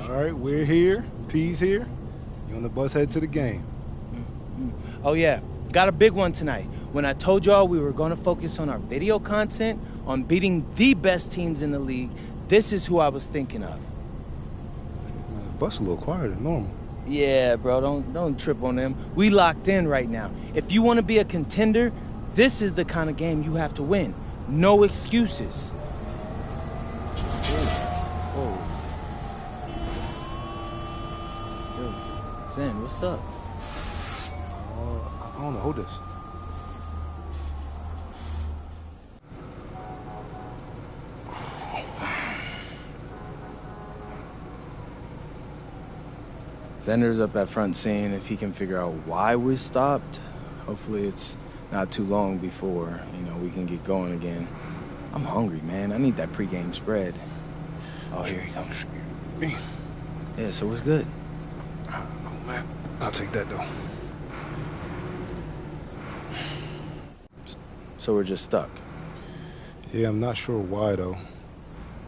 All right, we're here. P's here. You on the bus head to the game. Oh, yeah. Got a big one tonight. When I told y'all we were going to focus on our video content, on beating the best teams in the league, this is who I was thinking of. The bus a little quieter than normal. Yeah, bro, don't trip on them. We locked in right now. If you want to be a contender, this is the kind of game you have to win. No excuses. Whoa. Yo, Zen, what's up? I don't know. Hold this. Zender's up at front seeing if he can figure out why we stopped. Hopefully it's not too long before, we can get going again. I'm hungry, man. I need that pregame spread. Oh, here he comes. Excuse me. Yeah, so what's good? Oh, man. I'll take that, though. So we're just stuck? Yeah, I'm not sure why, though.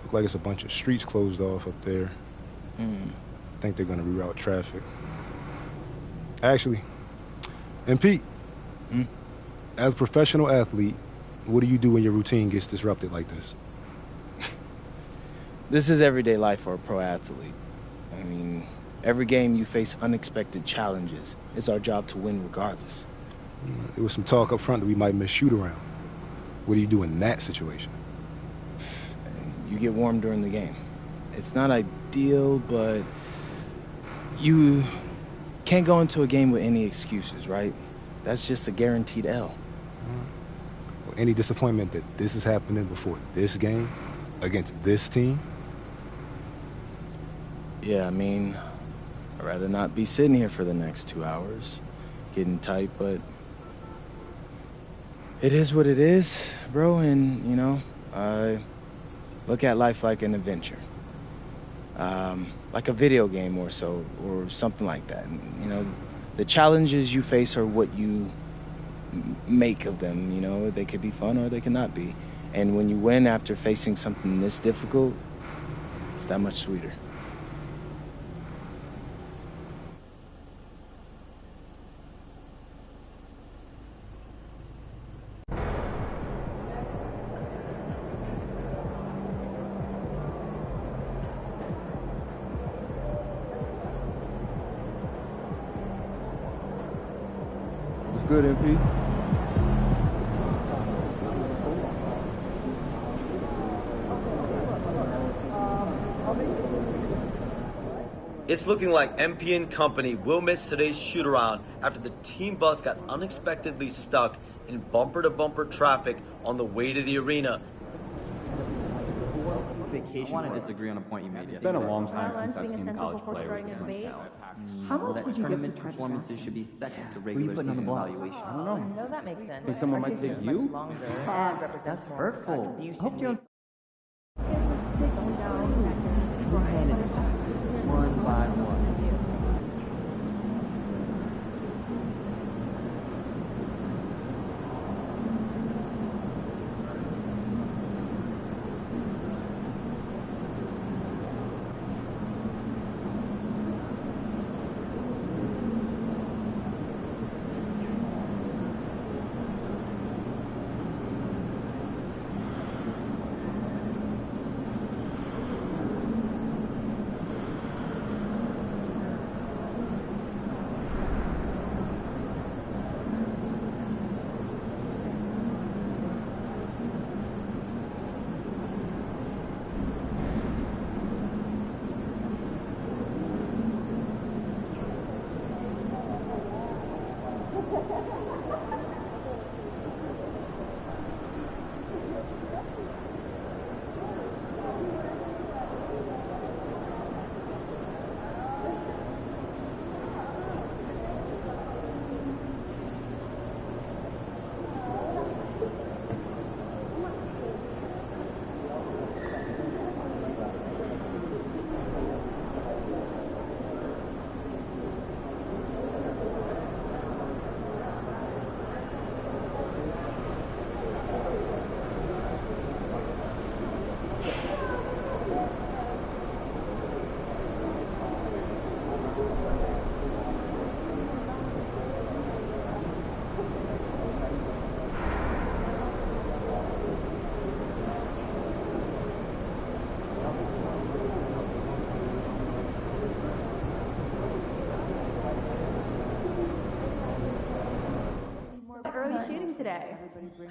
Look like it's a bunch of streets closed off up there. I think they're going to reroute traffic. Actually, and Pete, as a professional athlete, what do you do when your routine gets disrupted like this? This is everyday life for a pro athlete. I mean, every game you face unexpected challenges. It's our job to win regardless. There was some talk up front that we might miss shoot-around. What do you do in that situation? You get warm during the game. It's not ideal, but you can't go into a game with any excuses, right? That's just a guaranteed L. Well, any disappointment that this is happening before this game against this team? Yeah, I mean, I'd rather not be sitting here for the next 2 hours, getting tight, but it is what it is, bro, and, I look at life like an adventure. Like a video game or so, or something like that. And, the challenges you face are what you make of them, They could be fun or they could not be. And when you win after facing something this difficult, it's that much sweeter. Good, MP. It's looking like MP and company will miss today's shoot-around after the team bus got unexpectedly stuck in bumper-to-bumper traffic on the way to the arena. I want to disagree on a point you made yesterday. It's been a long time since I've seen a college player with this much talent. How much would you tournament performances should be second to regular season evaluation? I don't know. No, that makes sense. Think someone might take you? That's hurtful. Hope you're one by one.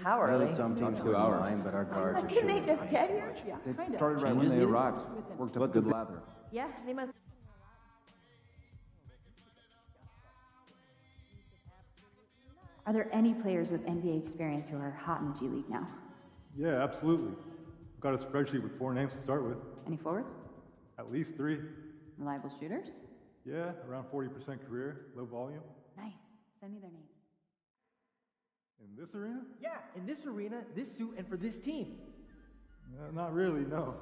How early? Some teams 2 hours, but our guards are Didn't they just get here? It started right when they arrived. Worked up good lather. Yeah, they must. Are there any players with NBA experience who are hot in the G League now? Yeah, absolutely. I've got a spreadsheet with 4 names to start with. Any forwards? At least 3. Reliable shooters? Yeah, around 40% career, low volume. Nice. Send me their names. In this arena? Yeah, in this arena, this suit, and for this team. Not really, no.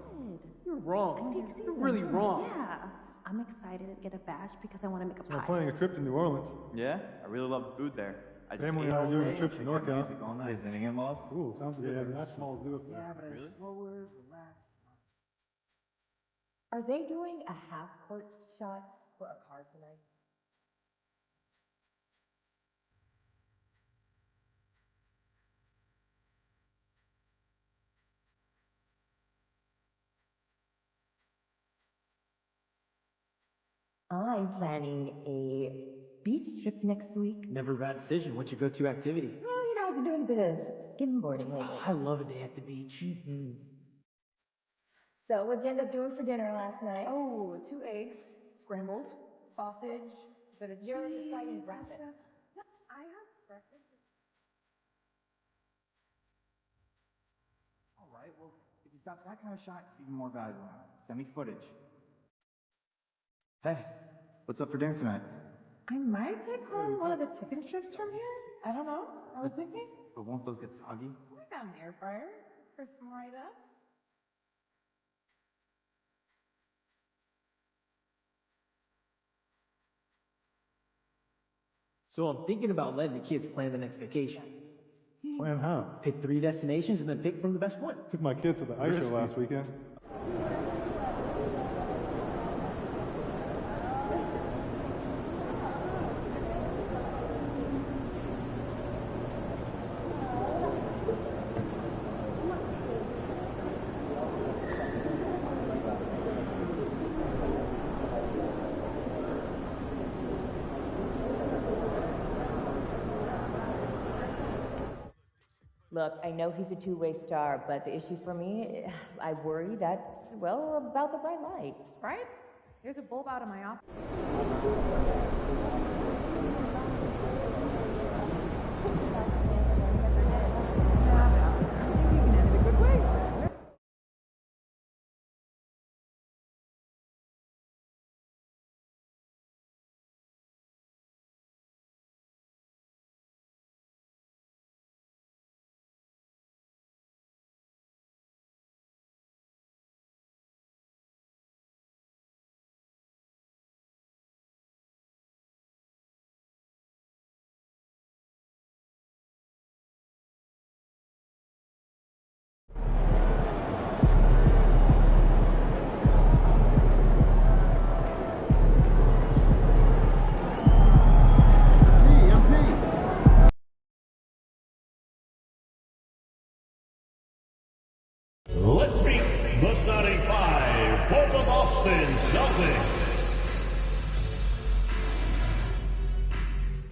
You're wrong. You're really wrong. Yeah. I'm excited to get a badge because I want to make a I'm pie. planning a trip to New Orleans. Yeah, I really love the food there. Family and I are doing a trip to NorCal. All night. Is anything else? Ooh, sounds good. Yeah, that small zoo up there. Yeah, but really? Slower, relax. Are they doing a half-court shot for a card tonight? I'm planning a beach trip next week. Never a bad decision. What's your go-to activity? Well, I've been doing a bit of skimboarding lately. Oh, I love a day at the beach. So, what'd you end up doing for dinner last night? Oh, 2 eggs, scrambled, sausage, bit of You're cheese. deciding breakfast. No, I have breakfast. All right, well, if he's got that kind of shot, it's even more valuable. Send me footage. Hey, what's up for dinner tonight? I might take home one of the chicken strips from here. I don't know. I was thinking. But won't those get soggy? I got an air fryer for some right up. So I'm thinking about letting the kids plan the next vacation. Plan how? Pick 3 destinations and then pick from the best one. Took my kids to the ice show last weekend. Look, I know he's a two-way star, but the issue for me, I worry that's, well, about the bright lights. Right? There's a bulb out of my office. Let's meet the starting 5 for the Boston Celtics.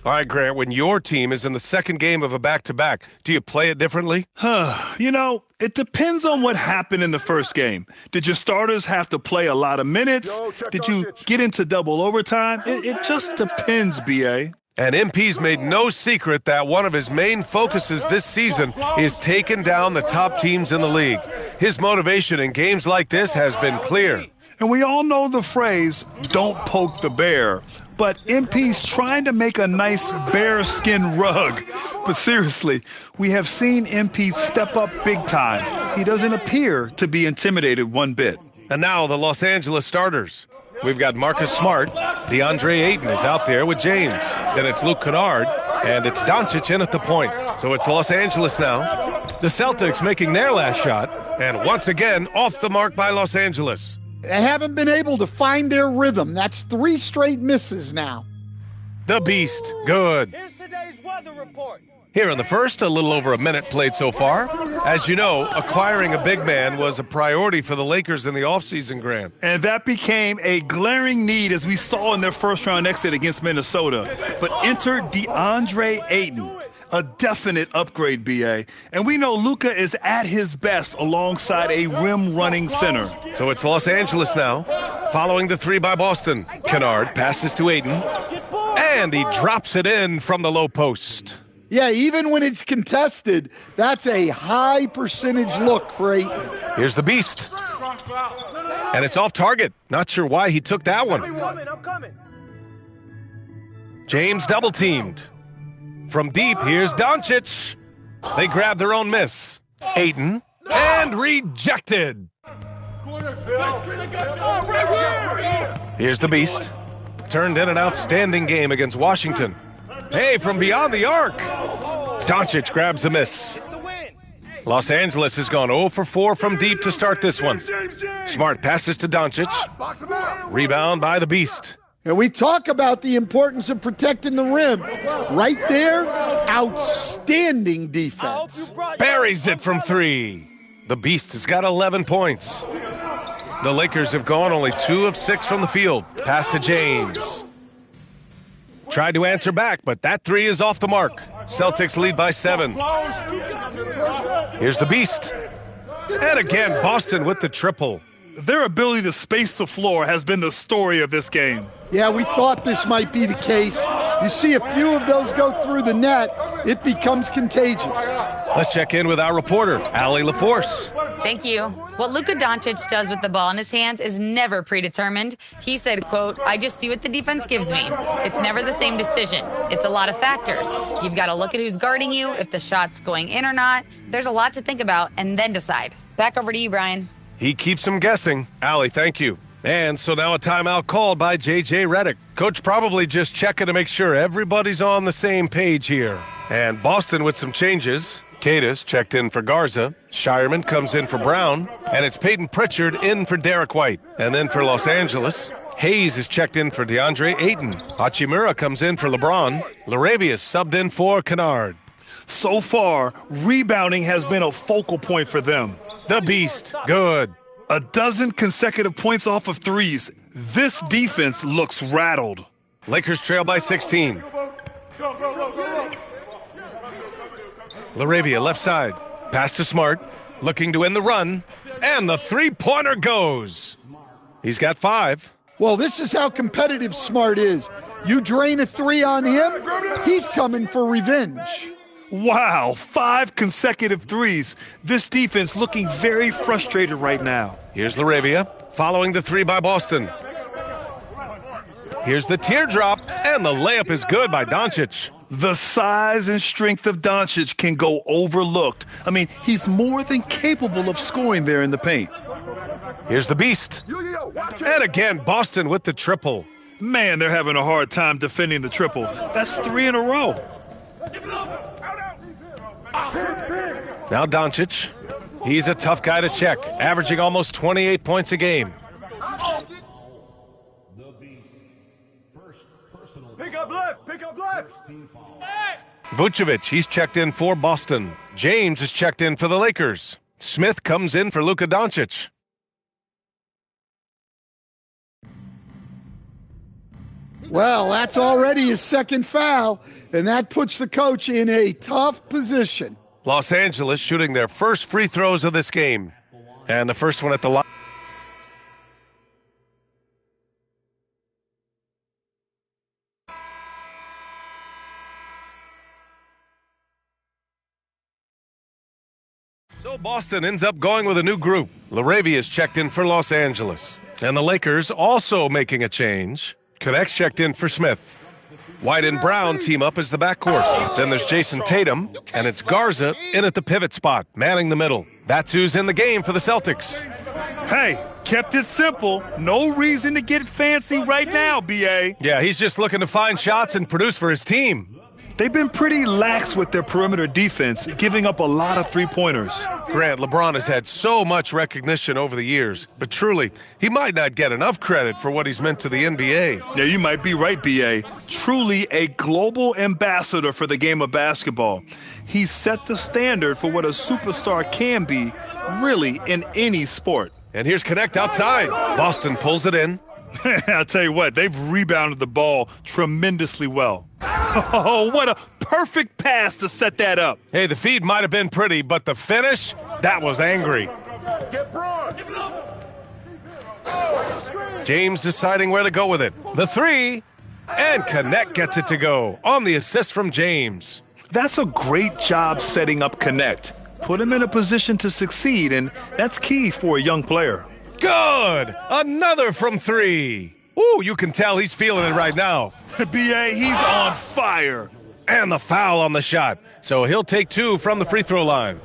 All right, Grant, when your team is in the second game of a back-to-back, do you play it differently? You know, it depends on what happened in the first game. Did your starters have to play a lot of minutes? Did you get into double overtime? It just depends, B.A. And MP's made no secret that one of his main focuses this season is taking down the top teams in the league. His motivation in games like this has been clear. And we all know the phrase, don't poke the bear. But MP's trying to make a nice bearskin rug. But seriously, we have seen MP step up big time. He doesn't appear to be intimidated one bit. And now the Los Angeles starters. We've got Marcus Smart. DeAndre Ayton is out there with James. Then it's Luke Kennard, and it's Doncic in at the point. So it's Los Angeles now. The Celtics making their last shot, and once again off the mark by Los Angeles. They haven't been able to find their rhythm. That's 3 straight misses now. The Beast, good. Here's today's weather report. Here in the first, a little over a minute played so far. As you know, acquiring a big man was a priority for the Lakers in the offseason, Grant. And that became a glaring need as we saw in their first round exit against Minnesota. But enter DeAndre Ayton. A definite upgrade, BA. And we know Luka is at his best alongside a rim-running center. So it's Los Angeles now, following the three by Boston. Kennard passes to Ayton, and he drops it in from the low post. Yeah, even when it's contested, that's a high percentage look for Ayton. Here's the beast. And it's off target. Not sure why he took that one. James double teamed. From deep, here's Doncic. They grab their own miss. Ayton, and rejected. Here's the beast. Turned in an outstanding game against Washington. Hey, from beyond the arc. Doncic grabs the miss. Los Angeles has gone 0 for 4 from deep to start this one. Smart passes to Doncic. Rebound by the beast. And we talk about the importance of protecting the rim. Right there, outstanding defense. Buries it from three. The beast has got 11 points. The Lakers have gone only 2 of 6 from the field. Pass to James. Tried to answer back, but that three is off the mark. Celtics lead by 7. Here's the beast. And again, Boston with the triple. Their ability to space the floor has been the story of this game. Yeah, we thought this might be the case. You see a few of those go through the net, it becomes contagious. Let's check in with our reporter, Allie LaForce. Thank you. What Luka Doncic does with the ball in his hands is never predetermined. He said, quote, "I just see what the defense gives me. It's never the same decision. It's a lot of factors. You've got to look at who's guarding you, if the shot's going in or not. There's a lot to think about and then decide." Back over to you, Brian. He keeps them guessing. Allie, thank you. And so now a timeout called by J.J. Redick. Coach probably just checking to make sure everybody's on the same page here. And Boston with some changes. Cadis checked in for Garza. Shireman comes in for Brown. And it's Peyton Pritchard in for Derek White. And then for Los Angeles, Hayes is checked in for DeAndre Ayton. Hachimura comes in for LeBron. Laravius subbed in for Kennard. So far, rebounding has been a focal point for them. The beast, good. A dozen consecutive points off of threes. This defense looks rattled. Lakers trail by 16. Laravia left side. Pass to Smart. Looking to end the run. And the three-pointer goes. He's got 5. Well, this is how competitive Smart is. You drain a 3 on him, he's coming for revenge. Wow, 5 consecutive threes. This defense looking very frustrated right now. Here's Laravia, following the 3 by Boston. Here's the teardrop, and the layup is good by Doncic. The size and strength of Doncic can go overlooked. I mean, he's more than capable of scoring there in the paint. Here's the beast. And again, Boston with the triple. Man, they're having a hard time defending the triple. That's 3 in a row. Now Doncic. He's a tough guy to check, averaging almost 28 points a game. Pick up left, pick up left. Vucevic, he's checked in for Boston. James is checked in for the Lakers. Smith comes in for Luka Doncic. Well, that's already his second foul, and that puts the coach in a tough position. Los Angeles shooting their first free throws of this game. And the first one at the line. So Boston ends up going with a new group. Laravia is checked in for Los Angeles. And the Lakers also making a change. Connects checked in for Smith. White and Brown team up as the backcourt. Then there's Jason Tatum, and it's Garza in at the pivot spot, manning the middle. That's who's in the game for the Celtics. Hey, kept it simple. No reason to get fancy right now, B.A. Yeah, he's just looking to find shots and produce for his team. They've been pretty lax with their perimeter defense, giving up a lot of three-pointers. Grant, LeBron has had so much recognition over the years, but truly, he might not get enough credit for what he's meant to the NBA. Yeah, you might be right, B.A. Truly a global ambassador for the game of basketball. He's set the standard for what a superstar can be, really, in any sport. And here's Connect outside. Boston pulls it in. I'll tell you what, they've rebounded the ball tremendously well. Oh, what a perfect pass to set that up. Hey, the feed might have been pretty, but the finish, that was angry. Get Braun! James deciding where to go with it. The three, and Connect gets it to go on the assist from James. That's a great job setting up Connect. Put him in a position to succeed, and that's key for a young player. Good! Another from three. Ooh, you can tell he's feeling it right now. B.A., he's on fire. And the foul on the shot. So he'll take two from the free throw line.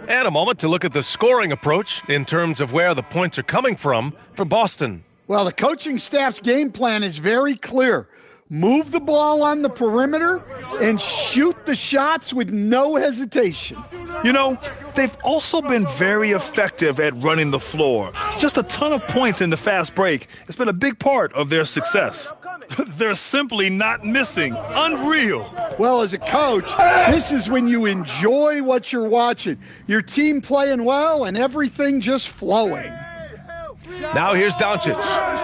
And a moment to look at the scoring approach in terms of where the points are coming from for Boston. Well, the coaching staff's game plan is very clear. Move the ball on the perimeter and shoot the shots with no hesitation. You know, they've also been very effective at running the floor. Just a ton of points in the fast break. It's been a big part of their success. They're simply not missing. Unreal. Well, as a coach, this is when you enjoy what you're watching. Your team playing well and everything just flowing. Now here's Doncic.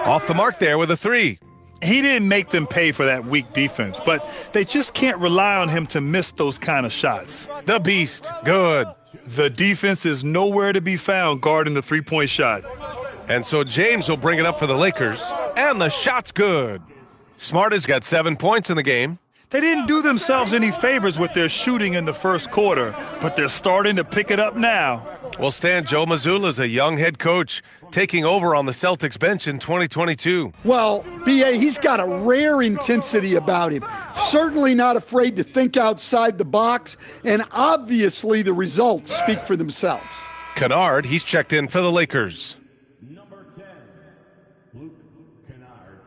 Off the mark there with a three. He didn't make them pay for that weak defense, but they just can't rely on him to miss those kind of shots. The beast. Good. The defense is nowhere to be found guarding the three-point shot. And so James will bring it up for the Lakers, and the shot's good. Smart has got 7 points in the game. They didn't do themselves any favors with their shooting in the first quarter, but they're starting to pick it up now. Well, Stan, Joe Mazzulla's a young head coach taking over on the Celtics bench in 2022. Well, B.A., he's got a rare intensity about him. Certainly not afraid to think outside the box, and obviously the results speak for themselves. Kennard, he's checked in for the Lakers. Number 10, Luke Kennard.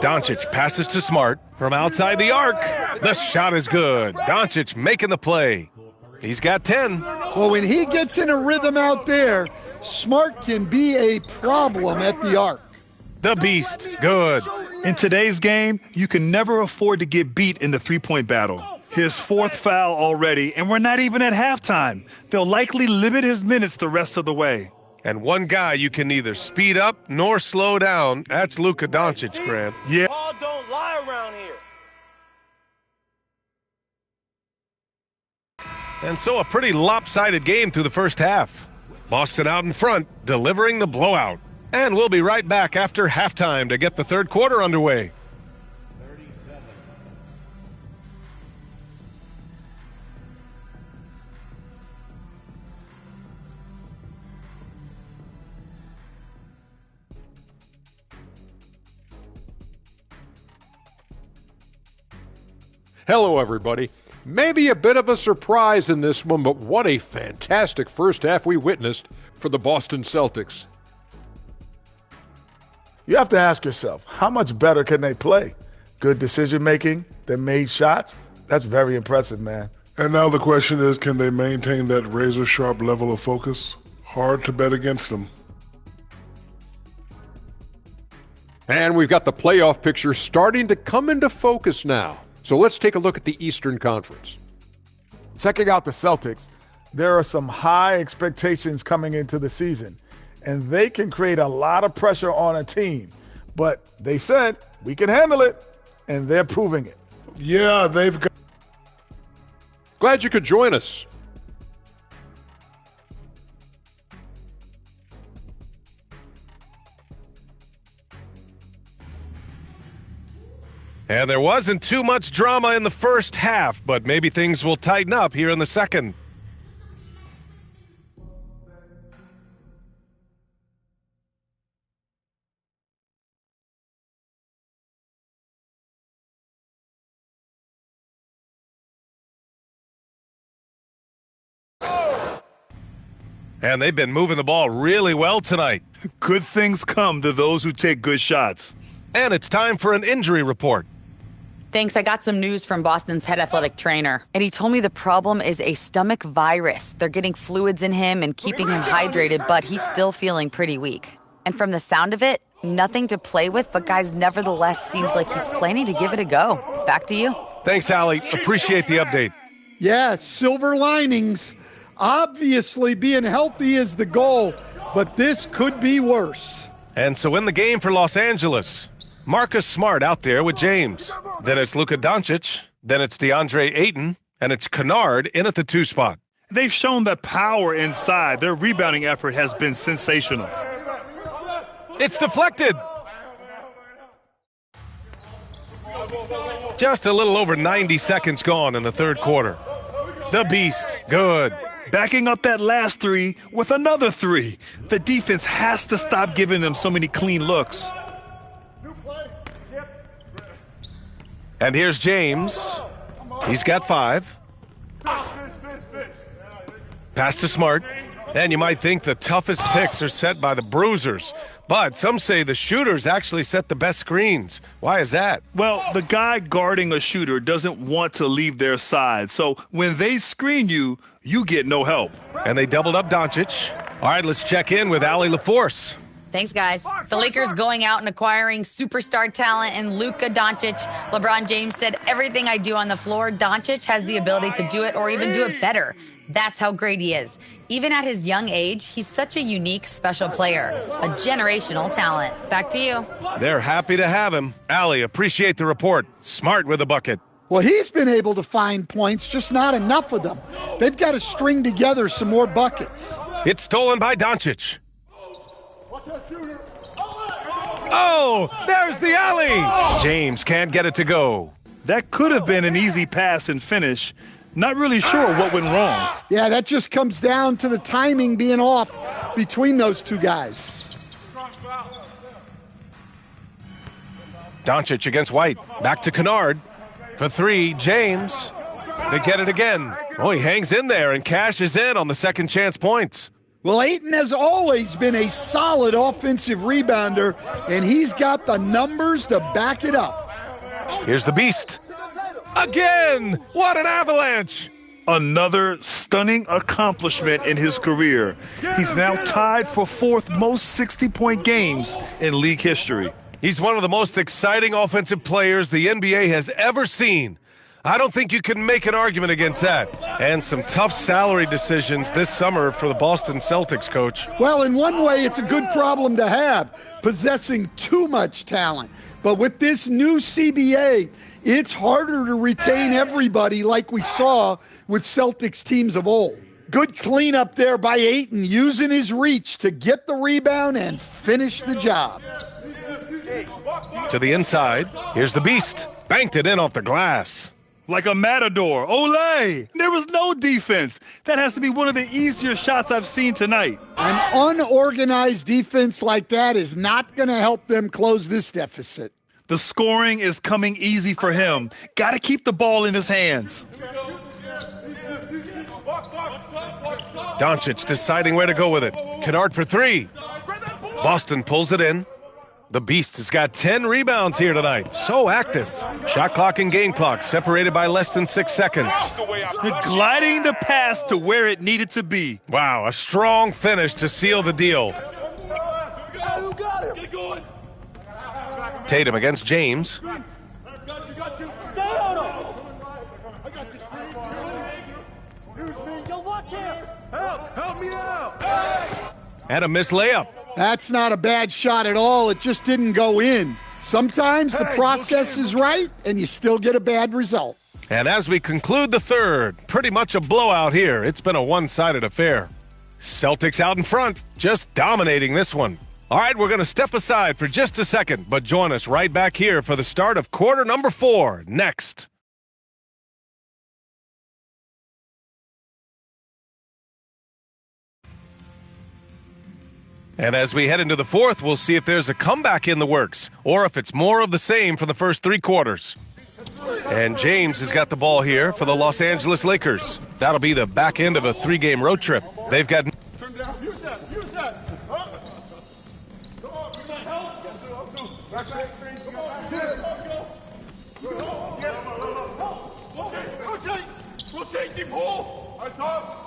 Doncic passes to Smart from outside the arc. The shot is good. Doncic making the play. He's got 10. Well, when he gets in a rhythm out there, Smart can be a problem at the arc. The beast. Good. In today's game, you can never afford to get beat in the three-point battle. His fourth foul already, and we're not even at halftime. They'll likely limit his minutes the rest of the way. And one guy you can neither speed up nor slow down, that's Luka Doncic, Grant. Yeah. Ball don't lie around here. And so a pretty lopsided game through the first half. Boston out in front, delivering the blowout. And we'll be right back after halftime to get the third quarter underway. Hello, everybody. Maybe a bit of a surprise in this one, but what a fantastic first half we witnessed for the Boston Celtics. You have to ask yourself, how much better can they play? Good decision-making, they made shots. That's very impressive, man. And now the question is, can they maintain that razor-sharp level of focus? Hard to bet against them. And we've got the playoff picture starting to come into focus now. So let's take a look at the Eastern Conference. Checking out the Celtics, there are some high expectations coming into the season, and they can create a lot of pressure on a team. But they said, we can handle it, and they're proving it. Yeah, they've got... Glad you could join us. And there wasn't too much drama in the first half, but maybe things will tighten up here in the second. And they've been moving the ball really well tonight. Good things come to those who take good shots. And it's time for an injury report. Thanks. I got some news from Boston's head athletic trainer, and he told me the problem is a stomach virus. They're getting fluids in him and keeping him hydrated, but he's still feeling pretty weak. And from the sound of it, nothing to play with, but guys, nevertheless, seems like he's planning to give it a go. Back to you. Thanks, Allie. Appreciate the update. Yeah, silver linings. Obviously, being healthy is the goal, but this could be worse. And so in the game for Los Angeles, Marcus Smart out there with James. Then it's Luka Doncic. Then it's DeAndre Ayton. And it's Kennard in at the 2 spot. They've shown that power inside. Their rebounding effort has been sensational. It's deflected. Just a little over 90 seconds gone in the third quarter. The Beast, good. Backing up that last three with another three. The defense has to stop giving them so many clean looks. And here's James. He's got 5. Pass to Smart. And you might think the toughest picks are set by the bruisers. But some say the shooters actually set the best screens. Why is that? Well, the guy guarding a shooter doesn't want to leave their side. So when they screen you, you get no help. And they doubled up Doncic. All right, let's check in with Allie LaForce. Thanks, guys. The Lakers going out and acquiring superstar talent in Luka Doncic. LeBron James said, everything I do on the floor, Doncic has the ability to do it or even do it better. That's how great he is. Even at his young age, he's such a unique, special player. A generational talent. Back to you. They're happy to have him. Allie, appreciate the report. Smart with a bucket. Well, he's been able to find points, just not enough of them. They've got to string together some more buckets. It's stolen by Doncic. Oh, there's the alley. James can't get it to go. That could have been an easy pass and finish. Not really sure what went wrong. Yeah, that just comes down to the timing being off between those two guys. Doncic against White. Back to Kennard. For 3, James. They get it again. Oh, he hangs in there and cashes in on the second chance points. Well, Ayton has always been a solid offensive rebounder, and he's got the numbers to back it up. Here's the Beast. Again! What an avalanche! Another stunning accomplishment in his career. He's now tied for 4th most 60-point games in league history. He's one of the most exciting offensive players the NBA has ever seen. I don't think you can make an argument against that. And some tough salary decisions this summer for the Boston Celtics, Coach. Well, in one way, it's a good problem to have, possessing too much talent. But with this new CBA, it's harder to retain everybody like we saw with Celtics teams of old. Good cleanup there by Ayton, using his reach to get the rebound and finish the job. To the inside, here's the Beast. Banked it in off the glass. Like a matador. Olé! There was no defense. That has to be one of the easier shots I've seen tonight. An unorganized defense like that is not going to help them close this deficit. The scoring is coming easy for him. Got to keep the ball in his hands. Doncic deciding where to go with it. Kennard for 3. Boston pulls it in. The Beast has got 10 rebounds here tonight. So active. Shot clock and game clock separated by less than 6 seconds. Gliding the pass to where it needed to be. Wow, a strong finish to seal the deal. Tatum against James. Stay on him! Yo, watch him! Help me out! And a missed layup. That's not a bad shot at all. It just didn't go in. Sometimes the process is right, and you still get a bad result. And as we conclude the third, pretty much a blowout here. It's been a one-sided affair. Celtics out in front, just dominating this one. All right, we're going to step aside for just a second, but join us right back here for the start of quarter number 4 next. And as we head into the fourth, we'll see if there's a comeback in the works or if it's more of the same for the first 3 quarters. And James has got the ball here for the Los Angeles Lakers. That'll be the back end of a 3-game road trip. They've got... Rotate the ball! I thought...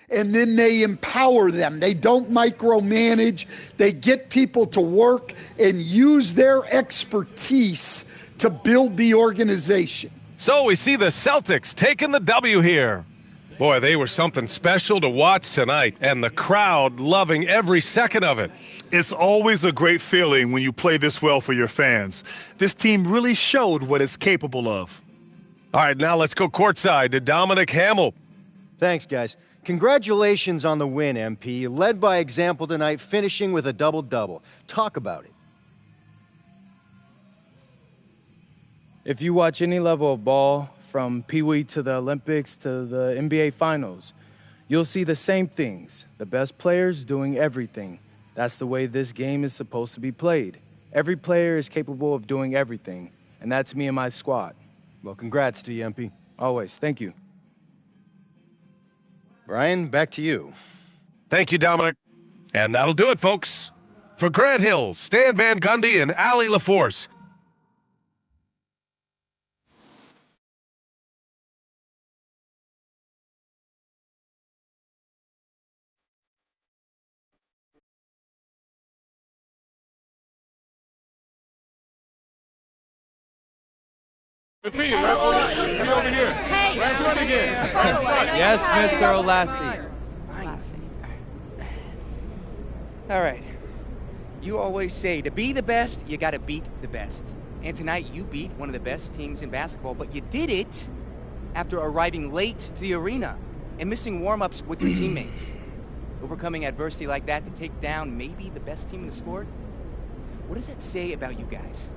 And then they empower them. They don't micromanage. They get people to work and use their expertise to build the organization. So we see the Celtics taking the W here. Boy, they were something special to watch tonight, and the crowd loving every second of it. It's always a great feeling when you play this well for your fans. This team really showed what it's capable of. All right, now let's go courtside to Dominic Hamill. Thanks, guys. Congratulations on the win, MP. Led by example tonight, finishing with a double-double. Talk about it. If you watch any level of ball, from Pee Wee to the Olympics to the NBA Finals, you'll see the same things. The best players doing everything. That's the way this game is supposed to be played. Every player is capable of doing everything, and that's me and my squad. Well, congrats to you, MP. Always. Thank you. Brian, back to you. Thank you, Dominic. And that'll do it, folks. For Grant Hill, Stan Van Gundy, and Allie LaForce, Repeat, right over here. Hey, right in front again. Yes, Mr. Olassie. All right. You always say, to be the best, you got to beat the best. And tonight, you beat one of the best teams in basketball, but you did it after arriving late to the arena and missing warm-ups with your teammates. Overcoming adversity like that to take down maybe the best team in the sport? What does that say about you guys?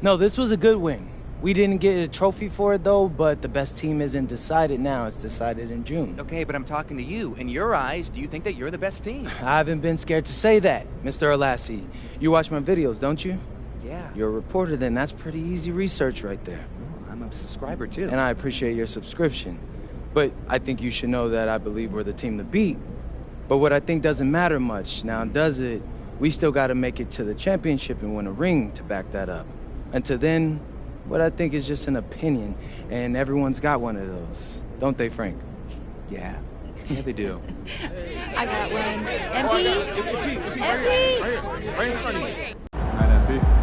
No, this was a good win. We didn't get a trophy for it, though, but the best team isn't decided now. It's decided in June. Okay, but I'm talking to you. In your eyes, do you think that you're the best team? I haven't been scared to say that, Mr. Olassie. You watch my videos, don't you? Yeah. You're a reporter, then. That's pretty easy research right there. Well, I'm a subscriber, too. And I appreciate your subscription. But I think you should know that I believe we're the team to beat. But what I think doesn't matter much. Now, does it? We still got to make it to the championship and win a ring to back that up. Until then, what I think is just an opinion, and everyone's got one of those. Don't they, Frank? Yeah. Yeah, they do. I got one. MP? MP? Right in front of you. All right, MP.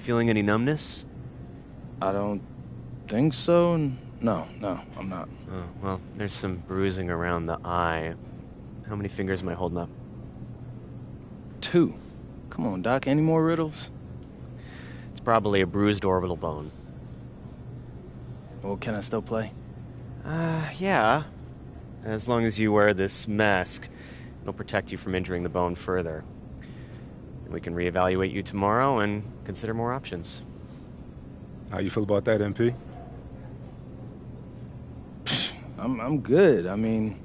Feeling any numbness? I don't think so. No, I'm not. Oh, well, there's some bruising around the eye. How many fingers am I holding up? 2. Come on, Doc. Any more riddles? It's probably a bruised orbital bone. Well, can I still play? Yeah. As long as you wear this mask, it'll protect you from injuring the bone further. And we can reevaluate you tomorrow and consider more options. How you feel about that, MP? I'm good. I mean,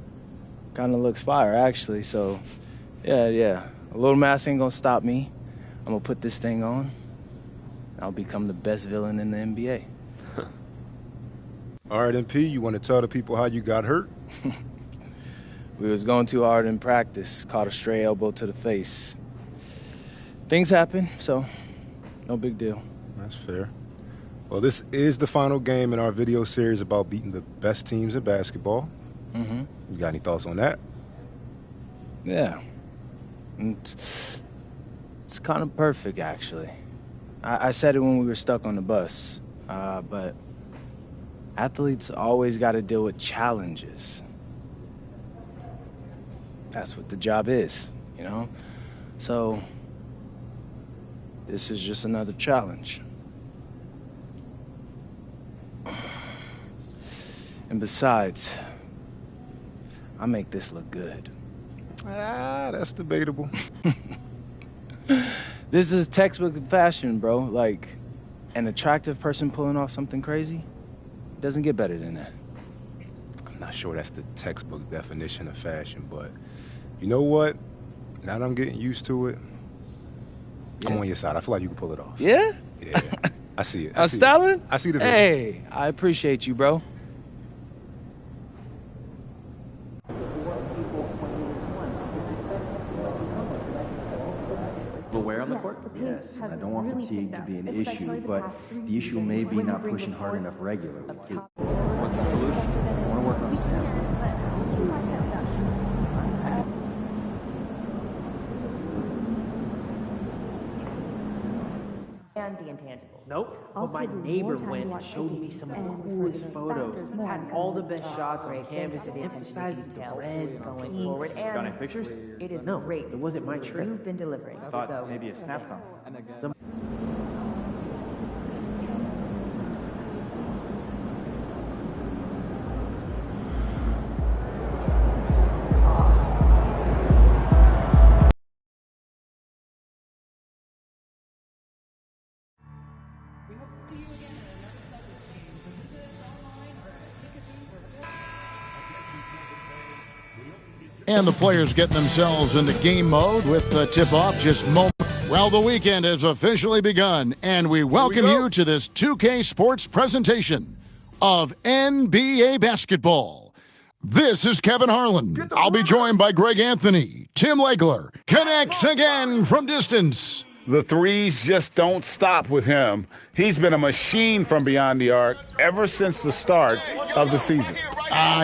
kind of looks fire, actually. So, yeah. A little mask ain't gonna stop me. I'm gonna put this thing on. I'll become the best villain in the NBA. All right, MP, you want to tell the people how you got hurt? We was going too hard in practice. Caught a stray elbow to the face. Things happen, so no big deal. That's fair. Well, this is the final game in our video series about beating the best teams in basketball. Mm-hmm. You got any thoughts on that? Yeah. It's kind of perfect, actually. I said it when we were stuck on the bus, but Athletes always got to deal with challenges. That's what the job is, you know? So, this is just another challenge. And besides, I make this look good. That's debatable. This is textbook fashion, bro. Like, an attractive person pulling off something crazy doesn't get better than that. I'm not sure that's the textbook definition of fashion, but you know what? Now that I'm getting used to it, I'm on your side. I feel like you can pull it off. Yeah? Yeah. I see it. I'm styling? I see the vision. Hey, I appreciate you, bro. Aware on the court? Yes, I don't want fatigue to be an issue, but the issue may be not pushing hard enough regularly. What's the solution? I want to work on stamina. And the intangibles. Nope. But my neighbor went and showed me some of the coolest photos. Had all the best shots on canvas and emphasizes the reds going pinks. forward. And Got any pictures? it is No, great. it wasn't my trip. You've been delivering. I thought so maybe a snap song. Some And the players getting themselves into game mode with the tip-off just moments. Well, the weekend has officially begun, and we welcome you to this 2K Sports presentation of NBA basketball. This is Kevin Harlan. I'll be joined by Greg Anthony. Tim Legler connects again from distance. The threes just don't stop with him. He's been a machine from beyond the arc ever since the start of the season.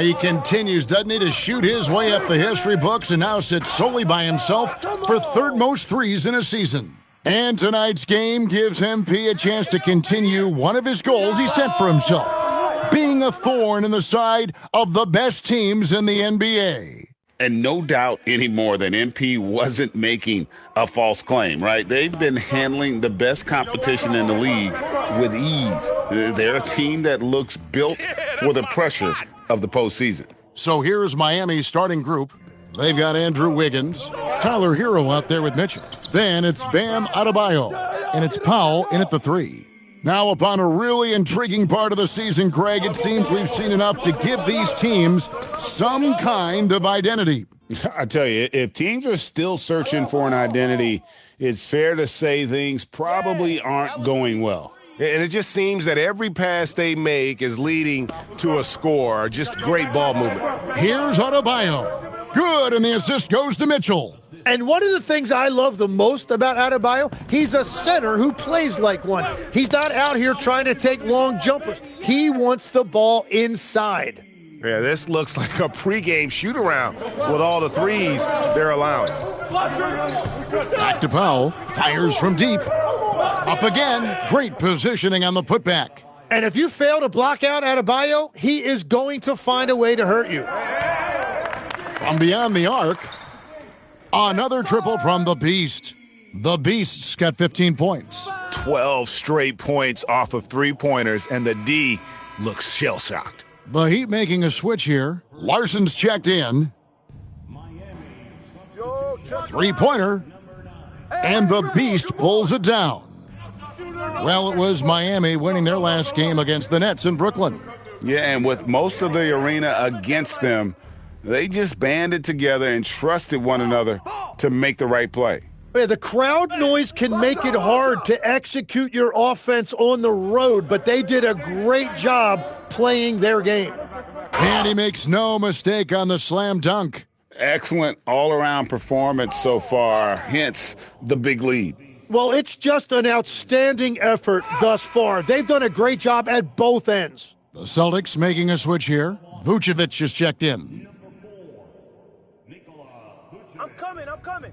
He continues, doesn't he, to shoot his way up the history books and now sits solely by himself for third most threes in a season. And tonight's game gives MP a chance to continue one of his goals he set for himself, being a thorn in the side of the best teams in the NBA. And no doubt anymore that MP wasn't making a false claim, right? They've been handling the best competition in the league with ease. They're a team that looks built for the pressure of the postseason. So here's Miami's starting group. They've got Andrew Wiggins, Tyler Hero out there with Mitchell. Then it's Bam Adebayo, and it's Powell in at the 3. Now, upon a really intriguing part of the season, Greg, it seems we've seen enough to give these teams some kind of identity. I tell you, if teams are still searching for an identity, it's fair to say things probably aren't going well. And it just seems that every pass they make is leading to a score, just great ball movement. Here's Adebayo. Good, and the assist goes to Mitchell. And one of the things I love the most about Adebayo, he's a center who plays like one. He's not out here trying to take long jumpers. He wants the ball inside. Yeah, this looks like a pregame shoot-around with all the threes they're allowing. Back to Powell, fires from deep. Up again, great positioning on the putback. And if you fail to block out Adebayo, he is going to find a way to hurt you. From beyond the arc, another triple from the Beast. The Beast's got 15 points. 12 straight points off of three-pointers, and the D looks shell-shocked. The Heat making a switch here. Larson's checked in. Three-pointer. And the Beast pulls it down. Well, it was Miami winning their last game against the Nets in Brooklyn. Yeah, and with most of the arena against them, they just banded together and trusted one another to make the right play. Yeah, the crowd noise can make it hard to execute your offense on the road, but they did a great job playing their game. And he makes no mistake on the slam dunk. Excellent all-around performance so far, hence the big lead. Well, it's just an outstanding effort thus far. They've done a great job at both ends. The Celtics making a switch here. Vucevic is checked in. I'm coming.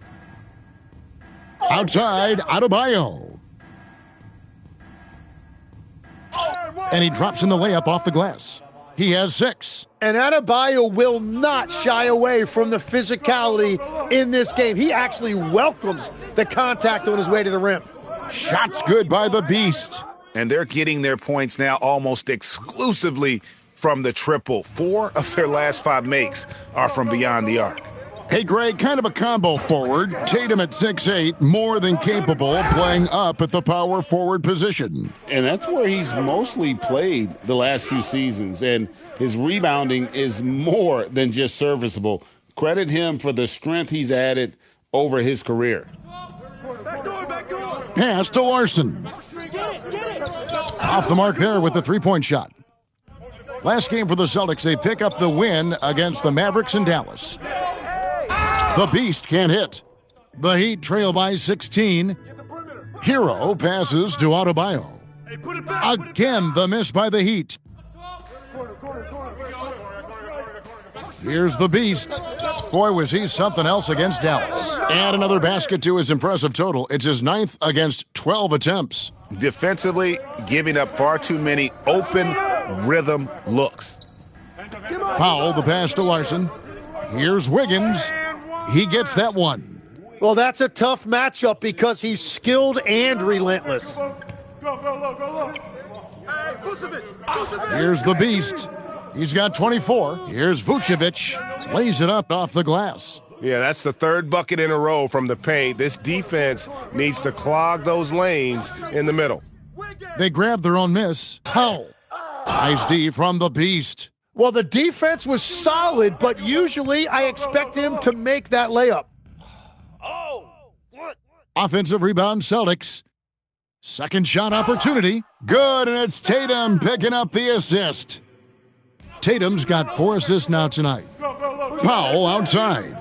Outside, Adebayo. And he drops in the layup off the glass. He has 6. And Adebayo will not shy away from the physicality in this game. He actually welcomes the contact on his way to the rim. Shots good by the Beast. And they're getting their points now almost exclusively from the triple. 4 of their last 5 makes are from beyond the arc. Hey, Greg, kind of a combo forward. Tatum at 6'8", more than capable, playing up at the power forward position. And that's where he's mostly played the last few seasons, and his rebounding is more than just serviceable. Credit him for the strength he's added over his career. Pass to Larson. Off the mark there with the three-point shot. Last game for the Celtics, they pick up the win against the Mavericks in Dallas. The Beast can't hit. The Heat trail by 16. Hero passes to Adebayo. Again, the miss by the Heat. Here's the Beast. Boy, was he something else against Dallas. And another basket to his impressive total. It's his 9th against 12 attempts. Defensively, giving up far too many open rhythm looks. Powell, the pass to Larson. Here's Wiggins. He gets that one. Well, that's a tough matchup because he's skilled and relentless. Here's the Beast. He's got 24. Here's Vucevic. Lays it up off the glass. Yeah, that's the 3rd bucket in a row from the paint. This defense needs to clog those lanes in the middle. They grab their own miss. Powell. Nice D from the Beast. Well, the defense was solid, but usually I expect him to make that layup. Offensive rebound, Celtics. Second shot opportunity. Good, and it's Tatum picking up the assist. Tatum's got 4 assists now tonight. Foul outside.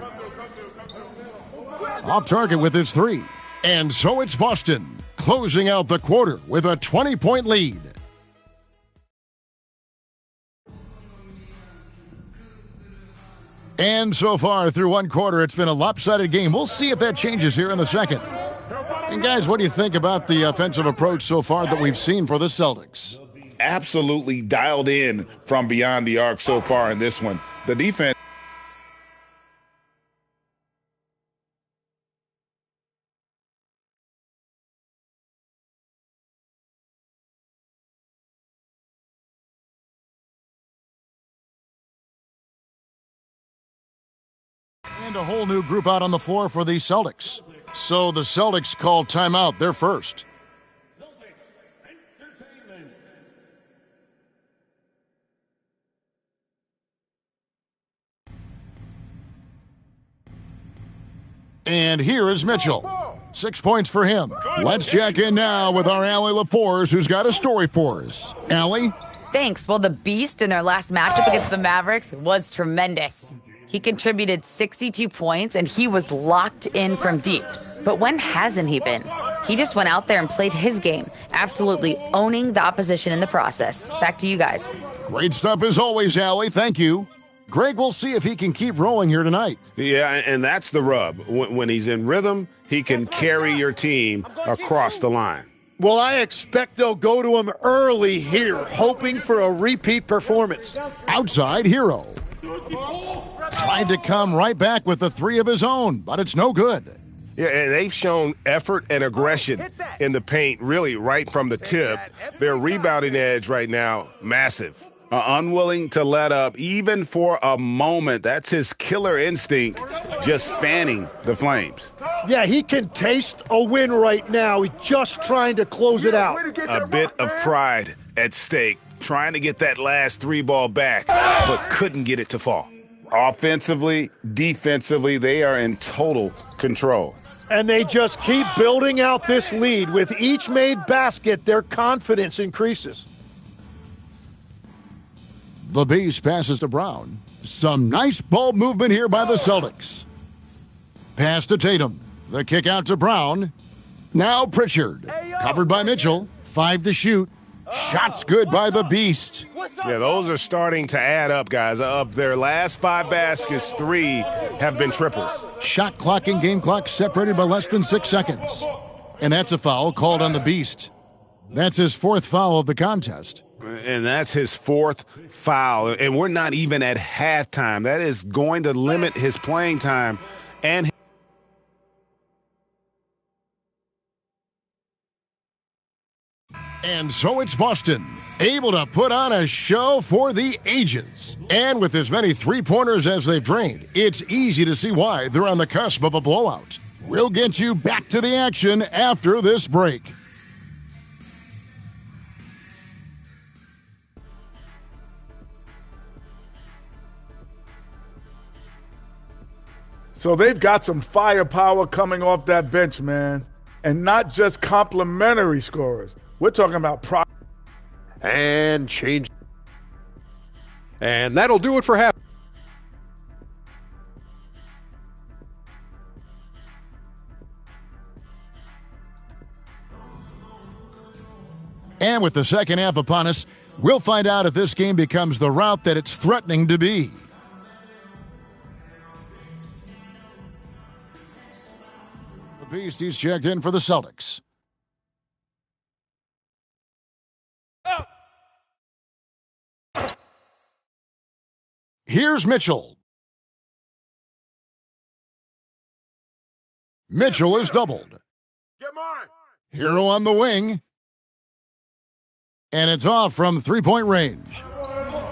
Off target with his 3. And so it's Boston, closing out the quarter with a 20-point lead. And so far through one quarter, it's been a lopsided game. We'll see if that changes here in the second. And guys, what do you think about the offensive approach so far that we've seen for the Celtics? Absolutely dialed in from beyond the arc so far in this one. The defense. And a whole new group out on the floor for the Celtics. So the Celtics call timeout. They're first. And here is Mitchell. 6 points for him. Let's check in now with our Allie LaForce, who's got a story for us. Allie? Thanks. Well, the Beast in their last matchup against the Mavericks was tremendous. He contributed 62 points, and he was locked in from deep. But when hasn't he been? He just went out there and played his game, absolutely owning the opposition in the process. Back to you guys. Great stuff as always, Allie. Thank you. Greg, we'll see if he can keep rolling here tonight. Yeah, and that's the rub. When he's in rhythm, he can carry your team across the line. Well, I expect they'll go to him early here, hoping for a repeat performance. Outside Hero. Tried to come right back with the 3 of his own, but it's no good. Yeah, and they've shown effort and aggression in the paint, really, right from the tip. Their rebounding edge right now, massive. Unwilling to let up, even for a moment. That's his killer instinct, just fanning the flames. Yeah, he can taste a win right now. He's just trying to close it out. A bit of pride at stake, trying to get that last 3 ball back, but couldn't get it to fall. Offensively, defensively, they are in total control. And they just keep building out this lead. With each made basket, their confidence increases. The Beast passes to Brown. Some nice ball movement here by the Celtics. Pass to Tatum. The kick out to Brown. Now Pritchard. Covered by Mitchell. 5 to shoot. Shots good by the Beast. Yeah, those are starting to add up, guys. Of their last 5 baskets, 3 have been triples. Shot clock and game clock separated by less than 6 seconds. And that's a foul called on the Beast. That's his 4th foul of the contest. And that's his fourth foul. And we're not even at halftime. That is going to limit his playing time. And so it's Boston, able to put on a show for the ages. And with as many three-pointers as they've drained, it's easy to see why they're on the cusp of a blowout. We'll get you back to the action after this break. So they've got some firepower coming off that bench, man. And not just complimentary scorers. We're talking about and change. And that'll do it for half. And with the second half upon us, we'll find out if this game becomes the route that it's threatening to be. The Beast, he's checked in for the Celtics. Here's Mitchell. Mitchell is doubled. Hero on the wing. And it's off from three-point range.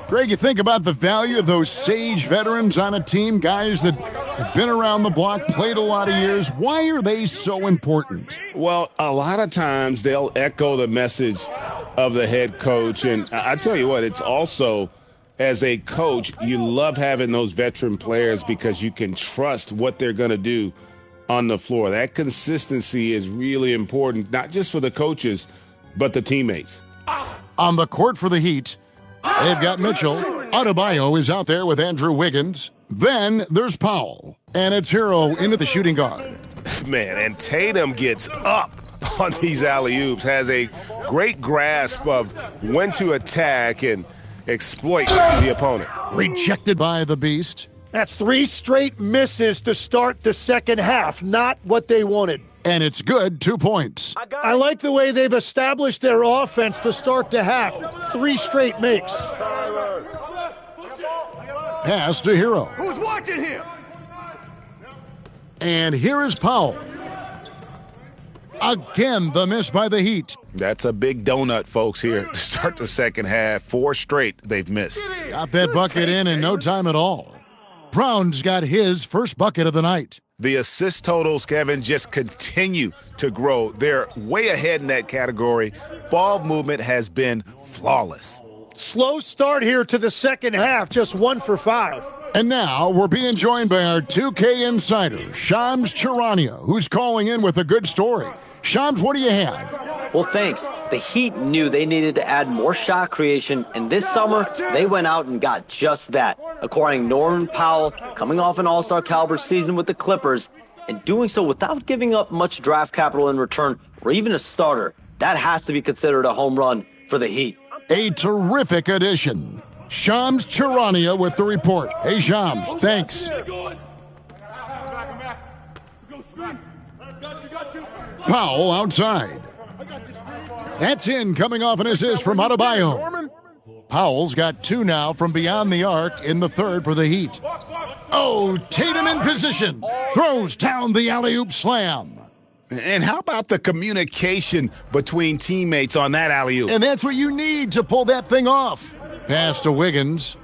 Greg, you think about the value of those sage veterans on a team, guys that have been around the block, played a lot of years. Why are they so important? Well, a lot of times they'll echo the message of the head coach. And I tell you what, it's also, as a coach, you love having those veteran players because you can trust what they're going to do on the floor. That consistency is really important, not just for the coaches, but the teammates. On the court for the Heat, they've got Mitchell. Adebayo is out there with Andrew Wiggins. Then there's Powell. And it's Hero into the shooting guard. Man, and Tatum gets up on these alley-oops, has a great grasp of when to attack and exploit the opponent. Rejected by the Beast. That's 3 straight misses to start the second half. Not what they wanted. And it's good, 2 points. I like the way they've established their offense to start the half. 3 straight makes. Pass to Hero. Who's watching here? And here is Powell. Again, the miss by the Heat. That's a big donut, folks, here to start the second half. 4 straight they've missed. Got that bucket in no time at all. Brown's got his first bucket of the night. The assist totals, Kevin, just continue to grow. They're way ahead in that category. Ball movement has been flawless. Slow start here to the second half, just 1 for 5. And now we're being joined by our 2K insider, Shams Charania, who's calling in with a good story. Shams, what do you have? Well, thanks. The Heat knew they needed to add more shot creation, and this summer, they went out and got just that, acquiring Norman Powell, coming off an all-star caliber season with the Clippers, and doing so without giving up much draft capital in return, or even a starter. That has to be considered a home run for the Heat. A terrific addition. Shams Charania with the report. Hey, Shams, thanks. Powell outside. That's in, coming off an assist from Adebayo. Powell's got 2 now from beyond the arc in the third for the Heat. Oh, Tatum in position. Throws down the alley-oop slam. And how about the communication between teammates on that alley-oop? And that's what you need to pull that thing off. Pass to Wiggins.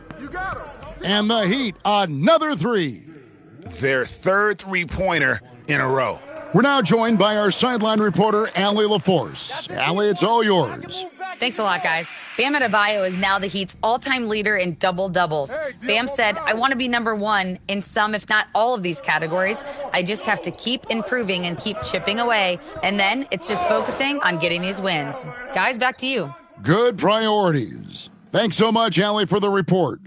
And the Heat, another 3. Their third three-pointer in a row. We're now joined by our sideline reporter, Allie LaForce. Allie, it's all yours. Thanks a lot, guys. Bam Adebayo is now the Heat's all-time leader in double-doubles. Bam said, I want to be number 1 in some, if not all of these categories. I just have to keep improving and keep chipping away. And then it's just focusing on getting these wins. Guys, back to you. Good priorities. Thanks so much, Allie, for the report.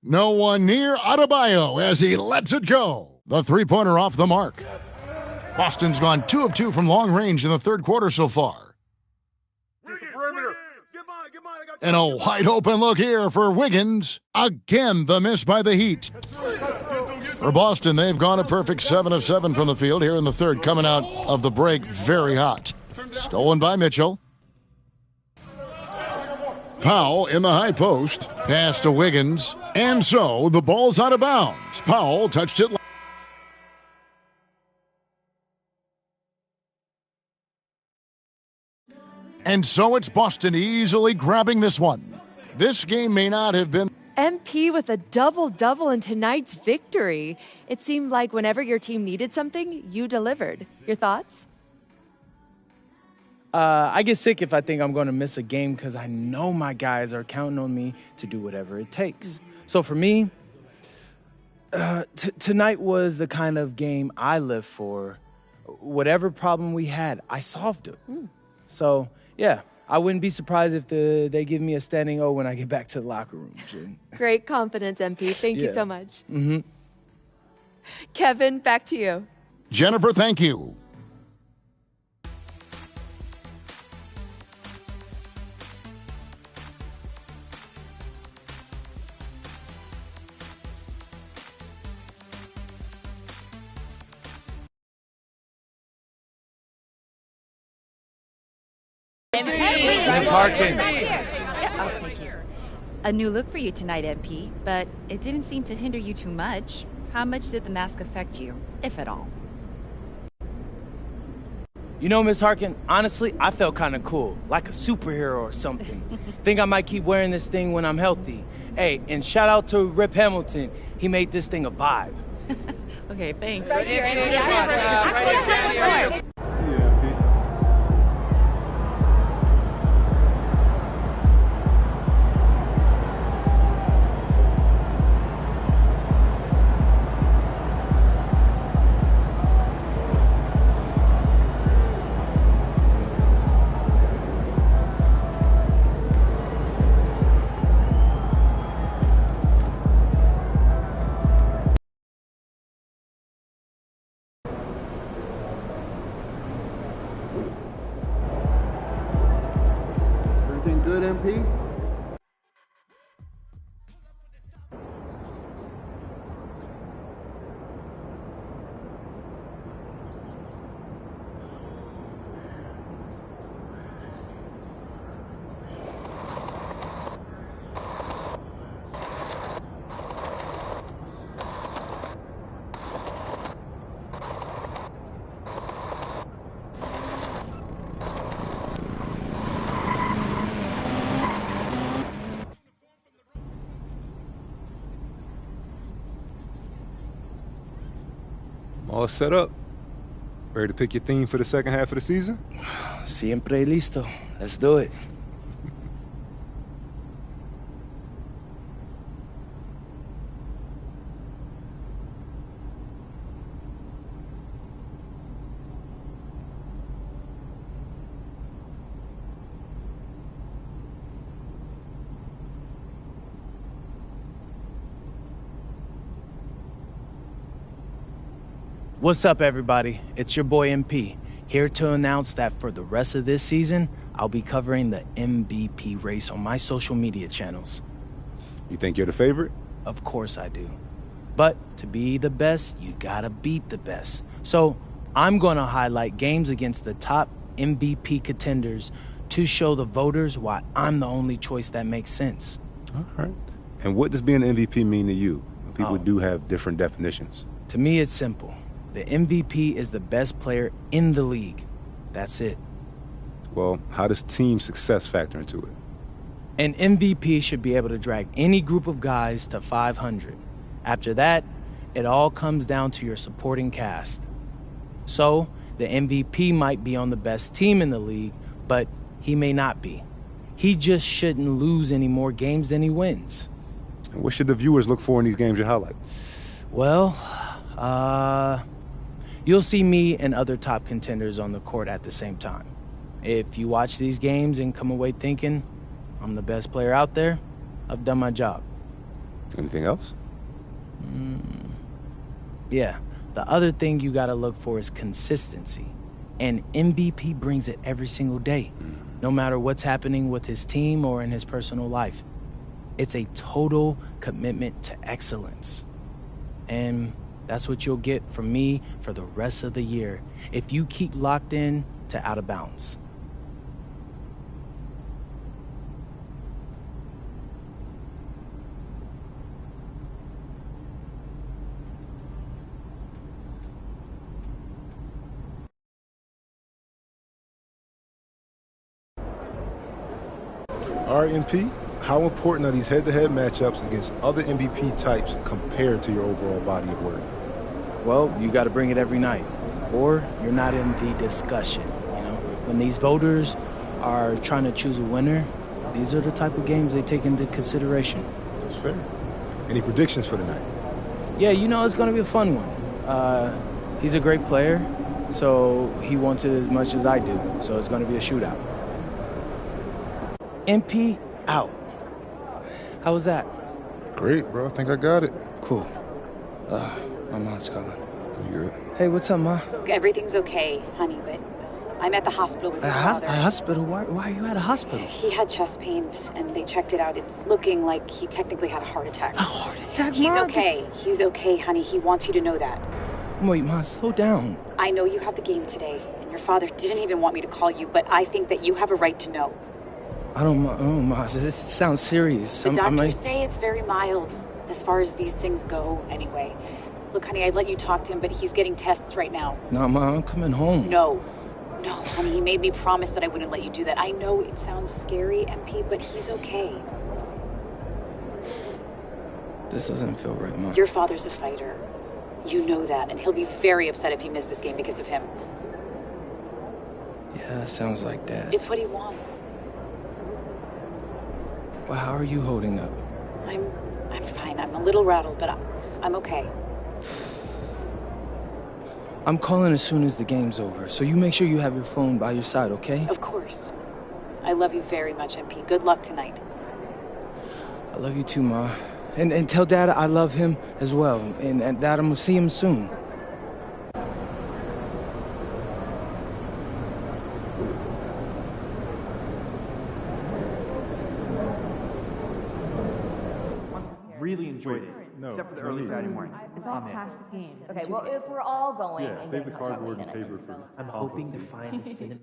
No one near Adebayo as he lets it go. The three-pointer off the mark. Boston's gone 2 of 2 from long range in the third quarter so far. And a wide open look here for Wiggins. Again, the miss by the Heat. For Boston, they've gone a perfect 7 of 7 from the field here in the third, coming out of the break very hot. Stolen by Mitchell. Powell in the high post. Pass to Wiggins. And so the ball's out of bounds. Powell touched it. And so it's Boston easily grabbing this one. This game may not have been... MP with a double-double in tonight's victory. It seemed like whenever your team needed something, you delivered. Your thoughts? I get sick if I think I'm going to miss a game because I know my guys are counting on me to do whatever it takes. So for me, tonight was the kind of game I live for. Whatever problem we had, I solved it. So, yeah, I wouldn't be surprised if they give me a standing O when I get back to the locker room. Great confidence, MP. Thank you so much. Mm-hmm. Kevin, back to you. Jennifer, thank you. Ms. Harkin. Oh, thank you. A new look for you tonight, MP, but it didn't seem to hinder you too much. How much did the mask affect you, if at all? You know, Ms. Harkin, honestly, I felt kind of cool, like a superhero or something. Think I might keep wearing this thing when I'm healthy. Hey, and shout out to Rip Hamilton. He made this thing a vibe. Okay, thanks. Everything good, MP? All set up. Ready to pick your theme for the second half of the season? Siempre listo. Let's do it. What's up, everybody? It's your boy MP, here to announce that for the rest of this season, I'll be covering the MVP race on my social media channels. You think you're the favorite? Of course I do. But to be the best, you gotta beat the best. So I'm gonna highlight games against the top MVP contenders to show the voters why I'm the only choice that makes sense. All right. And what does being an MVP mean to you? People do have different definitions. To me, it's simple. The MVP is the best player in the league. That's it. Well, how does team success factor into it? An MVP should be able to drag any group of guys to 500. After that, it all comes down to your supporting cast. So, the MVP might be on the best team in the league, but he may not be. He just shouldn't lose any more games than he wins. And what should the viewers look for in these games you highlight? Well, you'll see me and other top contenders on the court at the same time. If you watch these games and come away thinking I'm the best player out there, I've done my job. Anything else? Yeah, the other thing you gotta look for is consistency. And MVP brings it every single day, no matter what's happening with his team or in his personal life. It's a total commitment to excellence. And that's what you'll get from me for the rest of the year if you keep locked in to Out of Bounds. All right, MP, how important are these head-to-head matchups against other MVP types compared to your overall body of work? Well, you got to bring it every night, or you're not in the discussion. You know, when these voters are trying to choose a winner, these are the type of games they take into consideration. That's fair. Any predictions for tonight? Yeah, you know, it's going to be a fun one. He's a great player, so he wants it as much as I do, so it's going to be a shootout. MP out. How was that? Great, bro. I think I got it. Cool. My mom's calling. You good? Hey, what's up, Ma? Everything's okay, honey, but I'm at the hospital with your father. A hospital? Why are you at a hospital? He had chest pain, and they checked it out. It's looking like he technically had a heart attack. A heart attack, He's Ma? okay. He's okay, honey. He wants you to know that. Wait, Ma, slow down. I know you have the game today, and your father didn't even want me to call you, but I think that you have a right to know. I don't, Ma, this sounds serious. The doctors say it's very mild, as far as these things go, anyway. Look, honey, I'd let you talk to him, but he's getting tests right now. No, Ma, I'm coming home. No, honey, he made me promise that I wouldn't let you do that. I know it sounds scary, MP, but he's okay. This doesn't feel right, Ma. Your father's a fighter. You know that, and he'll be very upset if you miss this game because of him. Yeah, that sounds like Dad. It's what he wants. Well, how are you holding up? I'm fine. I'm a little rattled, but I'm okay. I'm calling as soon as the game's over, so you make sure you have your phone by your side, okay? Of course. I love you very much, MP. Good luck tonight. I love you too, Ma. And tell Dad I love him as well, and that I'm gonna see him soon. Really enjoyed it, except for the early Saturday mornings. It's all past games. Okay, well, if we're all going... Yeah, and save the getting hot cardboard chocolate and dinner, paper for I'm hoping to find a cinnamon.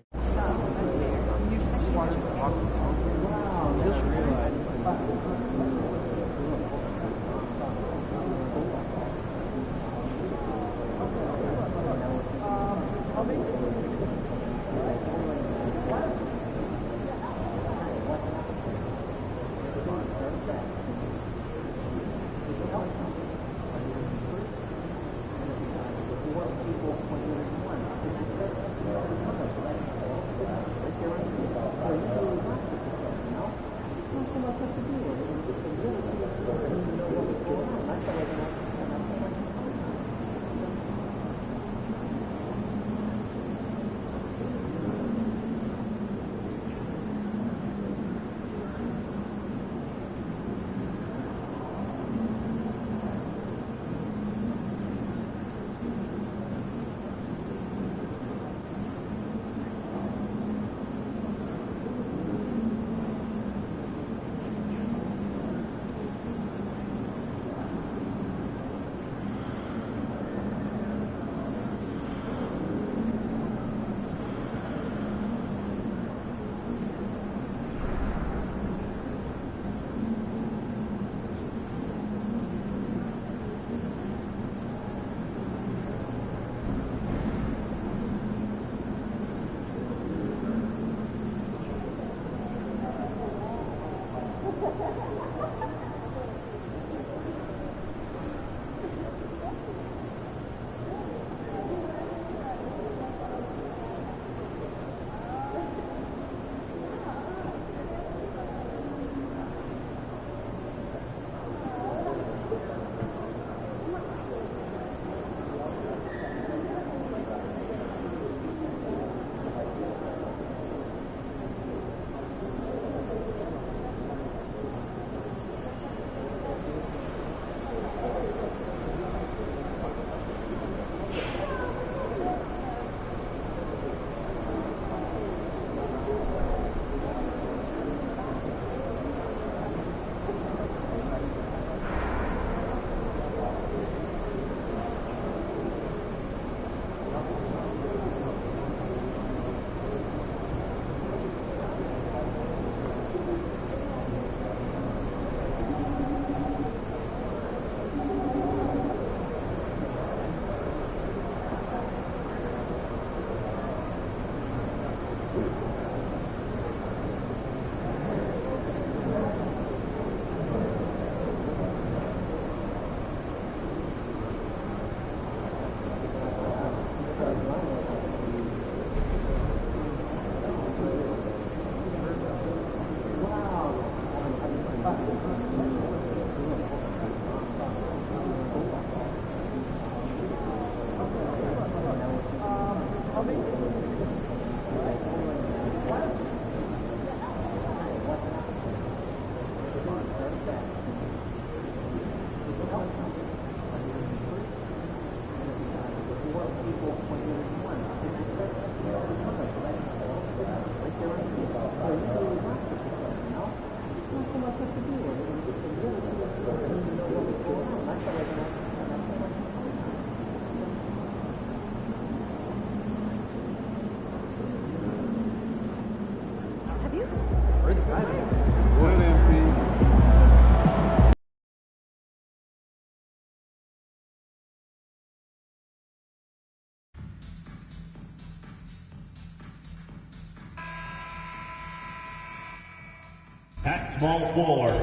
At small forward,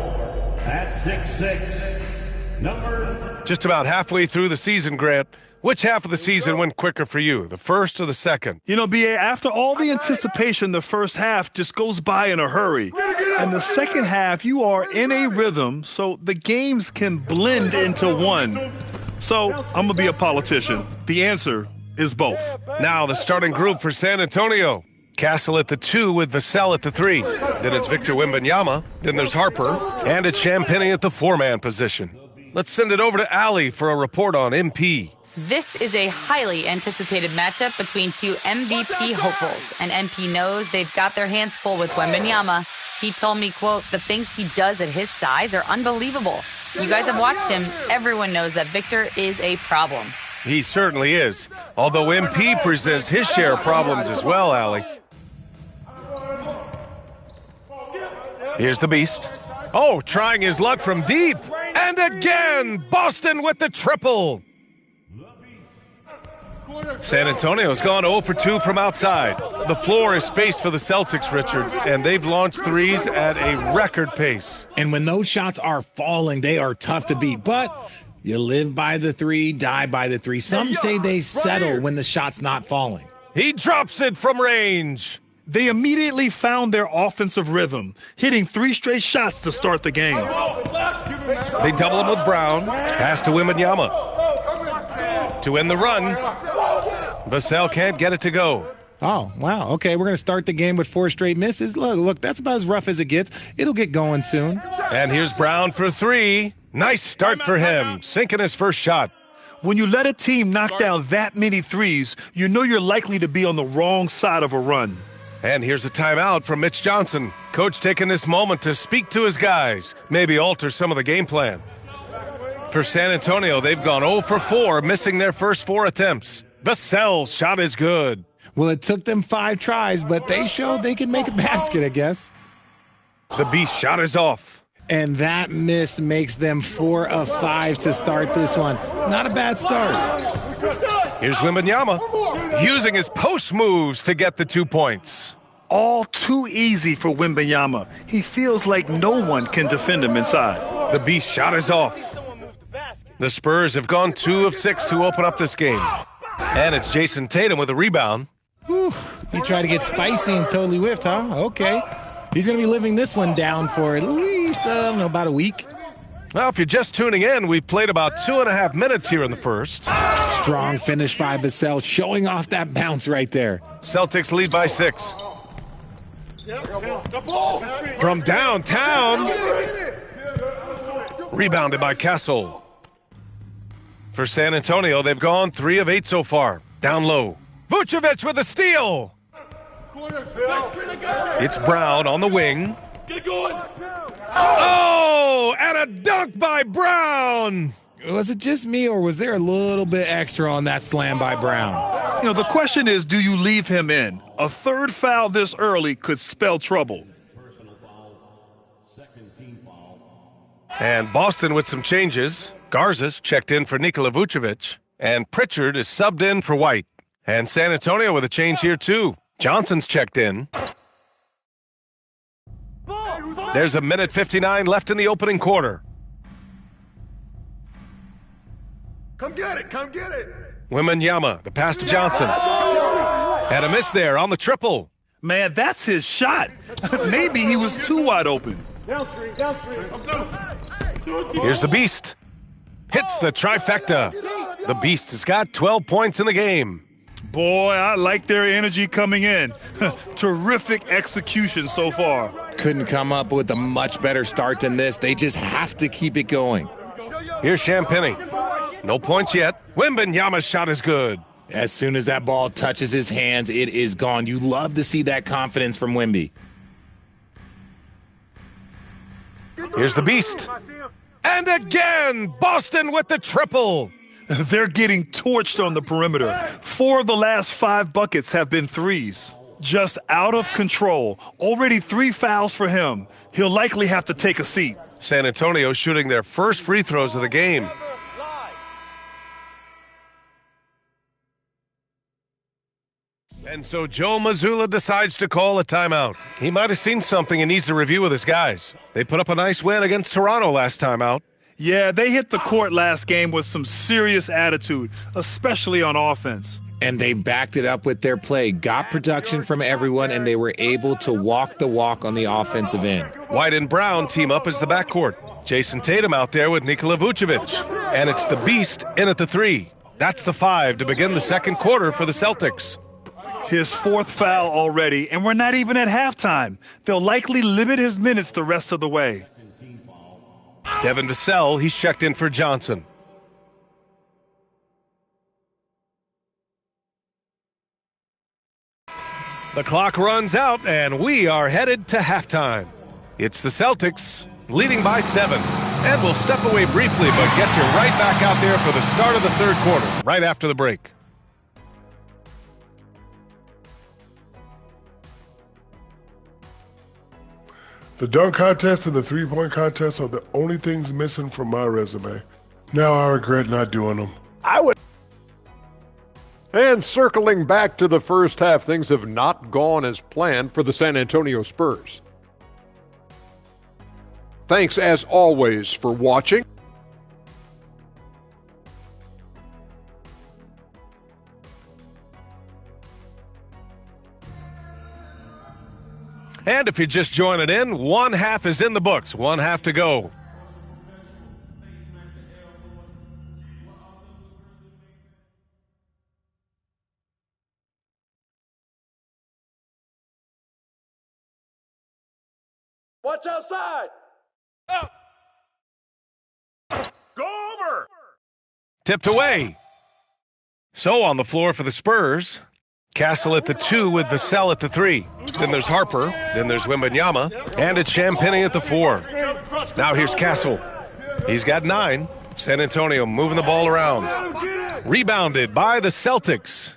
at 6'6", number... Just about halfway through the season, Grant. Which half of the season went quicker for you, the first or the second? You know, B.A., after all the anticipation, the first half just goes by in a hurry. And the second half, you are in a rhythm, so the games can blend into one. So I'm going to be a politician. The answer is both. Now the starting group for San Antonio. Castle at the 2 with Vassell at the 3. Then it's Victor Wembanyama. Then there's Harper. And it's Champagnie at the 4-man position. Let's send it over to Allie for a report on MP. This is a highly anticipated matchup between two MVP hopefuls, and MP knows they've got their hands full with Wembanyama. He told me, quote, the things he does at his size are unbelievable. You guys have watched him. Everyone knows that Victor is a problem. He certainly is, although MP presents his share of problems as well, Allie. Here's the Beast. Oh, trying his luck from deep. And again, Boston with the triple. San Antonio's gone 0 for 2 from outside. The floor is spaced for the Celtics, Richard, and they've launched threes at a record pace. And when those shots are falling, they are tough to beat. But you live by the 3, die by the 3. Some say they settle when the shot's not falling. He drops it from range. They immediately found their offensive rhythm, hitting 3 straight shots to start the game. They double him with Brown. Pass to Wembanyama. To end the run, Vassell can't get it to go. Oh, wow. Okay, we're going to start the game with 4 straight misses. Look, that's about as rough as it gets. It'll get going soon. And here's Brown for 3. Nice start for him, sinking his first shot. When you let a team knock down that many threes, you know you're likely to be on the wrong side of a run. And here's a timeout from Mitch Johnson. Coach taking this moment to speak to his guys, maybe alter some of the game plan. For San Antonio, they've gone 0 for 4, missing their first 4 attempts. Vassell's shot is good. Well, it took them 5 tries, but they showed they can make a basket, I guess. The Beast shot is off. And that miss makes them 4 of 5 to start this one. Not a bad start. Here's Wembanyama, using his post moves to get the 2 points. All too easy for Wembanyama. He feels like no one can defend him inside. The Beast shot is off. The Spurs have gone 2 of 6 to open up this game. And it's Jason Tatum with a rebound. Whew, he tried to get spicy and totally whiffed, huh? Okay. He's going to be living this one down for at least, about a week. Well, if you're just tuning in, we've played about 2.5 minutes here in the first. Strong finish by Vassell, showing off that bounce right there. Celtics lead by 6. From downtown. Rebounded by Castle. For San Antonio, they've gone 3 of 8 so far. Down low. Vucevic with a steal. It's Brown on the wing. Oh, and a dunk by Brown. Was it just me, or was there a little bit extra on that slam by Brown? You know, the question is, do you leave him in? A 3rd foul this early could spell trouble. And Boston with some changes. Garza's checked in for Nikola Vucevic, and Pritchard is subbed in for White. And San Antonio with a change here, too. Johnson's checked in. There's a minute 59 left in the opening quarter. Come get it, come get it. Wembanyama, the pass to Johnson. And a miss there on the triple. Man, that's his shot. Maybe he was too wide open. Here's the Beast. Hits the trifecta. The Beast has got 12 points in the game. Boy, I like their energy coming in. Terrific execution so far. Couldn't come up with a much better start than this. They just have to keep it going. Here's Champagnie. No points yet. Wembanyama's shot is good. As soon as that ball touches his hands, it is gone. You love to see that confidence from Wemby. Here's the Beast. And again, Boston with the triple. They're getting torched on the perimeter. 4 of the last 5 buckets have been threes. Just out of control. Already 3 fouls for him. He'll likely have to take a seat. San Antonio shooting their first free throws of the game. And so Joe Mazzulla decides to call a timeout. He might have seen something and needs to review with his guys. They put up a nice win against Toronto last time out. Yeah, they hit the court last game with some serious attitude, especially on offense. And they backed it up with their play, got production from everyone, and they were able to walk the walk on the offensive end. White and Brown team up as the backcourt. Jason Tatum out there with Nikola Vucevic. And it's the Beast in at the 3. That's the 5 to begin the second quarter for the Celtics. His 4th foul already, and we're not even at halftime. They'll likely limit his minutes the rest of the way. Devin Vassell, he's checked in for Johnson. The clock runs out, and we are headed to halftime. It's the Celtics leading by 7. And we'll step away briefly, but get you right back out there for the start of the third quarter, right after the break. The dunk contest and the three-point contest are the only things missing from my resume. Now I regret not doing them. And circling back to the first half, things have not gone as planned for the San Antonio Spurs. Thanks, as always, for watching. And if you're just joining in, one half is in the books, one half to go. Watch outside. Go over. Tipped away. So on the floor for the Spurs, Castle at the 2 with Vassell at the 3. Then there's Harper. Then there's Wembanyama. And it's Champagnie at the 4. Now here's Castle. He's got 9. San Antonio moving the ball around. Rebounded by the Celtics.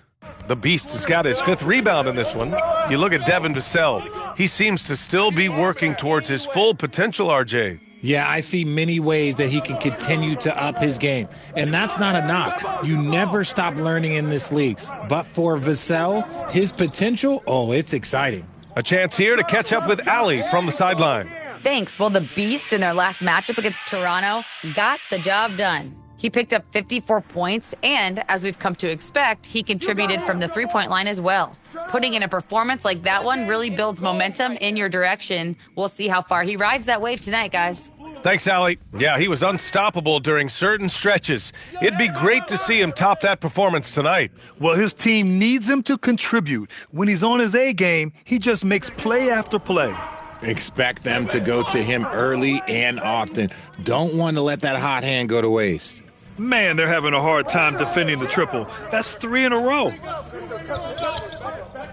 The Beast has got his 5th rebound in this one. You look at Devin Vassell. He seems to still be working towards his full potential, RJ. Yeah, I see many ways that he can continue to up his game. And that's not a knock. You never stop learning in this league. But for Vassell, his potential, it's exciting. A chance here to catch up with Allie from the sideline. Thanks. Well, the Beast in their last matchup against Toronto got the job done. He picked up 54 points, and as we've come to expect, he contributed from the three-point line as well. Putting in a performance like that one really builds momentum in your direction. We'll see how far he rides that wave tonight, guys. Thanks, Allie. Yeah, he was unstoppable during certain stretches. It'd be great to see him top that performance tonight. Well, his team needs him to contribute. When he's on his A game, he just makes play after play. Expect them to go to him early and often. Don't want to let that hot hand go to waste. Man, they're having a hard time defending the triple. That's 3 in a row.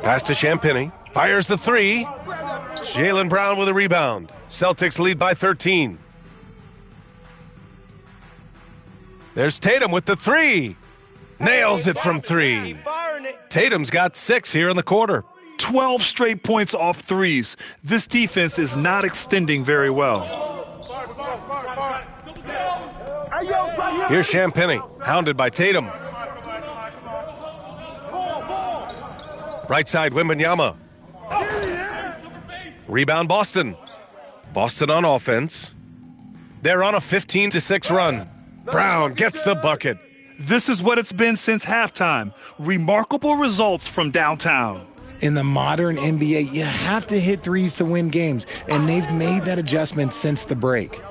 Pass to Champagnie. Fires the 3. Jaylen Brown with a rebound. Celtics lead by 13. There's Tatum with the 3. Nails it from 3. Tatum's got 6 here in the quarter. 12 straight points off threes. This defense is not extending very well. Here's Champagnie, hounded by Tatum. Right side, Wembanyama. Rebound, Boston. Boston on offense. They're on a 15-6 run. Brown gets the bucket. This is what it's been since halftime. Remarkable results from downtown. In the modern NBA, you have to hit threes to win games, and they've made that adjustment since the break.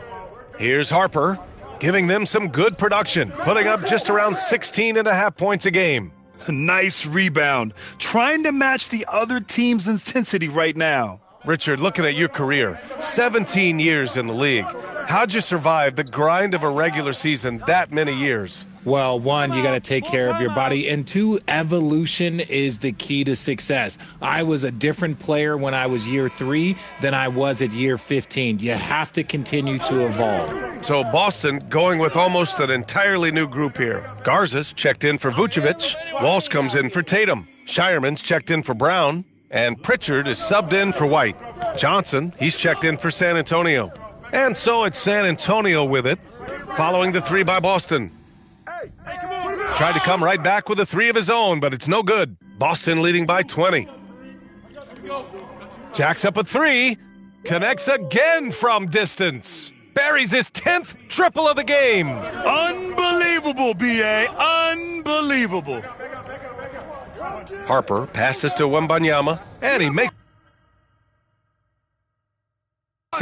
Here's Harper, giving them some good production, putting up just around 16.5 points a game. Nice rebound. Trying to match the other team's intensity right now. Richard, looking at your career, 17 years in the league. How'd you survive the grind of a regular season that many years? Well, 1, you got to take care of your body, and 2, evolution is the key to success. I was a different player when I was year 3 than I was at year 15. You have to continue to evolve. So Boston going with almost an entirely new group here. Garza's checked in for Vucevic. Walsh comes in for Tatum. Shireman's checked in for Brown. And Pritchard is subbed in for White. Johnson, he's checked in for San Antonio. And so it's San Antonio with it, following the 3 by Boston. Tried to come right back with a 3 of his own, but it's no good. Boston leading by 20. Jacks up a three. Connects again from distance. Buries his 10th triple of the game. Unbelievable, B.A. Unbelievable. Harper passes to Wembanyama, and he makes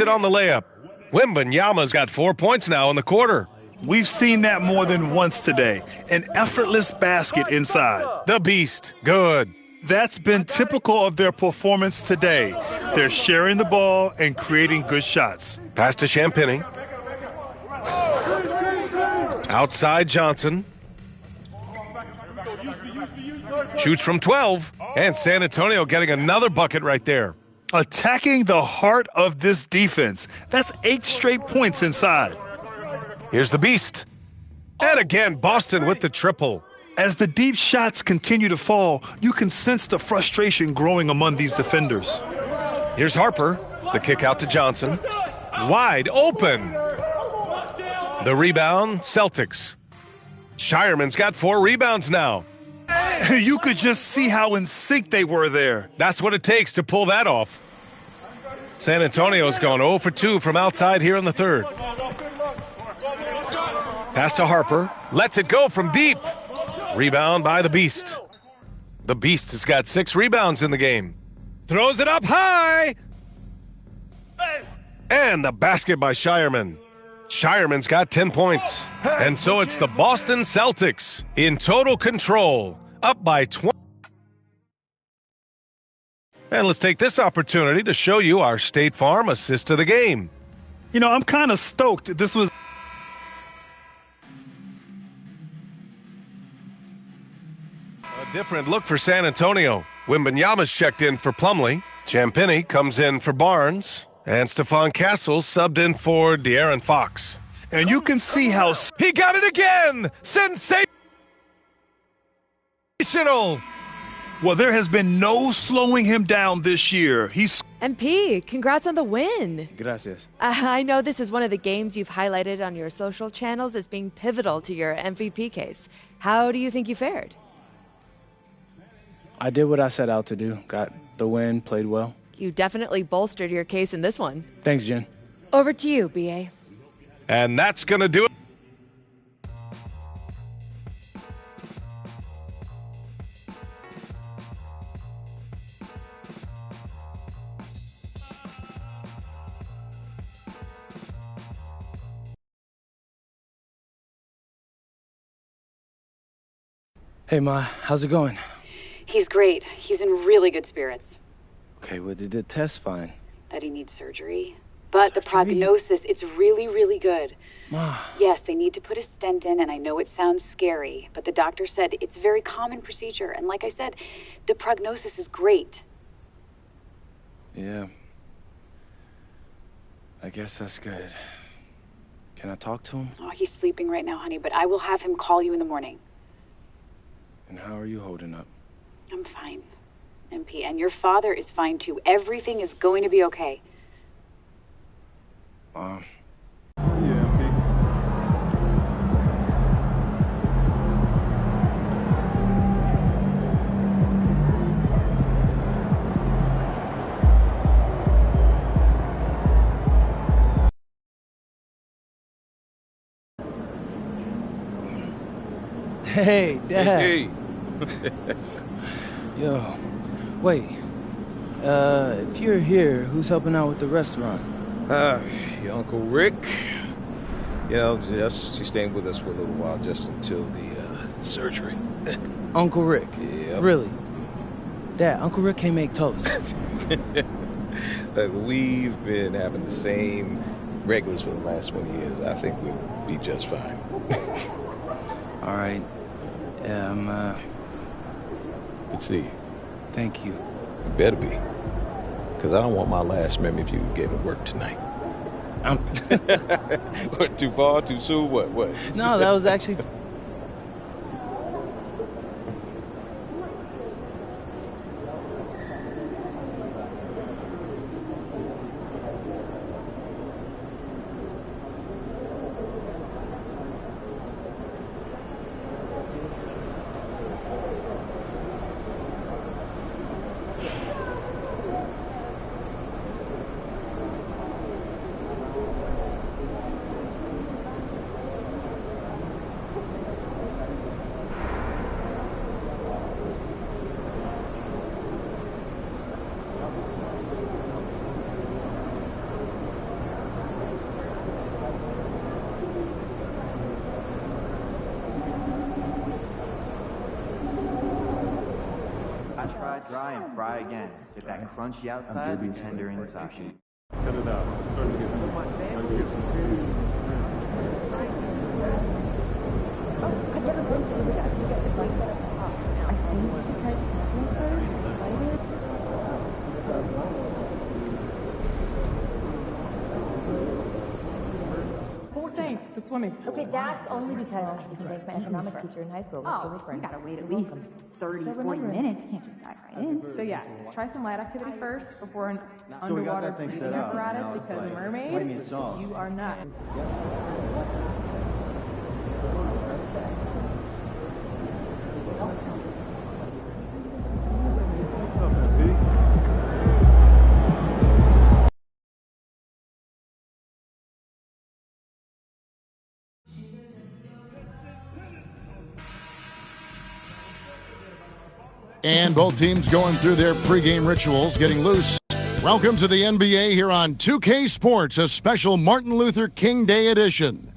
it on the layup. Wembanyama's got 4 points now in the quarter. We've seen that more than once today. An effortless basket inside. The Beast. Good. That's been typical of their performance today. They're sharing the ball and creating good shots. Pass to Champagny. Outside Johnson. Shoots from 12. And San Antonio getting another bucket right there. Attacking the heart of this defense. That's 8 straight points inside. Here's the Beast. And again, Boston with the triple. As the deep shots continue to fall, you can sense the frustration growing among these defenders. Here's Harper. The kick out to Johnson. Wide open. The rebound, Celtics. Shireman's got 4 rebounds now. You could just see how in sync they were there. That's what it takes to pull that off. San Antonio's gone 0 for 2 from outside here in the third. Pass to Harper. Lets it go from deep. Rebound by the Beast. The Beast has got 6 rebounds in the game. Throws it up high. And the basket by Shireman. Shireman's got 10 points. And so it's the Boston Celtics in total control, up by 20. And let's take this opportunity to show you our State Farm assist to the game. You know, I'm kind of stoked. This was a different look for San Antonio. Wembanyama's checked in for Plumlee. Champagny comes in for Barnes. And Stephon Castle subbed in for De'Aaron Fox. And you can see how he got it again! Sensational! Well, there has been no slowing him down this year. MP, congrats on the win. Gracias. I know this is one of the games you've highlighted on your social channels as being pivotal to your MVP case. How do you think you fared? I did what I set out to do. Got the win, played well. You definitely bolstered your case in this one. Thanks, Jen. Over to you, B.A. And that's going to do it. Hey, Ma, how's it going? He's great. He's in really good spirits. Okay, well, did the test fine? That he needs surgery. But the prognosis, it's really, really good. Ma. Yes, they need to put a stent in, and I know it sounds scary, but the doctor said it's a very common procedure. And like I said, the prognosis is great. Yeah. I guess that's good. Can I talk to him? Oh, he's sleeping right now, honey, but I will have him call you in the morning. And how are you holding up? I'm fine, MP, and your father is fine too. Everything is going to be okay. Hey, Dad. Hey. Yo, wait. If you're here, who's helping out with the restaurant? Your Uncle Rick. You know, she's staying with us for a little while, just until the surgery. Uncle Rick? Yeah. Really? Dad, Uncle Rick can't make toast. Look, we've been having the same regulars for the last 20 years. I think we'll be just fine. All right. Yeah, Good to see you. Thank you. You better be. Because I don't want my last memory of you getting work tonight. What, too far, too soon? What? No, that was actually... fry and fry again. Get that crunchy outside and tender inside. Cut it out. Starting to get some I've never been to do that. You get the bite at the top. I think you should try snorkeling first. Slide it. 14th for swimming. Okay, that's only because I was my economics teacher in high school. You gotta wait at least 30, 40 minutes. You can't just dive right in. So yeah, try some light activity first before an underwater breathing apparatus because a mermaid, you are not. And both teams going through their pregame rituals, getting loose. Welcome to the NBA here on 2K Sports, a special Martin Luther King Day edition.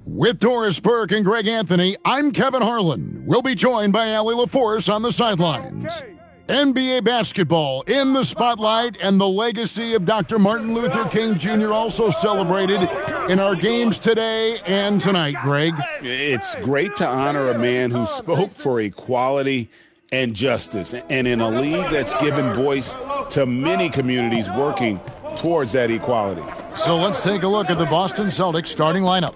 With Doris Burke and Greg Anthony, I'm Kevin Harlan. We'll be joined by Allie LaForce on the sidelines. NBA basketball in the spotlight, and the legacy of Dr. Martin Luther King Jr. also celebrated in our games today and tonight, Greg. It's great to honor a man who spoke for equality and justice, and in a league that's given voice to many communities working towards that equality. So let's take a look at the Boston Celtics starting lineup.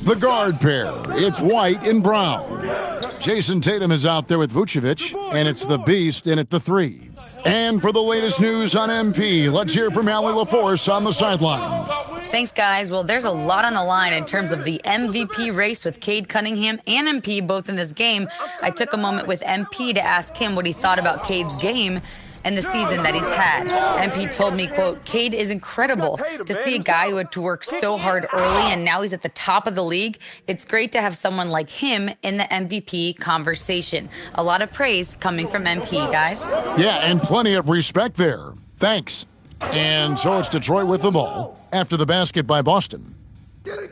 The guard pair, it's White and Brown. Jason Tatum is out there with Vucevic, and it's the Beast in at the 3. And for the latest news on MP, let's hear from Allie LaForce on the sideline. Thanks, guys. Well, there's a lot on the line in terms of the MVP race with Cade Cunningham and MP both in this game. I took a moment with MP to ask him what he thought about Cade's game and the season that he's had. MP told me, quote, Cade is incredible. To see a guy who had to work so hard early and now he's at the top of the league, it's great to have someone like him in the MVP conversation. A lot of praise coming from MP, guys. Yeah, and plenty of respect there. Thanks. And so it's Detroit with the ball after the basket by Boston.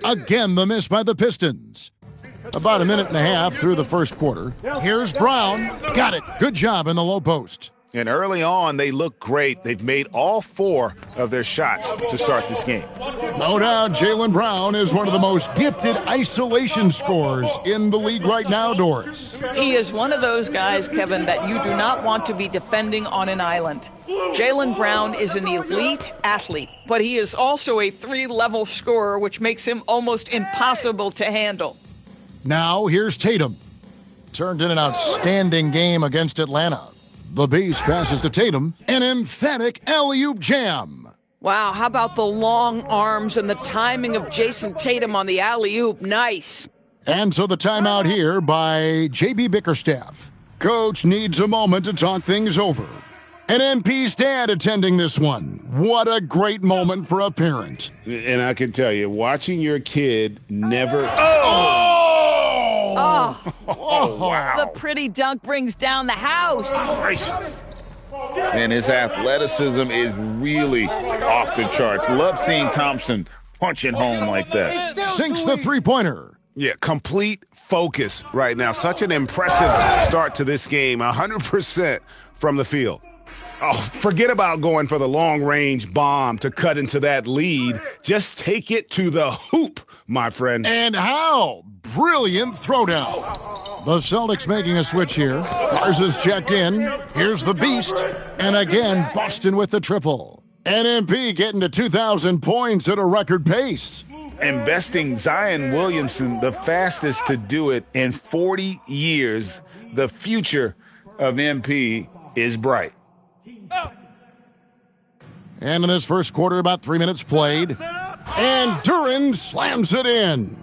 Again, the miss by the Pistons. About a minute and a half through the first quarter. Here's Brown. Got it. Good job in the low post. And early on, they look great. They've made all 4 of their shots to start this game. No doubt, Jaylen Brown is one of the most gifted isolation scorers in the league right now, Doris. He is one of those guys, Kevin, that you do not want to be defending on an island. Jaylen Brown is an elite athlete, but he is also a 3-level scorer, which makes him almost impossible to handle. Now, here's Tatum. Turned in an outstanding game against Atlanta. The Beast passes to Tatum, an emphatic alley-oop jam. Wow, how about the long arms and the timing of Jason Tatum on the alley-oop? Nice. And so the timeout here by J.B. Bickerstaff. Coach needs a moment to talk things over. And MP's dad attending this one. What a great moment for a parent. And I can tell you, watching your kid never... Oh, wow. The pretty dunk brings down the house. Gracious. And his athleticism is really off the charts. Love seeing Thompson punching home like that. Sinks the three-pointer. Yeah, complete focus right now. Such an impressive start to this game. 100% from the field. Oh, forget about going for the long-range bomb to cut into that lead. Just take it to the hoop, my friend. And how? Brilliant throwdown. The Celtics making a switch here. Mars is checked in. Here's the Beast. And again, Boston with the triple. NMP getting to 2,000 points at a record pace. Investing Zion Williamson, the fastest to do it in 40 years. The future of MP is bright. And in this first quarter, about 3 minutes played. And Duren slams it in.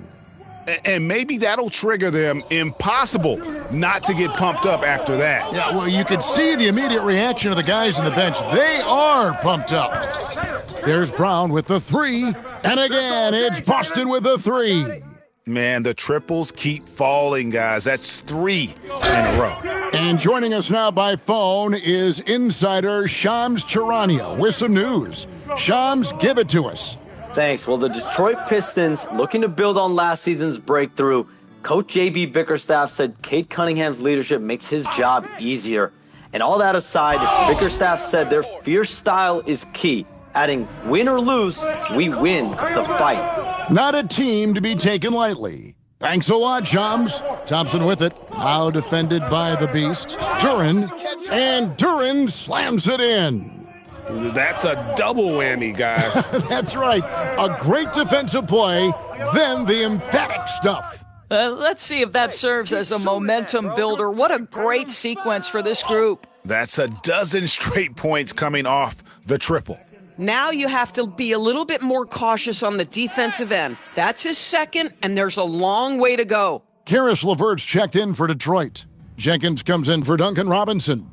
And maybe that'll trigger them. Impossible not to get pumped up after that. Yeah, well, you could see the immediate reaction of the guys on the bench. They are pumped up. There's Brown with the 3. And again, it's Boston with the 3. Man, the triples keep falling, guys. That's 3 in a row. And joining us now by phone is insider Shams Charania with some news. Shams, give it to us. Thanks. Well, the Detroit Pistons, looking to build on last season's breakthrough, Coach J.B. Bickerstaff said Cade Cunningham's leadership makes his job easier. And all that aside, Bickerstaff said their fierce style is key, adding win or lose, we win the fight. Not a team to be taken lightly. Thanks a lot, Shams. Thompson with it. Now defended by the Beast. Duran. And Duran slams it in. That's a double whammy, guys. That's right. A great defensive play, then the emphatic stuff. Let's see if that serves as a momentum builder. What a great sequence for this group. That's a dozen straight points coming off the triple. Now you have to be a little bit more cautious on the defensive end. That's his second, and there's a long way to go. Karis LeVert's checked in for Detroit. Jenkins comes in for Duncan Robinson.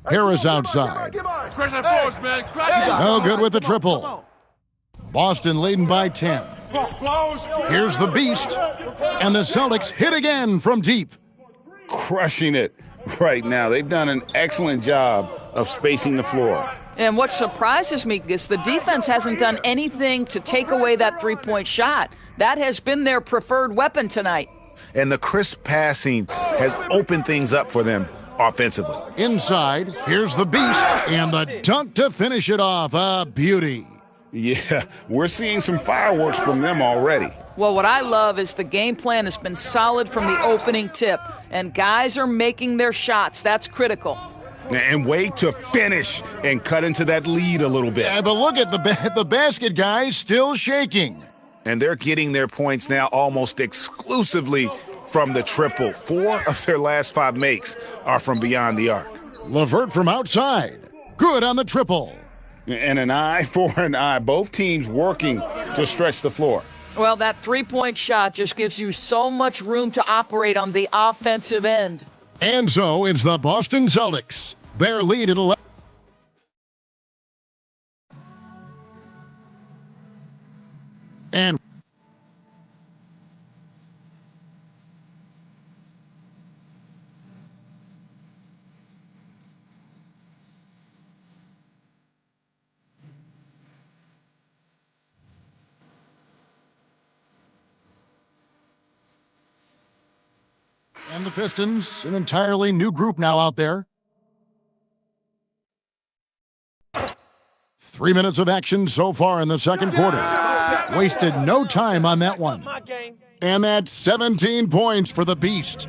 Harris outside. No good with the triple. Boston leading by 10. Here's the Beast. And the Celtics hit again from deep. Crushing it right now. They've done an excellent job of spacing the floor. And what surprises me is the defense hasn't done anything to take away that three-point shot. That has been their preferred weapon tonight. And the crisp passing has opened things up for them offensively. Inside, here's the Beast, and the dunk to finish it off. A beauty. Yeah, we're seeing some fireworks from them already. Well, what I love is the game plan has been solid from the opening tip, and guys are making their shots. That's critical. And wait to finish and cut into that lead a little bit. Yeah, but look at the basket, guys, still shaking. And they're getting their points now almost exclusively from the triple. 4 of their last 5 makes are from beyond the arc. LeVert from outside. Good on the triple. And an eye for an eye. Both teams working to stretch the floor. Well, that three-point shot just gives you so much room to operate on the offensive end. And so it's the Boston Celtics. Their lead at 11. And the Pistons, an entirely new group now out there. 3 minutes of action so far in the second quarter. Wasted no time on that one. And that's 17 points for the Beast.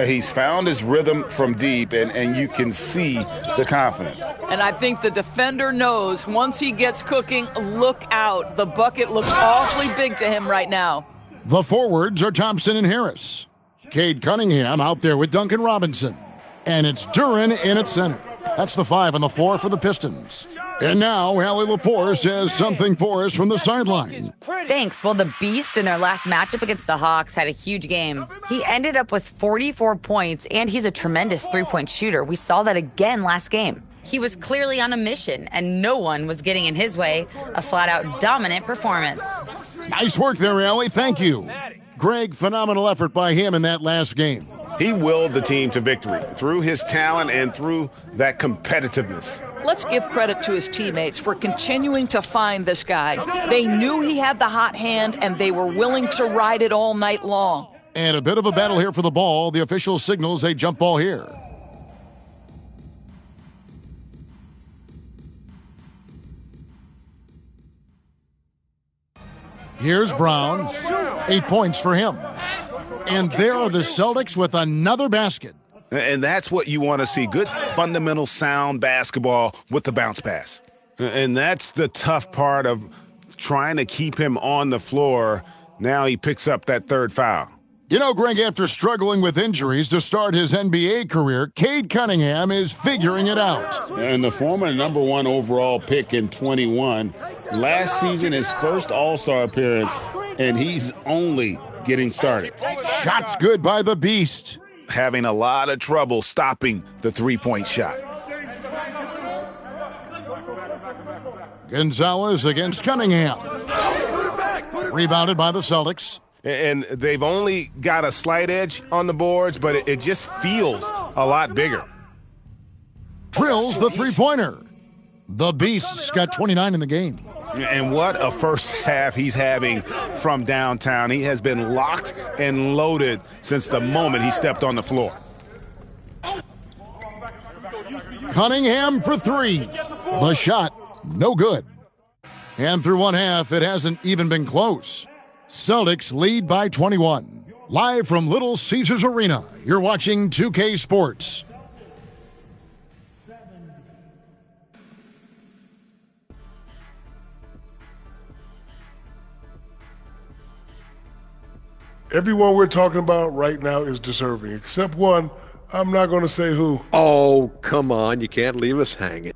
He's found his rhythm from deep, and you can see the confidence. And I think the defender knows once he gets cooking, look out. The bucket looks awfully big to him right now. The forwards are Thompson and Harris. Cade Cunningham out there with Duncan Robinson. And it's Duran in at center. That's the 5 on the floor for the Pistons. And now, Allie LaForce has something for us from the sideline. Thanks. Well, the Beast in their last matchup against the Hawks had a huge game. He ended up with 44 points, and he's a tremendous three-point shooter. We saw that again last game. He was clearly on a mission, and no one was getting in his way. A flat-out dominant performance. Nice work there, Allie. Thank you. Greg, phenomenal effort by him in that last game. He willed the team to victory through his talent and through that competitiveness. Let's give credit to his teammates for continuing to find this guy. They knew he had the hot hand, and they were willing to ride it all night long. And a bit of a battle here for the ball. The official signals a jump ball here. Here's Brown. 8 points for him. And there are the Celtics with another basket. And that's what you want to see. Good, fundamental, sound basketball with the bounce pass. And that's the tough part of trying to keep him on the floor. Now he picks up that third foul. You know, Greg, after struggling with injuries to start his NBA career, Cade Cunningham is figuring it out. And the former number 1 overall pick in 21, last season his first All-Star appearance, and he's only getting started. Shots good by the Beast. Having a lot of trouble stopping the three-point shot. Gonzalez against Cunningham. Rebounded by the Celtics. And they've only got a slight edge on the boards, but it just feels a lot bigger. Drills the three-pointer. The Beast's got 29 in the game. And what a first half he's having from downtown. He has been locked and loaded since the moment he stepped on the floor. Cunningham for three. The shot, no good. And through one half, it hasn't even been close. Celtics lead by 21. Live from Little Caesars Arena, you're watching 2K Sports. Everyone we're talking about right now is deserving, except one. I'm not going to say who. Oh, come on. You can't leave us hanging.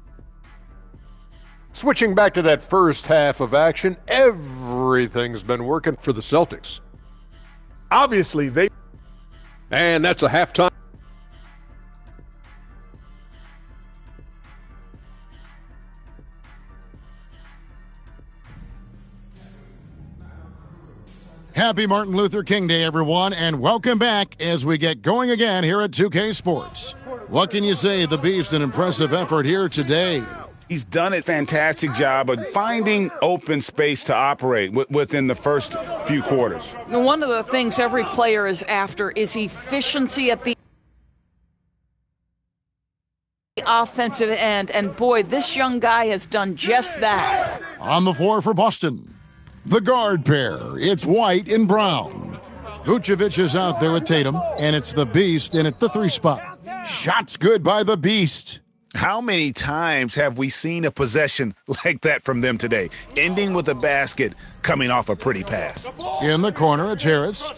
Switching back to that first half of action, everything's been working for the Celtics. Obviously, they... And that's a halftime. Happy Martin Luther King Day, everyone, and welcome back as we get going again here at 2K Sports. What can you say? The Beast, an impressive effort here today. He's done a fantastic job of finding open space to operate within the first few quarters. One of the things every player is after is efficiency at the offensive end, and boy, this young guy has done just that. On the floor for Boston, the guard pair, it's White and Brown. Vucevic is out there with Tatum, and it's the Beast in at the three spot. Shots good by the Beast. How many times have we seen a possession like that from them today, ending with a basket coming off a pretty pass? In the corner, it's Harris.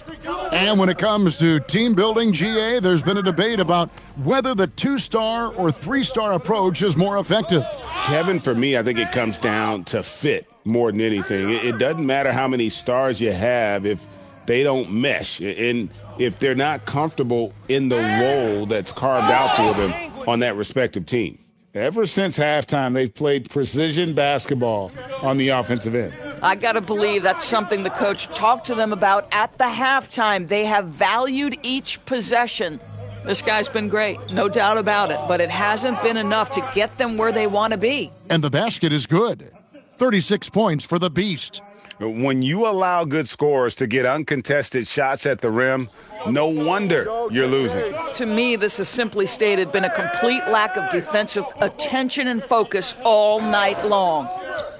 And when it comes to team building, GA, there's been a debate about whether the two-star or three-star approach is more effective. Kevin, for me, I think it comes down to fit more than anything. It doesn't matter how many stars you have if they don't mesh, and if they're not comfortable in the role that's carved out for them on that respective team. Ever since halftime, they've played precision basketball on the offensive end. I got to believe that's something the coach talked to them about at the halftime. They have valued each possession. This guy's been great, no doubt about it, but it hasn't been enough to get them where they want to be. And the basket is good. 36 points for the Beast. When you allow good scorers to get uncontested shots at the rim, no wonder you're losing. To me, this has simply stated been a complete lack of defensive attention and focus all night long.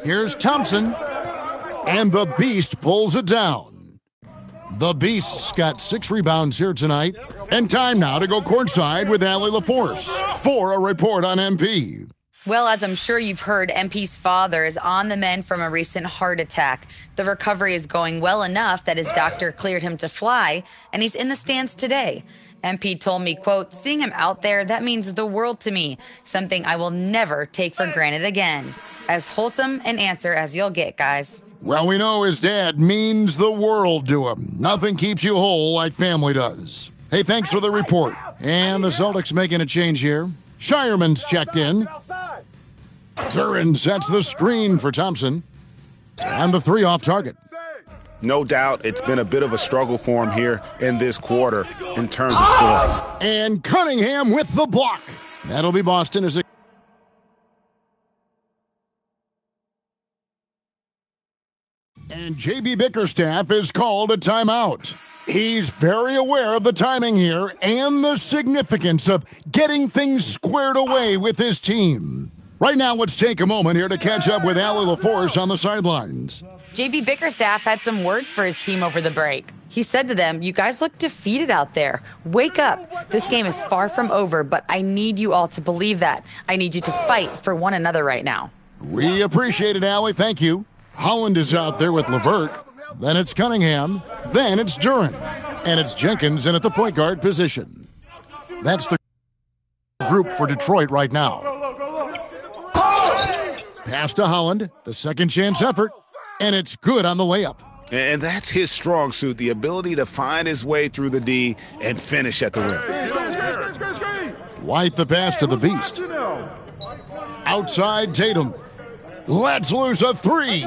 Here's Thompson, and the Beast pulls it down. The Beast's got 6 rebounds here tonight. And time now to go courtside with Allie LaForce for a report on MP. Well, as I'm sure you've heard, MP's father is on the mend from a recent heart attack. The recovery is going well enough that his doctor cleared him to fly, and he's in the stands today. MP told me, quote, "Seeing him out there, that means the world to me, something I will never take for granted again." As wholesome an answer as you'll get, guys. Well, we know his dad means the world to him. Nothing keeps you whole like family does. Hey, thanks for the report. And the Celtics making a change here. Shireman's checked in. Duran sets the screen for Thompson. And the three off target. No doubt it's been a bit of a struggle for him here in this quarter in terms of scoring. And Cunningham with the block. That'll be Boston as it. And JB Bickerstaff is called a timeout. He's very aware of the timing here and the significance of getting things squared away with his team. Right now, let's take a moment here to catch up with Allie LaForce on the sidelines. JB Bickerstaff had some words for his team over the break. He said to them, "You guys look defeated out there. Wake up. This game is far from over, but I need you all to believe that. I need you to fight for one another right now." We appreciate it, Allie. Thank you. Holland is out there with LeVert. Then it's Cunningham. Then it's Duran. And it's Jenkins in at the point guard position. That's the group for Detroit right now. Pass to Holland, the second chance effort, and it's good on the layup. And that's his strong suit, the ability to find his way through the D and finish at the rim. White the pass to the Beast. Outside Tatum. Let's lose a three.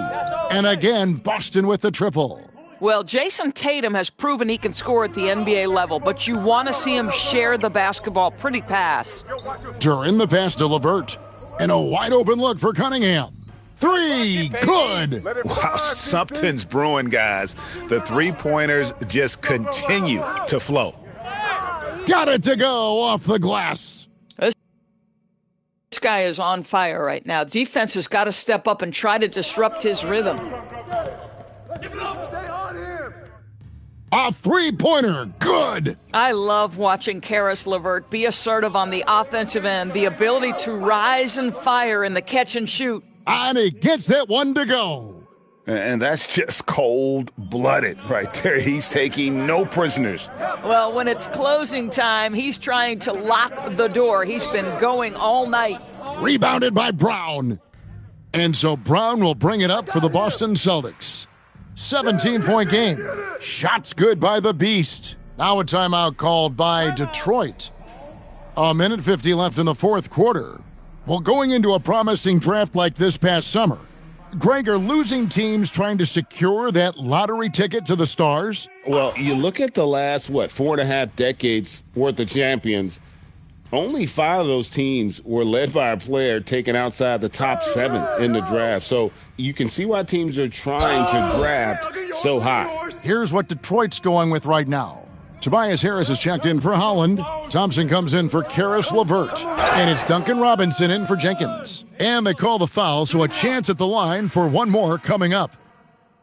And again, Boston with the triple. Well, Jason Tatum has proven he can score at the NBA level, but you want to see him share the basketball. Pretty pass. Duran the pass to LeVert. And a wide open look for Cunningham. Three, good. Wow, something's brewing, guys. The three-pointers just continue to flow. Got it to go off the glass. guy is on fire right now. Defense has got to step up and try to disrupt his rhythm. A three-pointer, good. I love watching Karis LeVert be assertive on the offensive end, the ability to rise and fire in the catch and shoot. And he gets that one to go. And that's just cold-blooded right there. He's taking no prisoners. Well, when it's closing time, he's trying to lock the door. He's been going all night. Rebounded by Brown. And so Brown will bring it up for the Boston Celtics. 17-point game. Shots good by the Beast. Now a timeout called by Detroit. A minute 50 left in the fourth quarter. Well, going into a promising draft like this past summer, Greg, are losing teams trying to secure that lottery ticket to the stars? Well, you look at the last, 4.5 decades worth of champions, only 5 of those teams were led by a player taken outside the top 7 in the draft. So you can see why teams are trying to draft so high. Here's what Detroit's going with right now. Tobias Harris is checked in for Holland. Thompson comes in for Karis LeVert. And it's Duncan Robinson in for Jenkins. And they call the foul, so a chance at the line for one more coming up.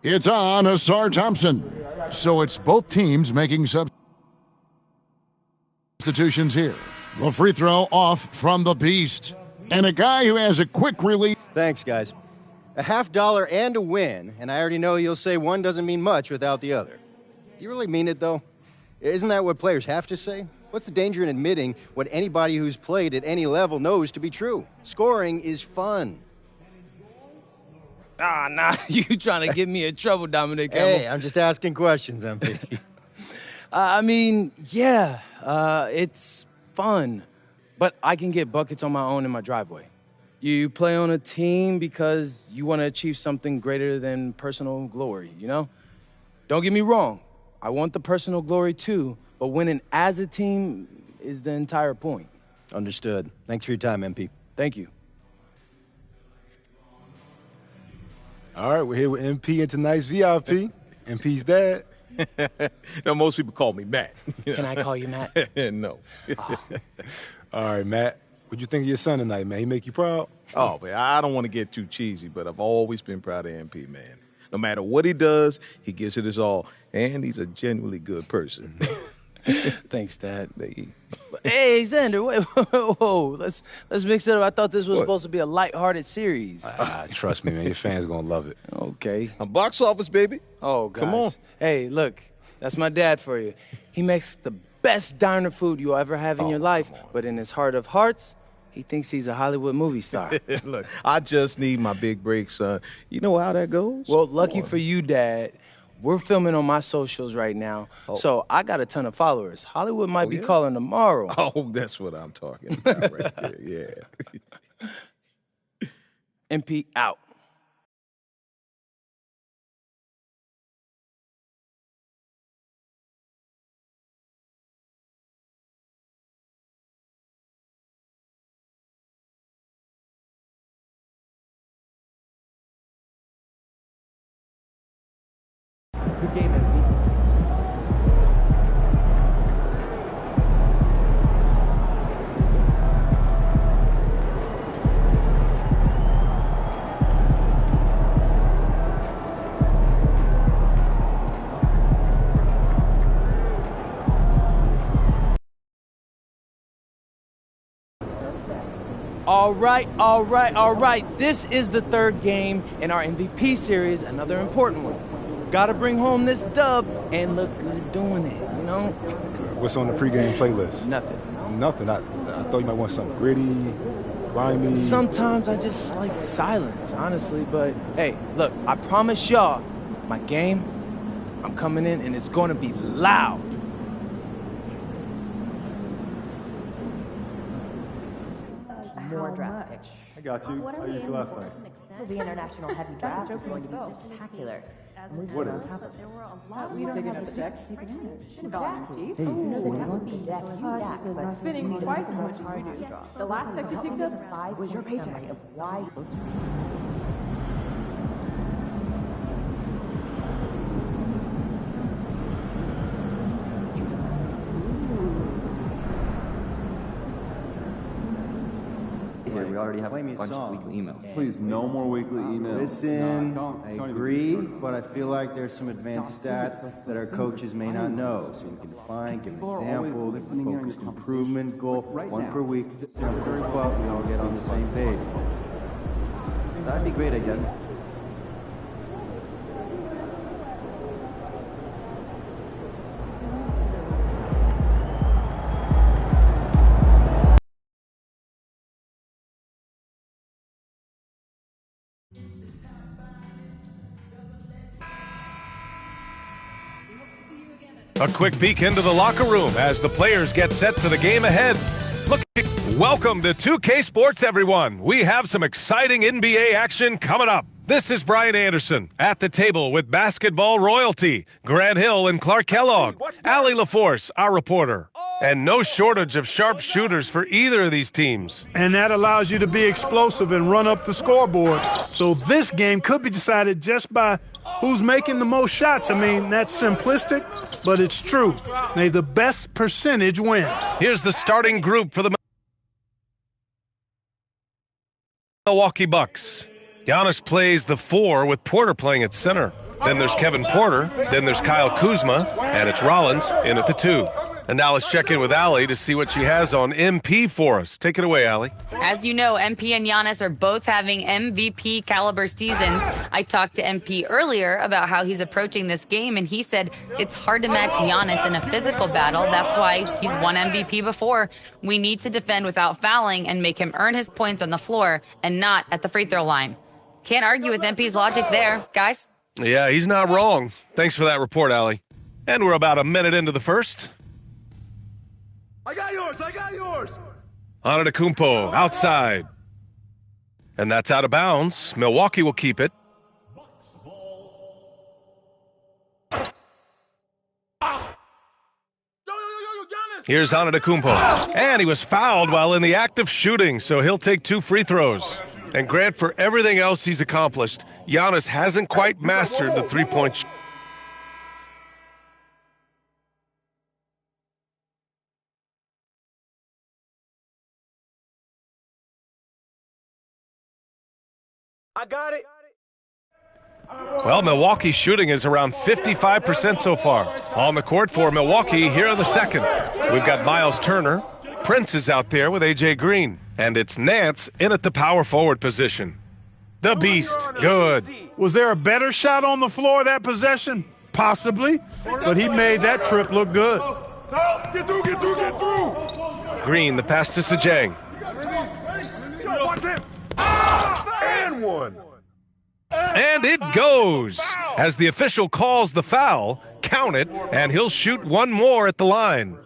It's on Asar Thompson. So it's both teams making substitutions here. The free throw off from the Beast. And a guy who has a quick release. Thanks, guys. A $50 and a win, and I already know you'll say one doesn't mean much without the other. Do you really mean it, though? Isn't that what players have to say? What's the danger in admitting what anybody who's played at any level knows to be true? Scoring is fun. Nah, you trying to get me in trouble, Dominic. Hey, I'm just asking questions, MP. It's fun, but I can get buckets on my own in my driveway. You play on a team because you want to achieve something greater than personal glory, you know? Don't get me wrong. I want the personal glory too, but winning as a team is the entire point. Understood. Thanks for your time, MP. Thank you. All right, we're here with MP and tonight's VIP. MP's dad. Now, most people call me Matt. Can I call you Matt? No. Oh. All right, Matt. What'd you think of your son tonight, man? He make you proud? Oh, man, I don't want to get too cheesy, but I've always been proud of MP, man. No matter what he does, he gives it his all. And he's a genuinely good person. Thanks, Dad. Hey, Xander, wait, whoa. Let's mix it up. I thought this was supposed to be a lighthearted series. Trust me, man. Your fans going to love it. Okay. A box office, baby. Oh, gosh. Come on. Hey, look. That's my dad for you. He makes the best diner food you'll ever have in your life. But in his heart of hearts, he thinks he's a Hollywood movie star. Look, I just need my big break, son. You know how that goes? Well, lucky for you, Dad, we're filming on my socials right now, so I got a ton of followers. Hollywood might be calling tomorrow. Oh, that's what I'm talking about right there, yeah. MP out. Good game, MP. All right. This is the third game in our MVP series, another important one. Gotta bring home this dub and look good doing it, you know? What's on the pregame playlist? Nothing. Nothing? I thought you might want something gritty, grimy. Sometimes I just like silence, honestly. But, hey, look, I promise y'all, my game, I'm coming in and it's gonna be loud. More draft picks. I got you. How you feel last night? The international heavy draft is going to be spectacular. What is? There were a lot. We don't have the decks taken in. Exactly. Spending twice as much as we do. The last check you picked up was your paycheck. Of why Here we are already have a bunch of weekly emails. Please, no more weekly emails. Listen, I agree, but I feel like there's some advanced stats that our coaches may not know. So you can find, give an example, give a focused improvement goal, one per week. Simple, but we all get on the same page. That'd be great, I guess. A quick peek into the locker room as the players get set for the game ahead. Welcome to 2K Sports, everyone. We have some exciting NBA action coming up. This is Brian Anderson at the table with basketball royalty, Grant Hill and Clark Kellogg, Allie LaForce, our reporter. And no shortage of sharp shooters for either of these teams. And that allows you to be explosive and run up the scoreboard. So this game could be decided just by who's making the most shots. I mean, that's simplistic, but it's true. May the best percentage win. Here's the starting group for the Milwaukee Bucks. Giannis plays the 4 with Porter playing at center. Then there's Kevin Porter. Then there's Kyle Kuzma. And it's Rollins in at the 2. And now let's check in with Allie to see what she has on MP for us. Take it away, Allie. As you know, MP and Giannis are both having MVP caliber seasons. I talked to MP earlier about how he's approaching this game, and he said it's hard to match Giannis in a physical battle. That's why he's won MVP before. We need to defend without fouling and make him earn his points on the floor and not at the free throw line. Can't argue with MP's logic there, guys. Yeah, he's not wrong. Thanks for that report, Allie. And we're about a minute into the first. I got yours! Antetokounmpo outside. And that's out of bounds. Milwaukee will keep it. Here's Antetokounmpo. And he was fouled while in the act of shooting, so he'll take 2 free throws. And Grant, for everything else he's accomplished, Giannis hasn't quite mastered the three-point shot. I got it. Well, Milwaukee's shooting is around 55% so far. On the court for Milwaukee here in the second. We've got Miles Turner. Prince is out there with A.J. Green. And it's Nance in at the power forward position. The Beast, good. Was there a better shot on the floor that possession? Possibly, but he made that trip look good. Get through. Green, the pass to Sajang. Watch him. And one. And it goes. As the official calls the foul, count it, and he'll shoot one more at the line.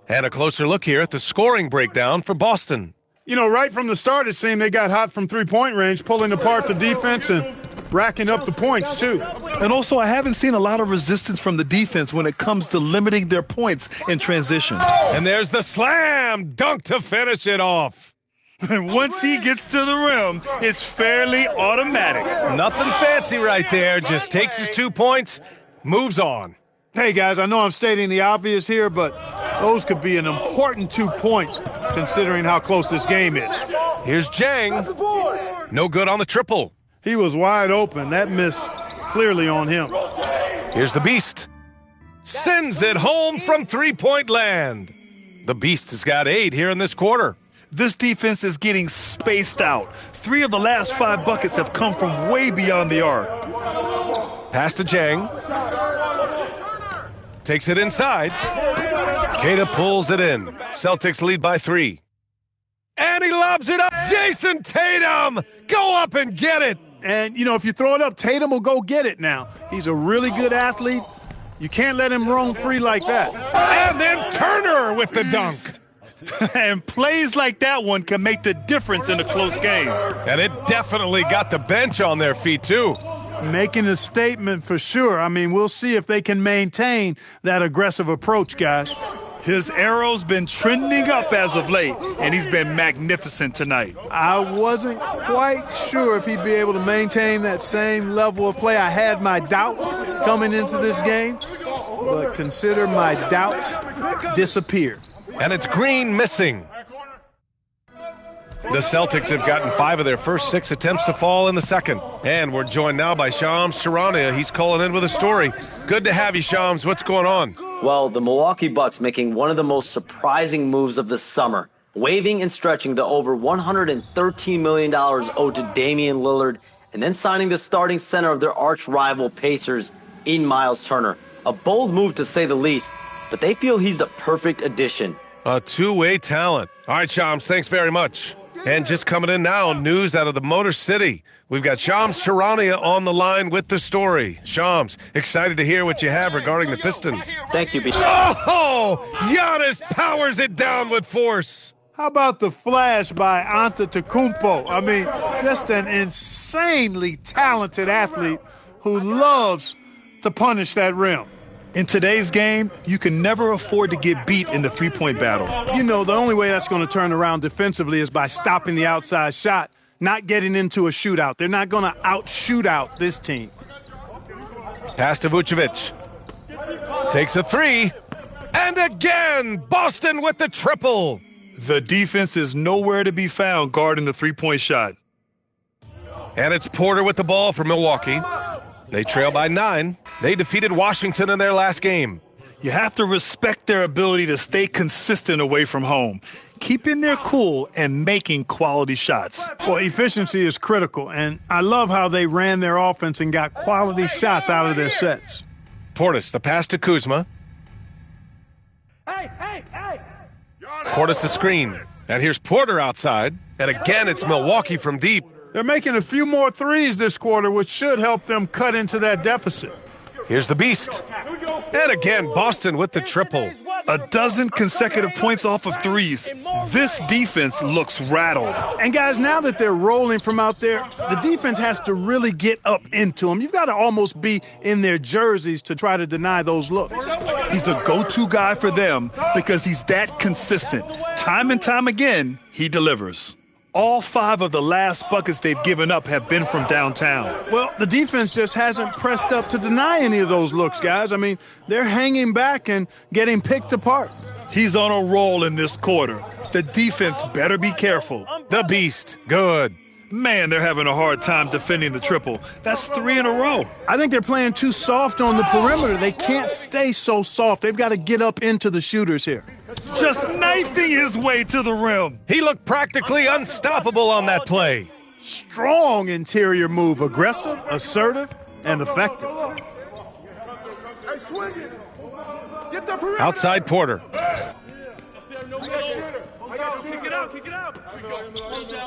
And a closer look here at the scoring breakdown for Boston. You know, right from the start, it seemed they got hot from three-point range, pulling apart the defense and racking up the points, too. And also, I haven't seen a lot of resistance from the defense when it comes to limiting their points in transition. And there's the slam dunk to finish it off. And once he gets to the rim, it's fairly automatic. Nothing fancy right there. Just takes his 2 points, moves on. Hey, guys, I know I'm stating the obvious here, but those could be an important 2 points considering how close this game is. Here's Jang. No good on the triple. He was wide open. That miss clearly on him. Here's the Beast. Sends it home from three-point land. The Beast has got 8 here in this quarter. This defense is getting spaced out. 3 of the last 5 buckets have come from way beyond the arc. Pass to Jang. Takes it inside. Keita pulls it in. Celtics lead by 3. And he lobs it up. Jason Tatum, go up and get it. And, you know, if you throw it up, Tatum will go get it now. He's a really good athlete. You can't let him roam free like that. And then Turner with the dunk. And plays like that one can make the difference in a close game. And it definitely got the bench on their feet, too. Making a statement for sure. I mean, we'll see if they can maintain that aggressive approach, guys. His arrow's been trending up as of late, and he's been magnificent tonight. I wasn't quite sure if he'd be able to maintain that same level of play. I had my doubts coming into this game, but consider my doubts disappeared. And it's Green missing. The Celtics have gotten 5 of their first 6 attempts to fall in the second. And we're joined now by Shams Charania. He's calling in with a story. Good to have you, Shams. What's going on? Well, the Milwaukee Bucks making one of the most surprising moves of the summer, waiving and stretching the over $113 million owed to Damian Lillard, and then signing the starting center of their arch rival Pacers in Miles Turner. A bold move to say the least, but they feel he's the perfect addition. A two-way talent. All right, Shams, thanks very much. And just coming in now, news out of the Motor City. We've got Shams Charania on the line with the story. Shams, excited to hear what you have regarding the Pistons. Thank you, B. Oh, Giannis powers it down with force. How about the flash by Antetokounmpo? I mean, just an insanely talented athlete who loves to punish that rim. In today's game, you can never afford to get beat in the three-point battle. You know, the only way that's going to turn around defensively is by stopping the outside shot, not getting into a shootout. They're not going to out-shootout this team. Pass to Vucevic. Takes a 3. And again, Boston with the triple. The defense is nowhere to be found guarding the three-point shot. And it's Porter with the ball for Milwaukee. They trail by 9. They defeated Washington in their last game. You have to respect their ability to stay consistent away from home, keeping their cool and making quality shots. Well, efficiency is critical, and I love how they ran their offense and got quality shots out of their sets. Portis, the pass to Kuzma. Portis the screen. And here's Porter outside. And again, it's Milwaukee from deep. They're making a few more threes this quarter, which should help them cut into that deficit. Here's the Beast. And again, Boston with the triple. A dozen consecutive points off of threes. This defense looks rattled. And guys, now that they're rolling from out there, the defense has to really get up into them. You've got to almost be in their jerseys to try to deny those looks. He's a go-to guy for them because he's that consistent. Time and time again, he delivers. All 5 of the last buckets they've given up have been from downtown. Well, the defense just hasn't pressed up to deny any of those looks, guys. I mean, they're hanging back and getting picked apart. He's on a roll in this quarter. The defense better be careful. The Beast. Good. Man, they're having a hard time defending the triple. That's 3 in a row. I think they're playing too soft on the perimeter. They can't stay so soft. They've got to get up into the shooters here. Just knifing his way to the rim. He looked practically unstoppable on that play. Strong interior move. Aggressive, assertive, and effective. Outside Porter.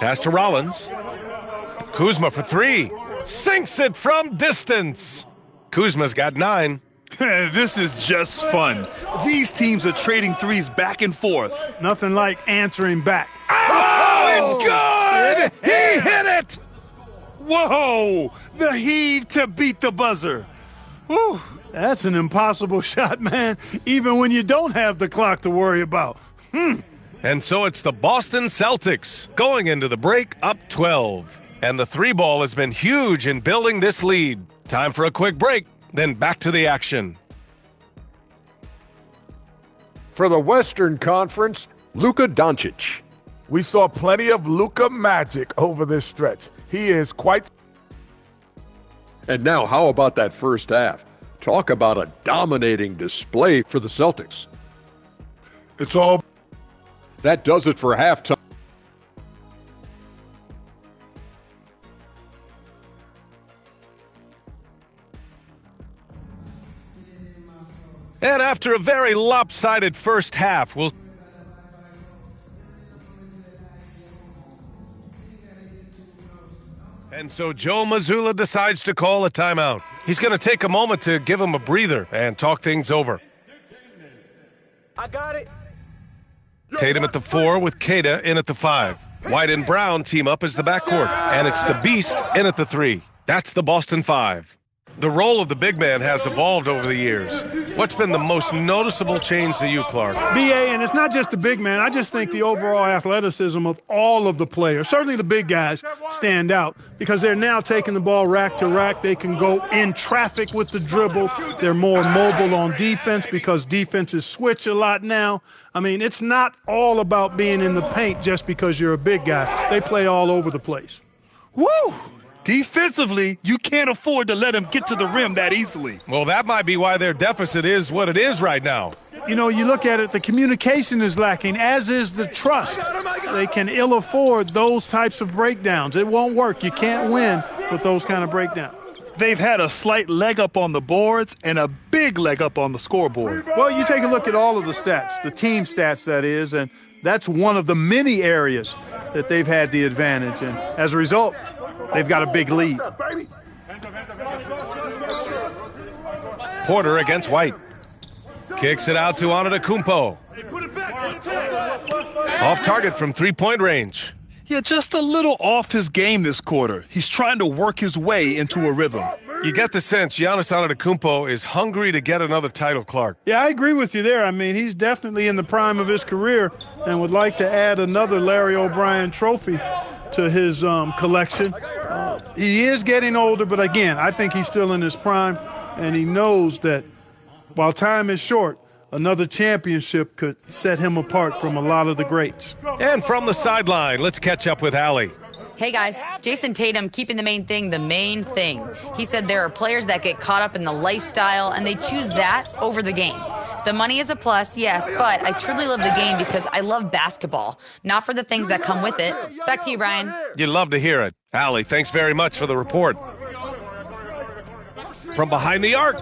Pass to Rollins. Kuzma for 3. Sinks it from distance. Kuzma's got 9. This is just fun. These teams are trading threes back and forth. Nothing like answering back. Oh, it's good! He hit it! Whoa! The heave to beat the buzzer. Whew. That's an impossible shot, man, even when you don't have the clock to worry about. And so it's the Boston Celtics going into the break up 12. And the 3 ball has been huge in building this lead. Time for a quick break. Then back to the action. For the Western Conference, Luka Doncic. We saw plenty of Luka magic over this stretch. He is quite... And now, how about that first half? Talk about a dominating display for the Celtics. It's all... That does it for halftime. And after a very lopsided first half, And so Joe Mazzulla decides to call a timeout. He's going to take a moment to give him a breather and talk things over. I got it. Tatum at the 4 with Queta in at the 5. White and Brown team up as the backcourt. And it's the Beast in at the 3. That's the Boston 5. The role of the big man has evolved over the years. What's been the most noticeable change to you, Clark? BA, and it's not just the big man. I just think the overall athleticism of all of the players, certainly the big guys, stand out because they're now taking the ball rack to rack. They can go in traffic with the dribble. They're more mobile on defense because defenses switch a lot now. I mean, it's not all about being in the paint just because you're a big guy. They play all over the place. Woo! Defensively, you can't afford to let them get to the rim that easily. Well, that might be why their deficit is what it is right now. You know, you look at it, the communication is lacking, as is the trust. They can ill afford those types of breakdowns. It won't work. You can't win with those kind of breakdowns. They've had a slight leg up on the boards and a big leg up on the scoreboard. Well, you take a look at all of the stats, the team stats, that is, and that's one of the many areas that they've had the advantage. And as a result, they've got a big lead. Porter against White. Kicks it out to Antetokounmpo. Off target from three-point range. Yeah, just a little off his game this quarter. He's trying to work his way into a rhythm. You get the sense Giannis Antetokounmpo is hungry to get another title, Clark. Yeah, I agree with you there. I mean, he's definitely in the prime of his career and would like to add another Larry O'Brien trophy to his collection. He is getting older, but again, I think he's still in his prime, and he knows that while time is short, another championship could set him apart from a lot of the greats. And from the sideline, let's catch up with Allie. Hey guys, Jason Tatum keeping the main thing. He said there are players that get caught up in the lifestyle and they choose that over the game. The money is a plus, yes, but I truly love the game because I love basketball, not for the things that come with it. Back to you, Brian. You'd love to hear it. Allie, thanks very much for the report. From behind the arc,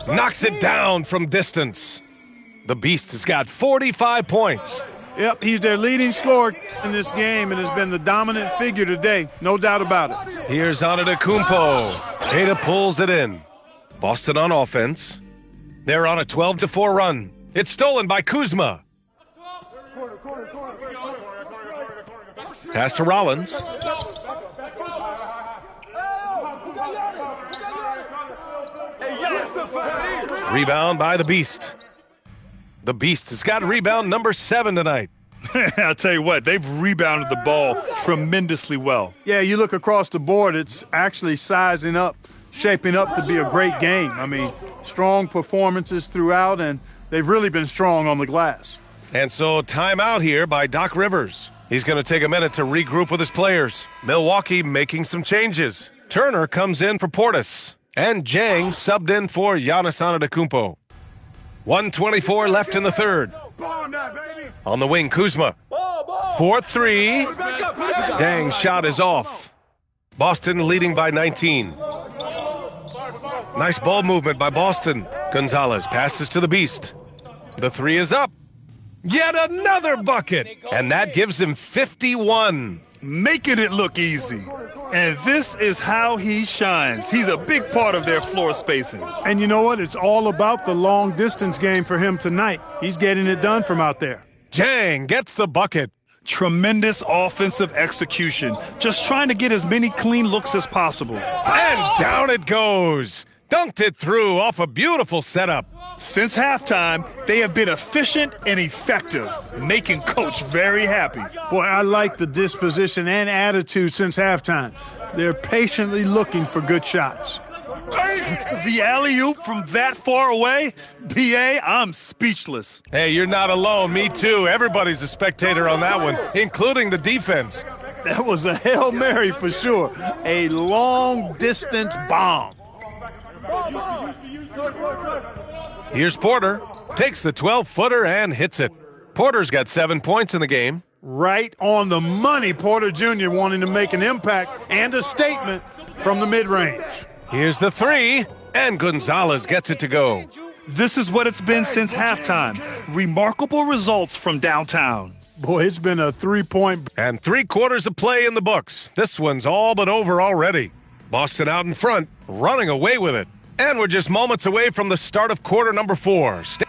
knocks it down from distance. The Beast has got 45 points. Yep, he's their leading scorer in this game and has been the dominant figure today, no doubt about it. Here's Antetokounmpo. Tatum pulls it in. Boston on offense. They're on a 12-4 run. It's stolen by Kuzma. Pass to Rollins. Rebound by the Beast. The Beast has got rebound number 7 tonight. I'll tell you what, they've rebounded the ball tremendously well. Yeah, you look across the board, it's actually sizing up, shaping up to be a great game. I mean, strong performances throughout, and they've really been strong on the glass. And so timeout here by Doc Rivers. He's going to take a minute to regroup with his players. Milwaukee making some changes. Turner comes in for Portis. And Jang subbed in for Giannis Antetokounmpo. 1:24 left in the third. On the wing, Kuzma. 4-3. Dang, shot is off. Boston leading by 19. Nice ball movement by Boston. Gonzalez passes to the Beast. The three is up. Yet another bucket. And that gives him 51. Making it look easy. And this is how he shines. He's a big part of their floor spacing. And you know what? It's all about the long distance game for him tonight. He's getting it done from out there. Jang gets the bucket. Tremendous offensive execution. Just trying to get as many clean looks as possible. And down it goes. Dunked it through off a beautiful setup. Since halftime, they have been efficient and effective, making Coach very happy. Boy, I like the disposition and attitude since halftime. They're patiently looking for good shots. The alley-oop from that far away? BA, I'm speechless. Hey, you're not alone. Me too. Everybody's a spectator on that one, including the defense. That was a Hail Mary for sure. A long-distance bomb. Here's Porter. Takes the 12-footer and hits it. Porter's got 7 points in the game. Right on the money, Porter Jr. wanting to make an impact and a statement from the mid-range. Here's the three, and Gonzalez gets it to go. This is what it's been since halftime. Remarkable results from downtown. Boy, it's been a 3-point. And 3 quarters of play in the books. This one's all but over already. Boston out in front, running away with it. And we're just moments away from the start of quarter number 4. So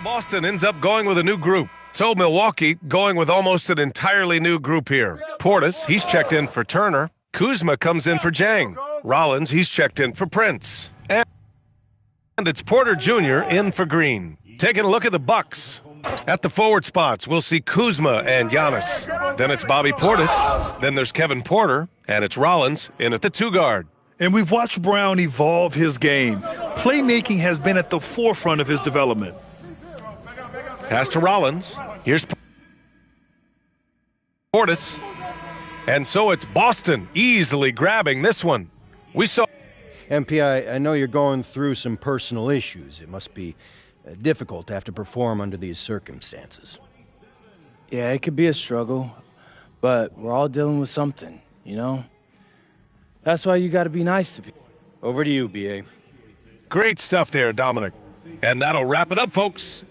Boston ends up going with a new group. So Milwaukee going with almost an entirely new group here. Portis, he's checked in for Turner. Kuzma comes in for Jang. Rollins, he's checked in for Prince. And it's Porter Jr. in for Green. Taking a look at the Bucks. At the forward spots, we'll see Kuzma and Giannis. Then it's Bobby Portis. Then there's Kevin Porter. And it's Rollins in at the 2 guard. And we've watched Brown evolve his game. Playmaking has been at the forefront of his development. Pass to Rollins. Here's Portis. And so it's Boston easily grabbing this one. We saw... MP, I know you're going through some personal issues. It must be difficult to have to perform under these circumstances. Yeah, it could be a struggle, but we're all dealing with something, you know? That's why you got to be nice to people. Over to you, B.A. Great stuff there, Dominic. And that'll wrap it up, folks.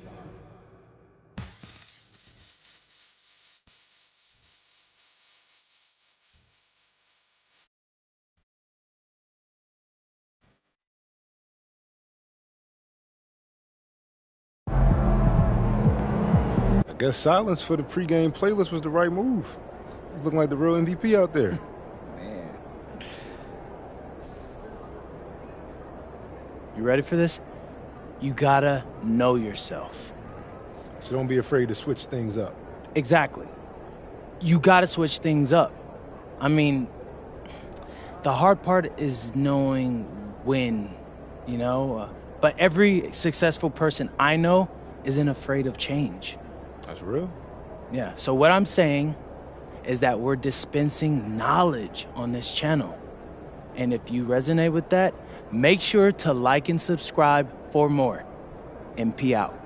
I guess silence for the pregame playlist was the right move. He's looking like the real MVP out there. Man. You ready for this? You gotta know yourself. So don't be afraid to switch things up. Exactly. You gotta switch things up. I mean, the hard part is knowing when, you know? But every successful person I know isn't afraid of change. That's real? Yeah, so what I'm saying is that we're dispensing knowledge on this channel. And if you resonate with that, make sure to like and subscribe for more. MP out.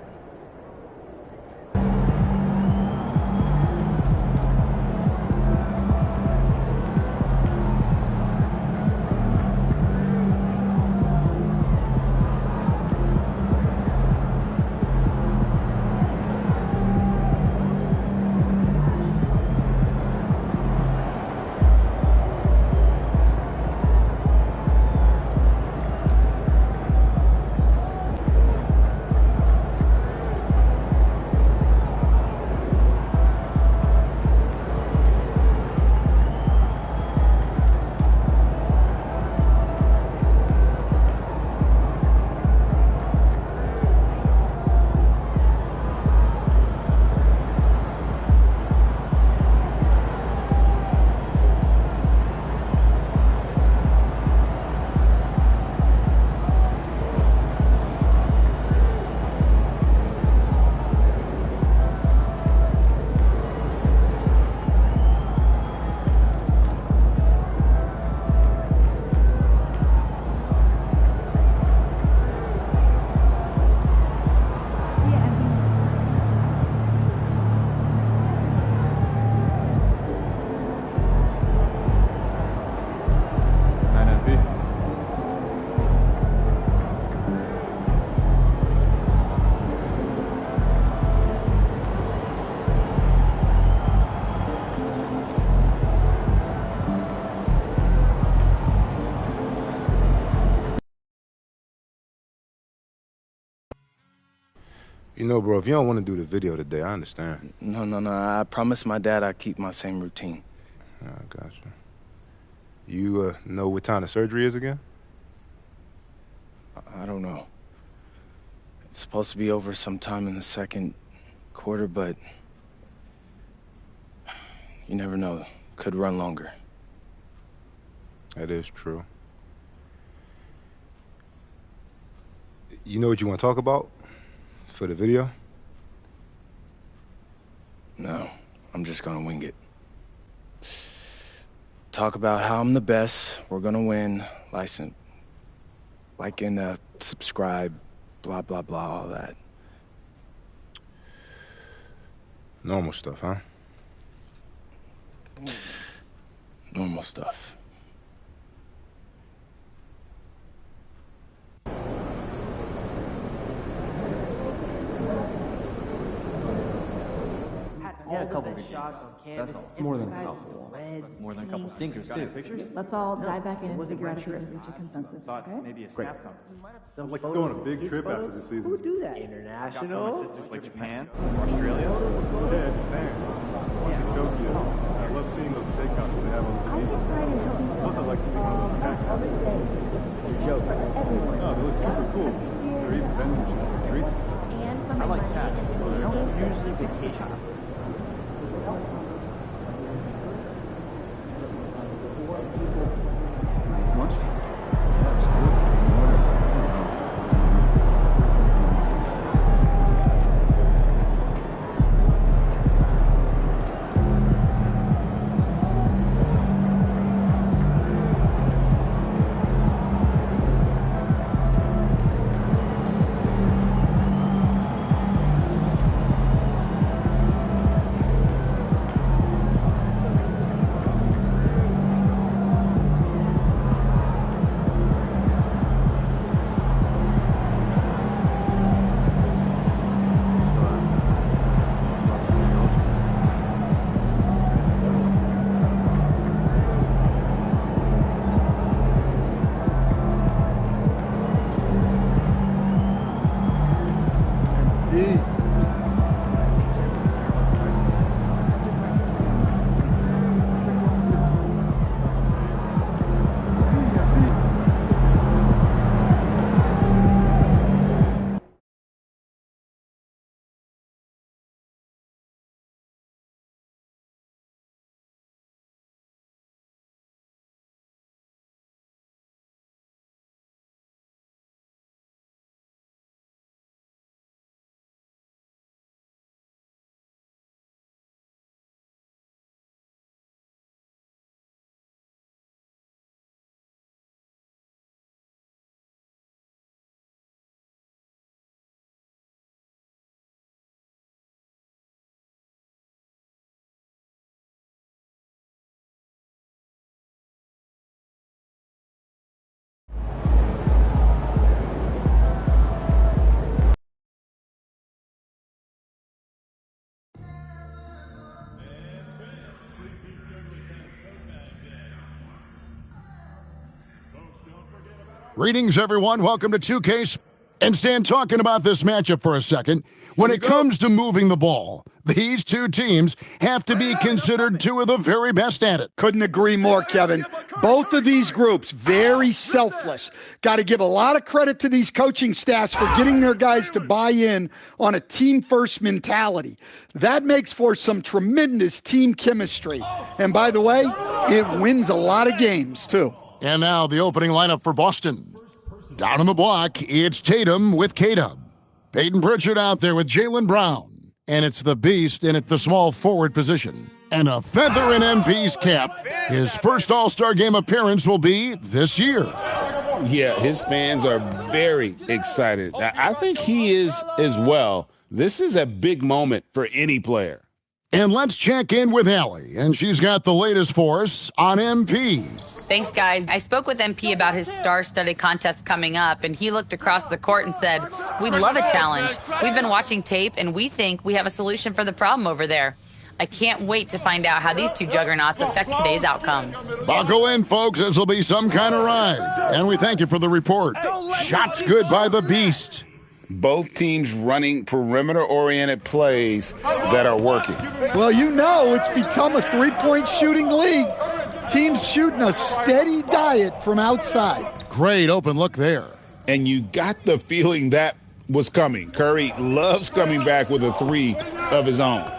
You know, bro, if you don't want to do the video today, I understand. No. I promised my dad I'd keep my same routine. I got you. You know what time the surgery is again? I don't know. It's supposed to be over sometime in the second quarter, but you never know. Could run longer. That is true. You know what you want to talk about for the video? No, I'm just gonna wing it. Talk about how I'm the best, we're gonna win, like and subscribe, blah, blah, blah, all that. Normal stuff, huh? Normal stuff. He had a couple of good That's more than a couple. That's more than a couple stinkers, too. Pictures? Let's all dive back in and figure out if we can reach a consensus, okay? Maybe a Great. stats on. I'd like to go on a big trip after the season. Who do that? International. Sisters like Japan, Australia. Yeah, Japan. What's in Tokyo? I love seeing those steakhouses they have on TV. Plus, I'd like to see one of those cats. You're joking. No, they look super cool. They're even vending machines for treats and stuff. I like cats. They don't usually vacation. Greetings, everyone. Welcome to 2K. And Stan, talking about this matchup for a second. When it comes to moving the ball, these two teams have to be considered two of the very best at it. Couldn't agree more, Kevin. Both of these groups, very selfless. Got to give a lot of credit to these coaching staffs for getting their guys to buy in on a team-first mentality. That makes for some tremendous team chemistry. And by the way, it wins a lot of games, too. And now the opening lineup for Boston. Down on the block, it's Tatum with K-Dub. Peyton Pritchard out there with Jaylen Brown. And it's the Beast in at the small forward position. And a feather in MP's cap. His first All-Star Game appearance will be this year. Yeah, his fans are very excited. I think he is as well. This is a big moment for any player. And let's check in with Allie. And she's got the latest for us on MP. Thanks, guys. I spoke with MP about his star-studded contest coming up, and he looked across the court and said, "We'd love a challenge. We've been watching tape, and we think we have a solution for the problem over there." I can't wait to find out how these two juggernauts affect today's outcome. Buckle in, folks. This will be some kind of ride. And we thank you for the report. Shots good by the Beast. Both teams running perimeter-oriented plays that are working. Well, you know it's become a three-point shooting league. Teams shooting a steady diet from outside. Great open look there. And you got the feeling that was coming. Curry loves coming back with a three of his own.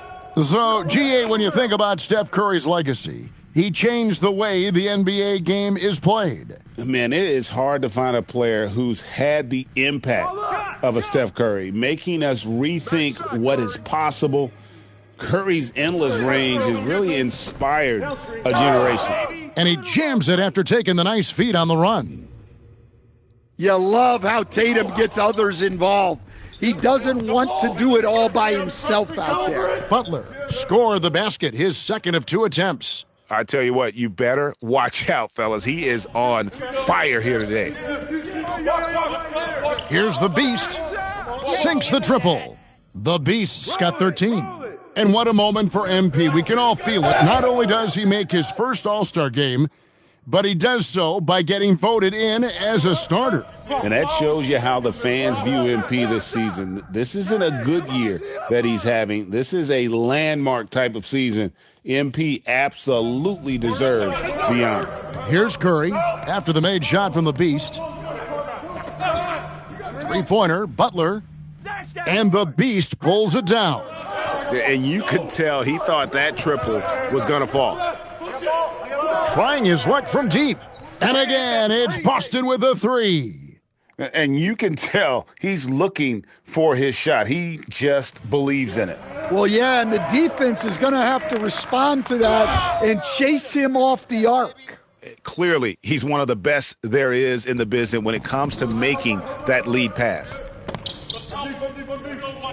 So, GA, when you think about Steph Curry's legacy, he changed the way the NBA game is played. Man, it is hard to find a player who's had the impact of a Steph Curry, making us rethink what is possible. Curry's endless range has really inspired a generation. And he jams it after taking the nice feed on the run. You love how Tatum gets others involved. He doesn't want to do it all by himself out there. Butler scored the basket, his second of 2 attempts. I tell you what, you better watch out, fellas. He is on fire here today. Here's the Beast. Sinks the triple. The Beast's got 13. And what a moment for MP. We can all feel it. Not only does he make his first All-Star game, but he does so by getting voted in as a starter. And that shows you how the fans view MP this season. This isn't a good year that he's having. This is a landmark type of season. MP absolutely deserves the honor. Here's Curry after the made shot from the Beast. Three-pointer, Butler, and the Beast pulls it down. And you could tell he thought that triple was going to fall. Trying his luck from deep. And again, it's Boston with a three. And you can tell he's looking for his shot. He just believes in it. Well, yeah, and the defense is going to have to respond to that and chase him off the arc. Clearly, he's one of the best there is in the business when it comes to making that lead pass.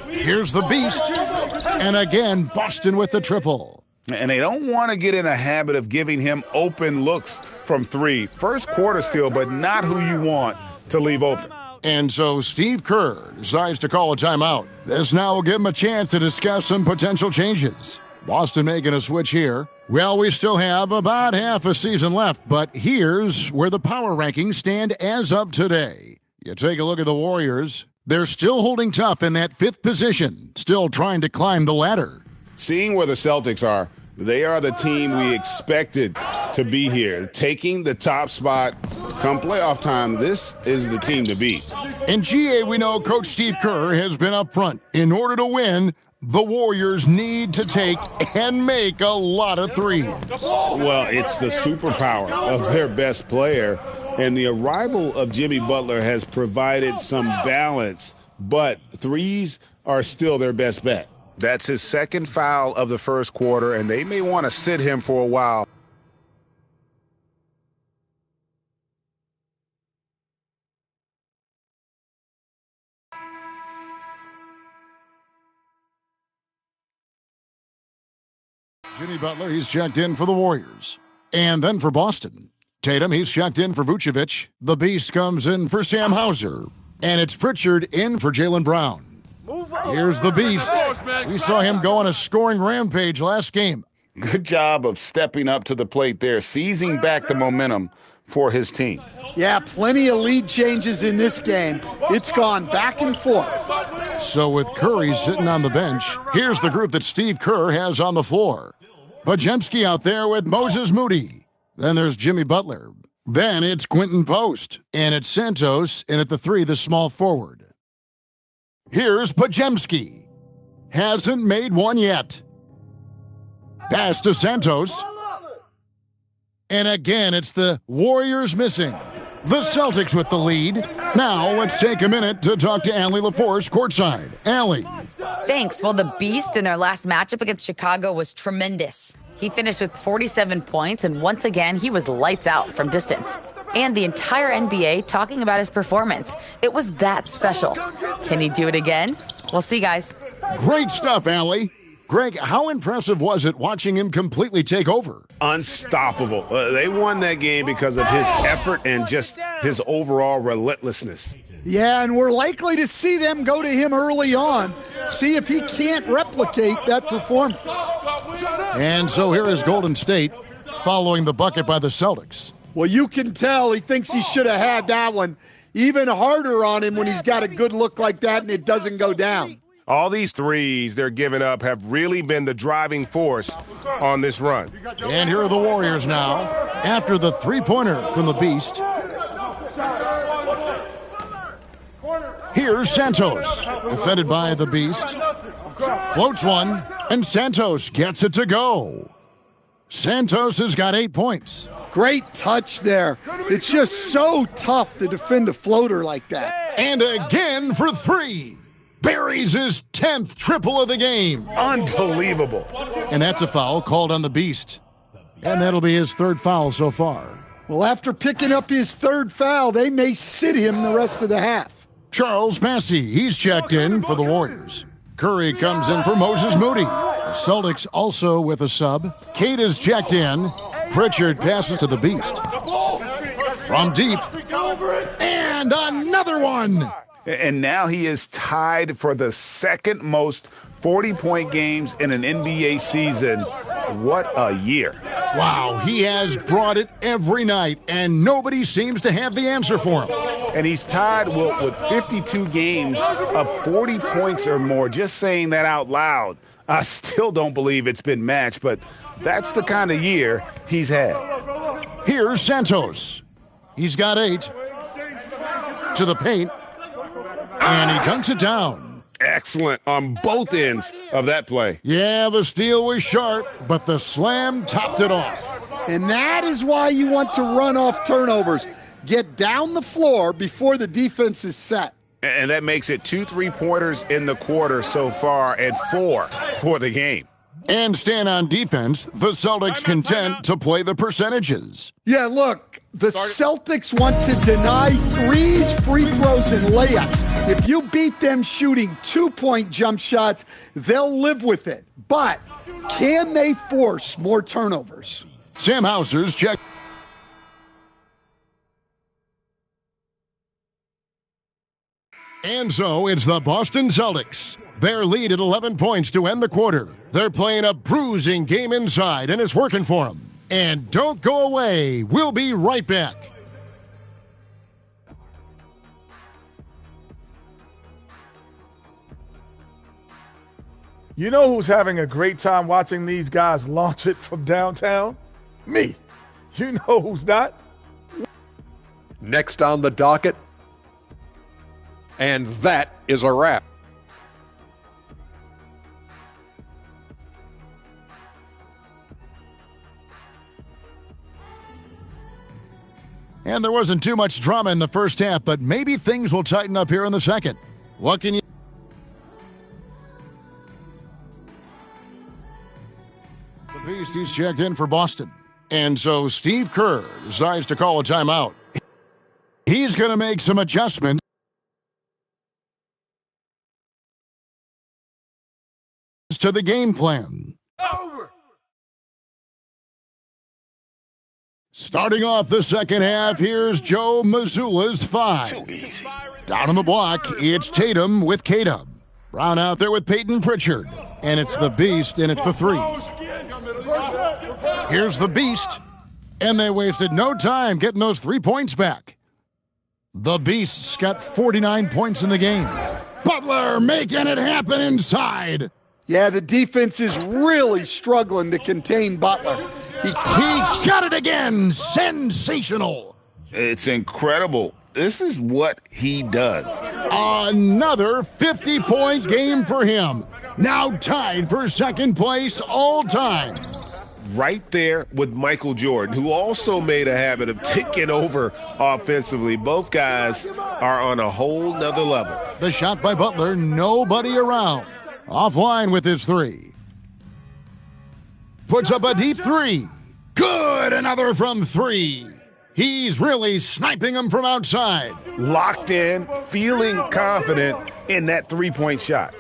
Here's the Beast. And again, Boston with the triple. And they don't want to get in a habit of giving him open looks from three. First quarter still, but not who you want to leave open. And so Steve Kerr decides to call a timeout. This now will give him a chance to discuss some potential changes. Boston making a switch here. Well, we still have about half a season left, but here's where the power rankings stand as of today. You take a look at the Warriors. They're still holding tough in that fifth position, still trying to climb the ladder. Seeing where the Celtics are, they are the team we expected to be here. Taking the top spot come playoff time, this is the team to beat. In GA, we know Coach Steve Kerr has been up front. In order to win, the Warriors need to take and make a lot of threes. Well, it's the superpower of their best player, and the arrival of Jimmy Butler has provided some balance, but threes are still their best bet. That's his second foul of the first quarter, and they may want to sit him for a while. Jimmy Butler, he's checked in for the Warriors. And then for Boston. Tatum, he's checked in for Vucevic. The Beast comes in for Sam Hauser. And it's Pritchard in for Jaylen Brown. Here's the Beast. We saw him go on a scoring rampage last game. Good job of stepping up to the plate there, seizing back the momentum for his team. Yeah, plenty of lead changes in this game. It's gone back and forth. So with Curry sitting on the bench, here's the group that Steve Kerr has on the floor. Podziemski out there with Moses Moody. Then there's Jimmy Butler. Then it's Quentin Post. And it's Santos, and at the three, the small forward. Here's Podziemski. Hasn't made one yet. Pass to Santos. And again, it's the Warriors missing. The Celtics with the lead. Now let's take a minute to talk to Allie LaForce courtside. Allie. Thanks. Well, the Beast in their last matchup against Chicago was tremendous. He finished with 47 points, and once again, he was lights out from distance. And the entire NBA talking about his performance. It was that special. Can he do it again? We'll see, guys. Great stuff, Allie. Greg, how impressive was it watching him completely take over? Unstoppable. They won that game because of his effort and just his overall relentlessness. Yeah, and we're likely to see them go to him early on, see if he can't replicate that performance. And so here is Golden State following the bucket by the Celtics. Well, you can tell he thinks he should have had that one even harder on him when he's got a good look like that and it doesn't go down. All these threes they're giving up have really been the driving force on this run. And here are the Warriors now after the three-pointer from the Beast. Here's Santos, defended by the Beast. Floats one, and Santos gets it to go. Santos has got 8 points. Great touch there. It's just so tough to defend a floater like that. And again for three. Buries his 10th triple of the game. Unbelievable. And that's a foul called on the Beast. And that'll be his third foul so far. Well, after picking up his third foul, they may sit him the rest of the half. Charles Massey, he's checked in for the Warriors. Curry comes in for Moses Moody. The Celtics also with a sub. Cade is checked in. Pritchard passes to the Beast. From deep. And another one. And now he is tied for the second most 40-point games in an NBA season. What a year. Wow, he has brought it every night, and nobody seems to have the answer for him. And he's tied with 52 games of 40 points or more. Just saying that out loud, I still don't believe it's been matched, but that's the kind of year he's had. Here's Santos. He's got 8 to the paint, and he dunks it down. Excellent on both ends of that play. Yeah, the steal was sharp, but the slam topped it off. And that is why you want to run off turnovers. Get down the floor before the defense is set. And that makes it 2 3-pointers in the quarter so far and 4 for the game. And stand on defense, the Celtics content to play the percentages. Yeah, look, the Celtics want to deny threes, free throws, and layups. If you beat them shooting 2-point jump shots, they'll live with it. But can they force more turnovers? Sam Hauser's check. And so it's the Boston Celtics. Their lead at 11 points to end the quarter. They're playing a bruising game inside, and it's working for them. And don't go away. We'll be right back. You know who's having a great time watching these guys launch it from downtown? Me. You know who's not? Next on the docket, and that is a wrap. And there wasn't too much drama in the first half, but maybe things will tighten up here in the second. What can you... The Beast, he's checked in for Boston. And so Steve Kerr decides to call a timeout. He's going to make some adjustments to the game plan. Over. Starting off the second half, here's Joe Mazzulla's 5. Too easy. Down on the block, it's Tatum with K-Dub. Brown out there with Peyton Pritchard. And it's the Beast, and it's the 3. Here's the Beast. And they wasted no time getting those 3 points back. The Beast's got 49 points in the game. Butler making it happen inside. Yeah, the defense is really struggling to contain Butler. He got it again. Sensational. It's incredible. This is what he does. Another 50-point game for him. Now tied for second place all time. Right there with Michael Jordan, who also made a habit of taking over offensively. Both guys are on a whole nother level. The shot by Butler, nobody around. Offline with his 3. Puts up a deep 3. Good, another from 3. He's really sniping them from outside. Locked in, feeling confident in that 3-point shot.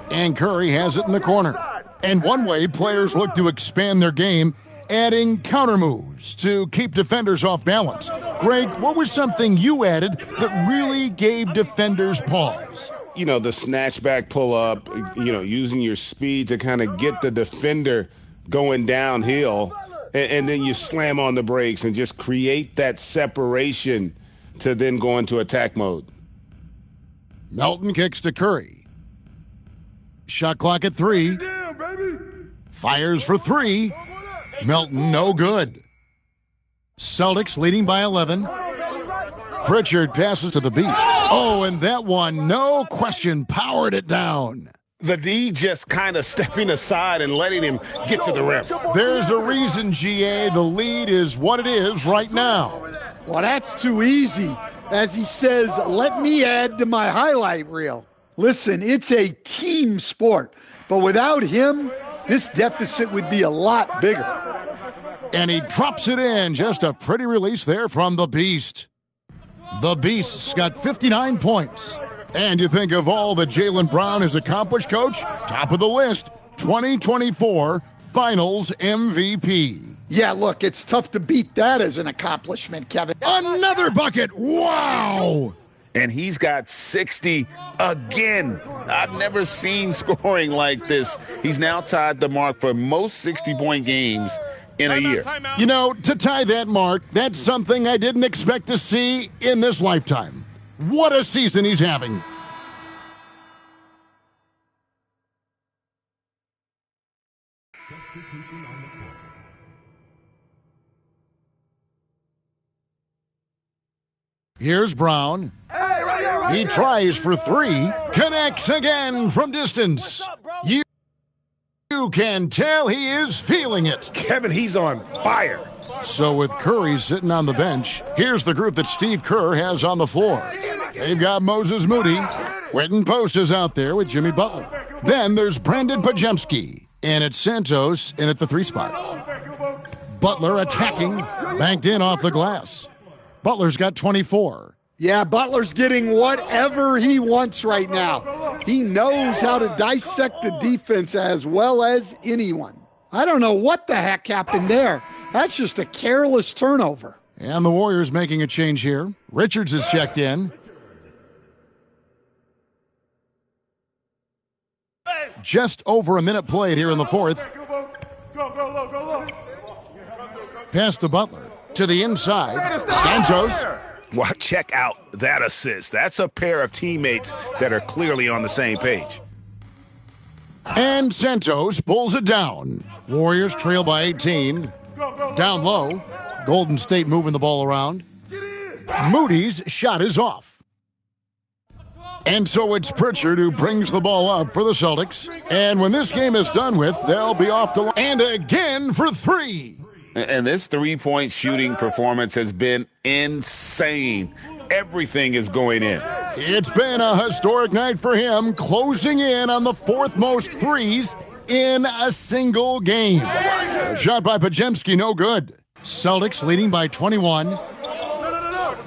And Curry has it in the corner. And one way players look to expand their game, adding counter moves to keep defenders off balance. Greg, what was something you added that really gave defenders pause? You know, the snatchback pull-up, using your speed to kind of get the defender going downhill, and then you slam on the brakes and just create that separation to then go into attack mode. Melton kicks to Curry. Shot clock at 3. Fires for 3. Melton, no good. Celtics leading by 11. Pritchard passes to the Beast. Oh, and that one, no question, powered it down. The D just kind of stepping aside and letting him get to the rim. There's a reason, GA, the lead is what it is right now. Well, that's too easy. As he says, let me add to my highlight reel. Listen, it's a team sport, but without him, this deficit would be a lot bigger. And he drops it in. Just a pretty release there from the Beast. The Beast's got 59 points. And you think of all that Jaylen Brown has accomplished, Coach? Top of the list, 2024 Finals MVP. Yeah, look, it's tough to beat that as an accomplishment, Kevin. Another bucket! Wow! And he's got 60 again. I've never seen scoring like this. He's now tied the mark for most 60-point games in a year. You know, to tie that mark, that's something I didn't expect to see in this lifetime. What a season he's having. Here's Brown. He tries for three, connects again from distance. You can tell he is feeling it. Kevin, he's on fire. So with Curry sitting on the bench, here's the group that Steve Kerr has on the floor. They've got Moses Moody. Quentin Post is out there with Jimmy Butler. Then there's Brandon Pajemski. And it's Santos in at the 3 spot. Butler attacking, banked in off the glass. Butler's got 24. Yeah, Butler's getting whatever he wants right now. He knows how to dissect the defense as well as anyone. I don't know what the heck happened there. That's just a careless turnover. And the Warriors making a change here. Richards is checked in. Just over a minute played here in the fourth. Pass to Butler. To the inside. Santos. Well, check out that assist. That's a pair of teammates that are clearly on the same page. And Santos pulls it down. Warriors trail by 18. Down low. Golden State moving the ball around. Moody's shot is off. And so it's Pritchard who brings the ball up for the Celtics. And when this game is done with, they'll be off the line. And again for three. And this three-point shooting performance has been insane. Everything is going in. It's been a historic night for him, closing in on the fourth most threes in a single game. A shot by Pajemski, no good. Celtics leading by 21.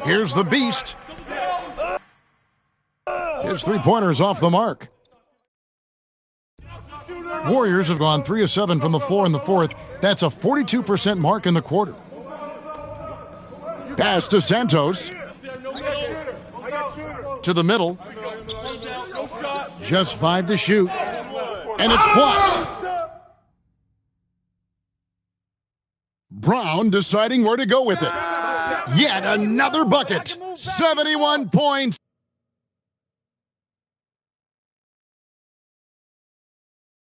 Here's the Beast. His three-pointer's off the mark. Warriors have gone 3 of 7 from the floor in the fourth. That's a 42% mark in the quarter. Pass to Santos. To the middle. Just 5 to shoot. And it's blocked. Brown deciding where to go with it. Yet another bucket. 71 points.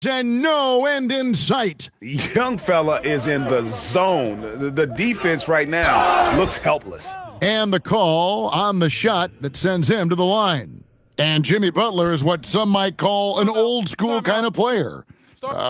And no end in sight. Young fella is in the zone. The defense right now looks helpless. And the call on the shot that sends him to the line. And Jimmy Butler is what some might call an old school kind of player.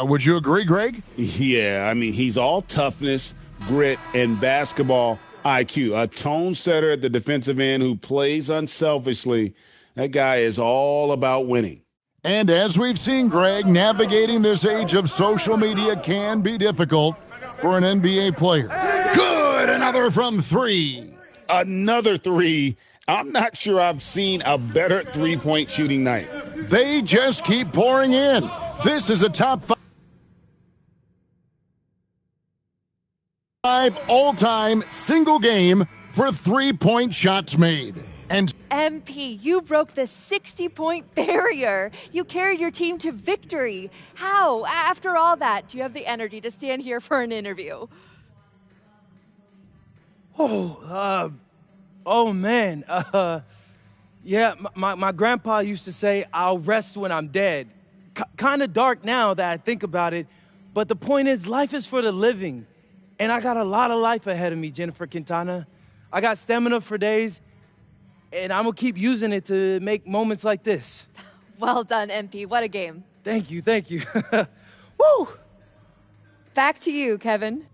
Would you agree, Greg? Yeah, I mean, he's all toughness, grit, and basketball IQ. A tone setter at the defensive end who plays unselfishly. That guy is all about winning. And as we've seen, Greg, navigating this age of social media can be difficult for an NBA player. Good! Another from 3. Another 3. I'm not sure I've seen a better three-point shooting night. They just keep pouring in. This is a top 5 all-time single game for three-point shots made. And MP, you broke the 60-point barrier. You carried your team to victory. How? After all that, do you have the energy to stand here for an interview? Oh man. Yeah, my grandpa used to say, I'll rest when I'm dead. Kind of dark now that I think about it, but the point is, life is for the living. And I got a lot of life ahead of me, Jennifer Quintana. I got stamina for days, and I'm going to keep using it to make moments like this. Well done, MP. What a game. Thank you, thank you. Woo! Back to you, Kevin.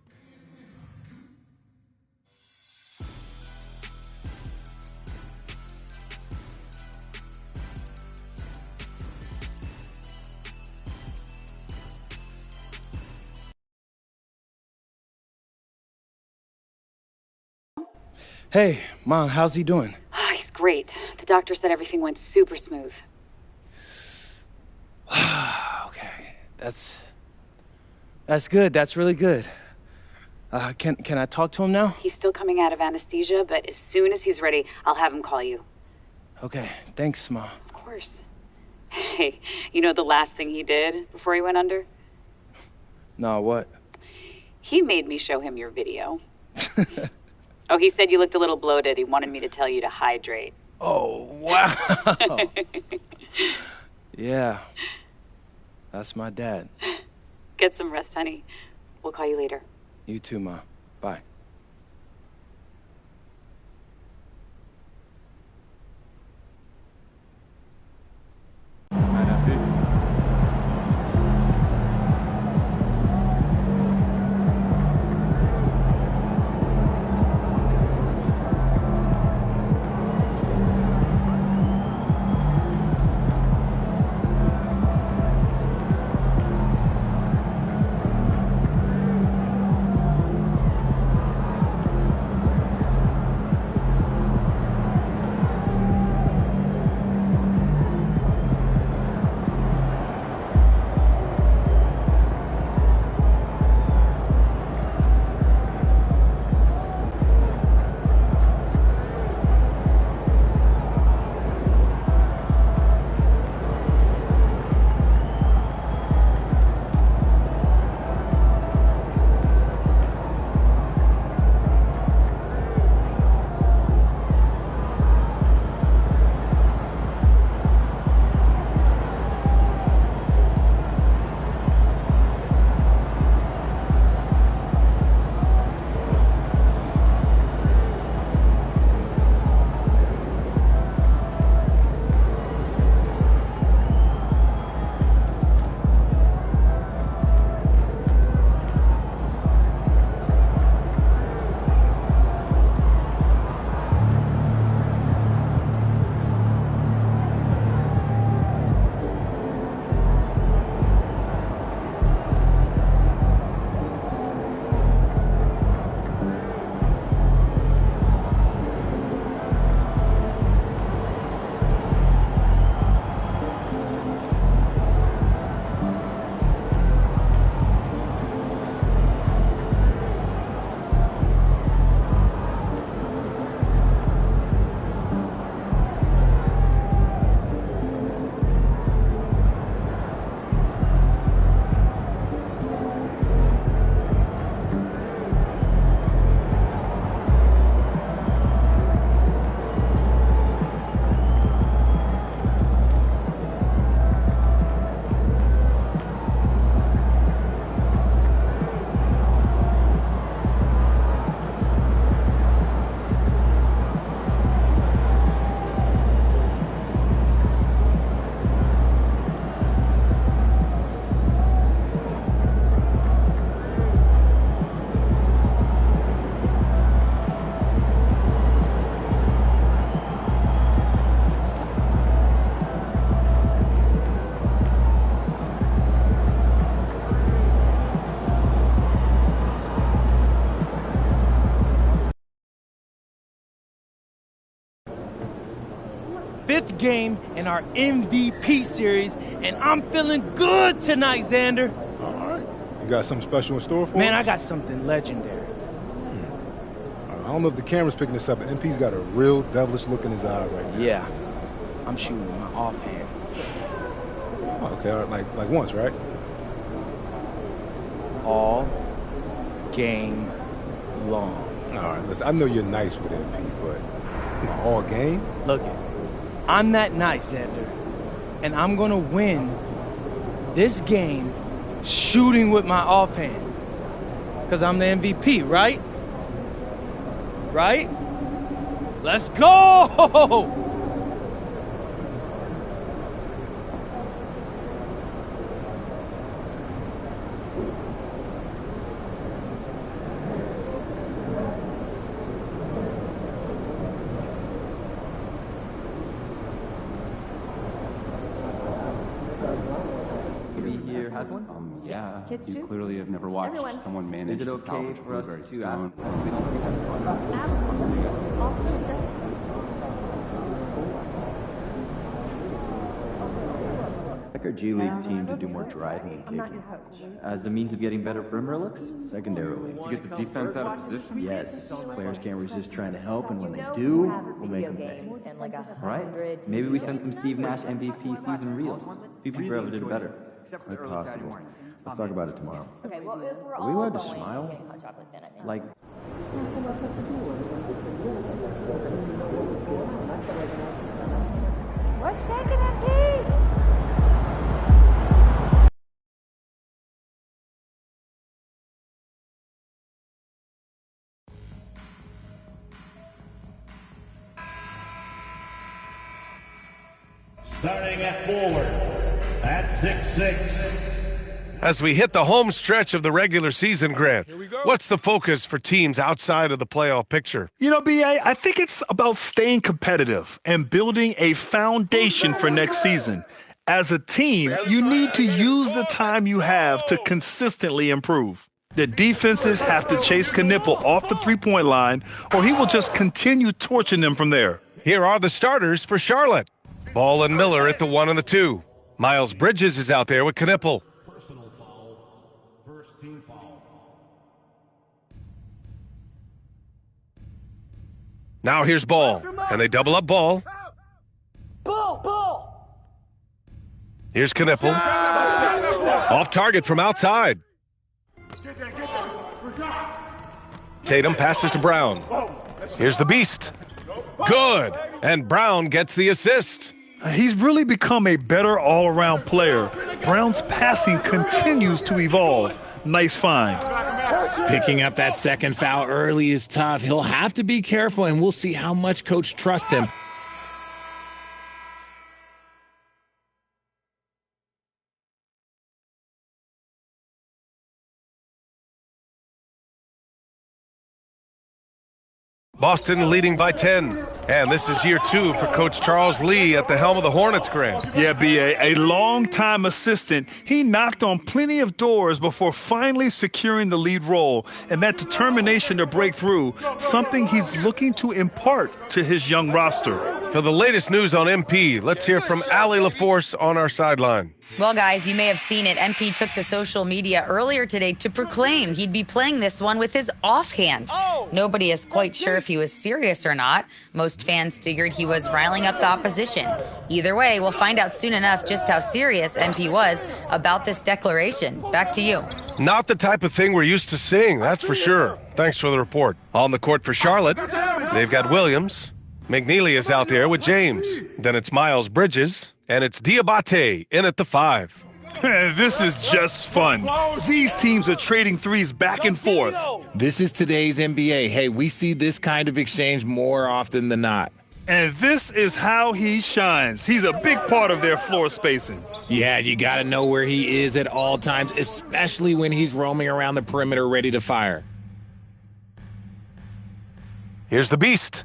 Hey, Mom, how's he doing? Oh, he's great. The doctor said everything went super smooth. Okay, that's good. That's really good. Can I talk to him now? He's still coming out of anesthesia, but as soon as he's ready, I'll have him call you. Okay, thanks, Ma. Of course. Hey, you know the last thing he did before he went under? No, what? He made me show him your video. Oh, he said you looked a little bloated. He wanted me to tell you to hydrate. Oh, wow. Yeah. That's my dad. Get some rest, honey. We'll call you later. You too, Ma. Bye. Fifth game in our MVP series, and I'm feeling good tonight, Xander. All right. You got something special in store for Man, us? I got something legendary. I don't know if the camera's picking this up, but MP's got a real devilish look in his eye right now. Yeah. I'm shooting my offhand. Oh, okay, all right. Like once, right? All game long. All right, listen, I know you're nice with MP, but come on, all game? Look it. I'm that nice, Xander. And I'm gonna win this game shooting with my offhand. Because I'm the MVP, right? Right? Let's go! Has one? Yeah. Kids You too? clearly have never watched Everyone. someone manage Is it to okay salvage for us blueberry to stone. our G League team to do more driving and kicking. As a means of getting better perimeter looks? Secondarily. To get the defense out of position? Yes. Players can't resist trying to help, and when they do, we'll make them pay. All right. Maybe we send some Steve Nash MVP season reels. People ever did better. Quite possible. Let's talk about it tomorrow. Okay, well, if we're Are we allowed to smile? Like, What's shaking at Pete? Starting at forward at 6'6". As we hit the home stretch of the regular season, Grant, what's the focus for teams outside of the playoff picture? You know, B.A., I think it's about staying competitive and building a foundation for next season. As a team, you need to use the time you have to consistently improve. The defenses have to chase Knipple off the three-point line, or he will just continue torching them from there. Here are the starters for Charlotte. Ball and Miller at the 1 and the 2. Miles Bridges is out there with Knipple. Now here's Ball, and they double up Ball. Ball! Here's Knipple. Off target from outside. Tatum passes to Brown. Here's the Beast. Good. And Brown gets the assist. He's really become a better all-around player. Brown's passing continues to evolve. Nice find. Picking up that second foul early is tough. He'll have to be careful, and we'll see how much Coach trusts him. Boston leading by 10. And this is year 2 for Coach Charles Lee at the helm of the Hornets, Grant. Yeah, B.A., a long-time assistant. He knocked on plenty of doors before finally securing the lead role. And that determination to break through, something he's looking to impart to his young roster. For the latest news on MP, let's hear from Allie LaForce on our sideline. Well, guys, you may have seen it. MP took to social media earlier today to proclaim he'd be playing this one with his offhand. Nobody is quite sure if he was serious or not. Most fans figured he was riling up the opposition. Either way, we'll find out soon enough just how serious MP was about this declaration. Back to you. Not the type of thing we're used to seeing, that's for sure. Thanks for the report. On the court for Charlotte, they've got Williams. McNeely is out there with James. Then it's Miles Bridges. And it's Diabate in at the 5. This is just fun. These teams are trading threes back and forth. This is today's NBA. Hey, we see this kind of exchange more often than not. And this is how he shines. He's a big part of their floor spacing. Yeah, you got to know where he is at all times, especially when he's roaming around the perimeter ready to fire. Here's the Beast.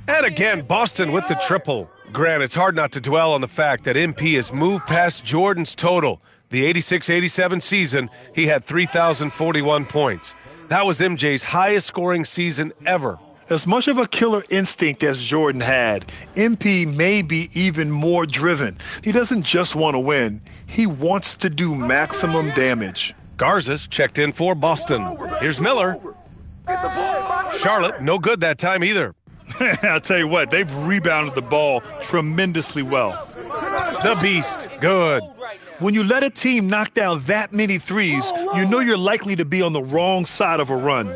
And again, Boston with the triple. Grant, it's hard not to dwell on the fact that MP has moved past Jordan's total. The 86-87 season, he had 3,041 points. That was MJ's highest scoring season ever. As much of a killer instinct as Jordan had, MP may be even more driven. He doesn't just want to win. He wants to do maximum damage. Garza's checked in for Boston. Here's Miller. Charlotte, no good that time either. I'll tell you what, they've rebounded the ball tremendously well. The Beast, good. When you let a team knock down that many threes, you know you're likely to be on the wrong side of a run.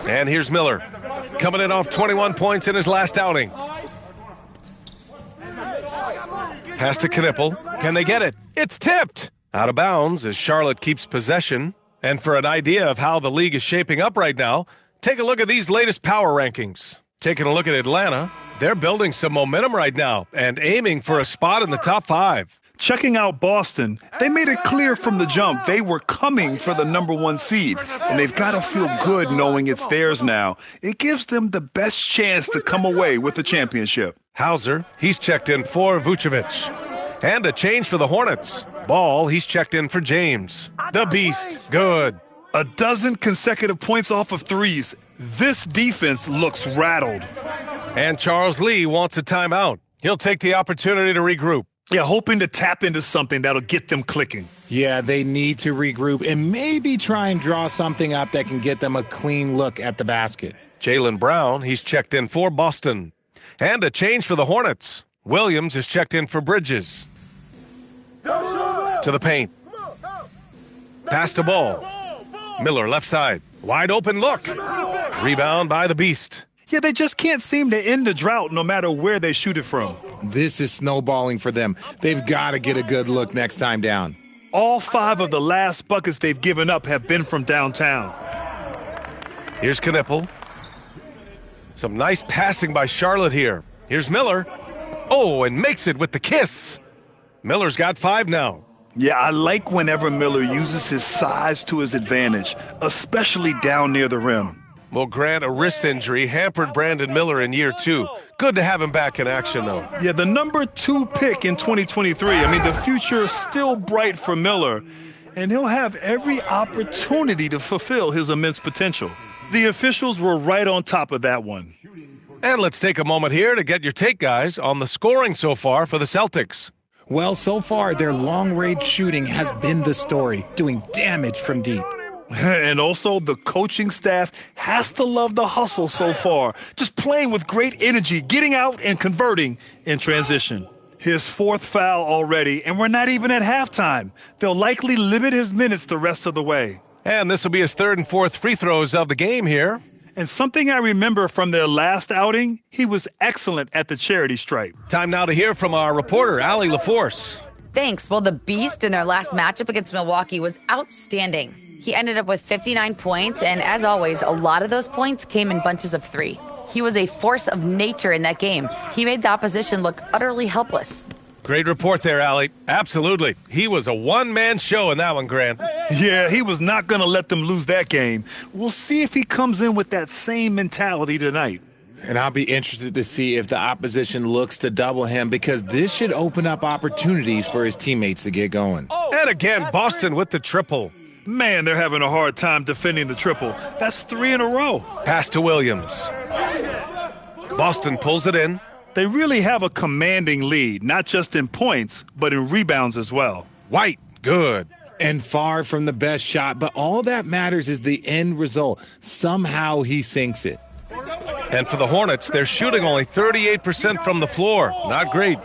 And here's Miller, coming in off 21 points in his last outing. Pass to Knipple. Can they get it? It's tipped. Out of bounds as Charlotte keeps possession. And for an idea of how the league is shaping up right now, take a look at these latest power rankings. Taking a look at Atlanta, they're building some momentum right now and aiming for a spot in the top 5. Checking out Boston, they made it clear from the jump they were coming for the #1 seed, and they've got to feel good knowing it's theirs now. It gives them the best chance to come away with the championship. Hauser, he's checked in for Vucevic. And a change for the Hornets. Ball, he's checked in for James. The Beast, good. A dozen consecutive points off of threes. This defense looks rattled. And Charles Lee wants a timeout. He'll take the opportunity to regroup. Yeah, hoping to tap into something that'll get them clicking. Yeah, they need to regroup and maybe try and draw something up that can get them a clean look at the basket. Jaylen Brown, he's checked in for Boston. And a change for the Hornets. Williams is checked in for Bridges. To the paint. Pass the ball. Miller left side. Wide open look. Rebound by the Beast. Yeah, they just can't seem to end the drought no matter where they shoot it from. This is snowballing for them. They've got to get a good look next time down. All 5 of the last buckets they've given up have been from downtown. Here's Knipple. Some nice passing by Charlotte here. Here's Miller. Oh, and makes it with the kiss. Miller's got 5 now. Yeah, I like whenever Miller uses his size to his advantage, especially down near the rim. Well, Grant, a wrist injury hampered Brandon Miller in year 2. Good to have him back in action, though. Yeah, the number 2 pick in 2023. I mean, the future is still bright for Miller, and he'll have every opportunity to fulfill his immense potential. The officials were right on top of that one. And let's take a moment here to get your take, guys, on the scoring so far for the Celtics. Well, so far, their long-range shooting has been the story, doing damage from deep. And also, the coaching staff has to love the hustle so far. Just playing with great energy, getting out and converting in transition. His 4th foul already, and we're not even at halftime. They'll likely limit his minutes the rest of the way. And this will be his 3rd and 4th free throws of the game here. And something I remember from their last outing, he was excellent at the charity stripe. Time now to hear from our reporter, Allie LaForce. Thanks. Well, the Beast in their last matchup against Milwaukee was outstanding. He ended up with 59 points, and as always, a lot of those points came in bunches of 3. He was a force of nature in that game. He made the opposition look utterly helpless. Great report there, Allie. Absolutely. He was a one-man show in that one, Grant. Yeah, he was not going to let them lose that game. We'll see if he comes in with that same mentality tonight. And I'll be interested to see if the opposition looks to double him, because this should open up opportunities for his teammates to get going. And again, Boston with the triple. Man, they're having a hard time defending the triple. That's 3 in a row. Pass to Williams. Boston pulls it in. They really have a commanding lead, not just in points, but in rebounds as well. White, good. And far from the best shot, but all that matters is the end result. Somehow he sinks it. And for the Hornets, they're shooting only 38% from the floor. Not great.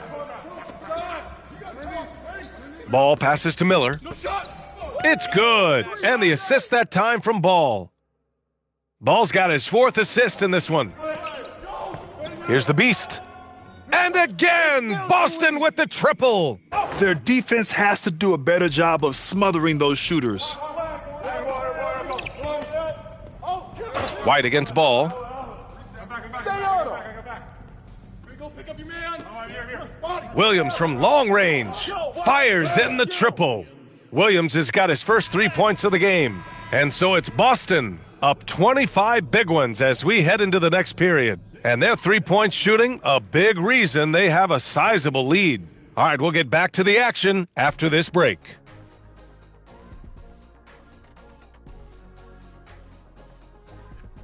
Ball passes to Miller. It's good. And the assist that time from Ball. Ball's got his 4th assist in this one. Here's the Beast. And again, Boston with the triple. Their defense has to do a better job of smothering those shooters. White against Ball. Williams from long range fires in the triple. Williams has got his first 3 points of the game. And so it's Boston up 25 big ones as we head into the next period. And their 3-point shooting, a big reason they have a sizable lead. All right, we'll get back to the action after this break.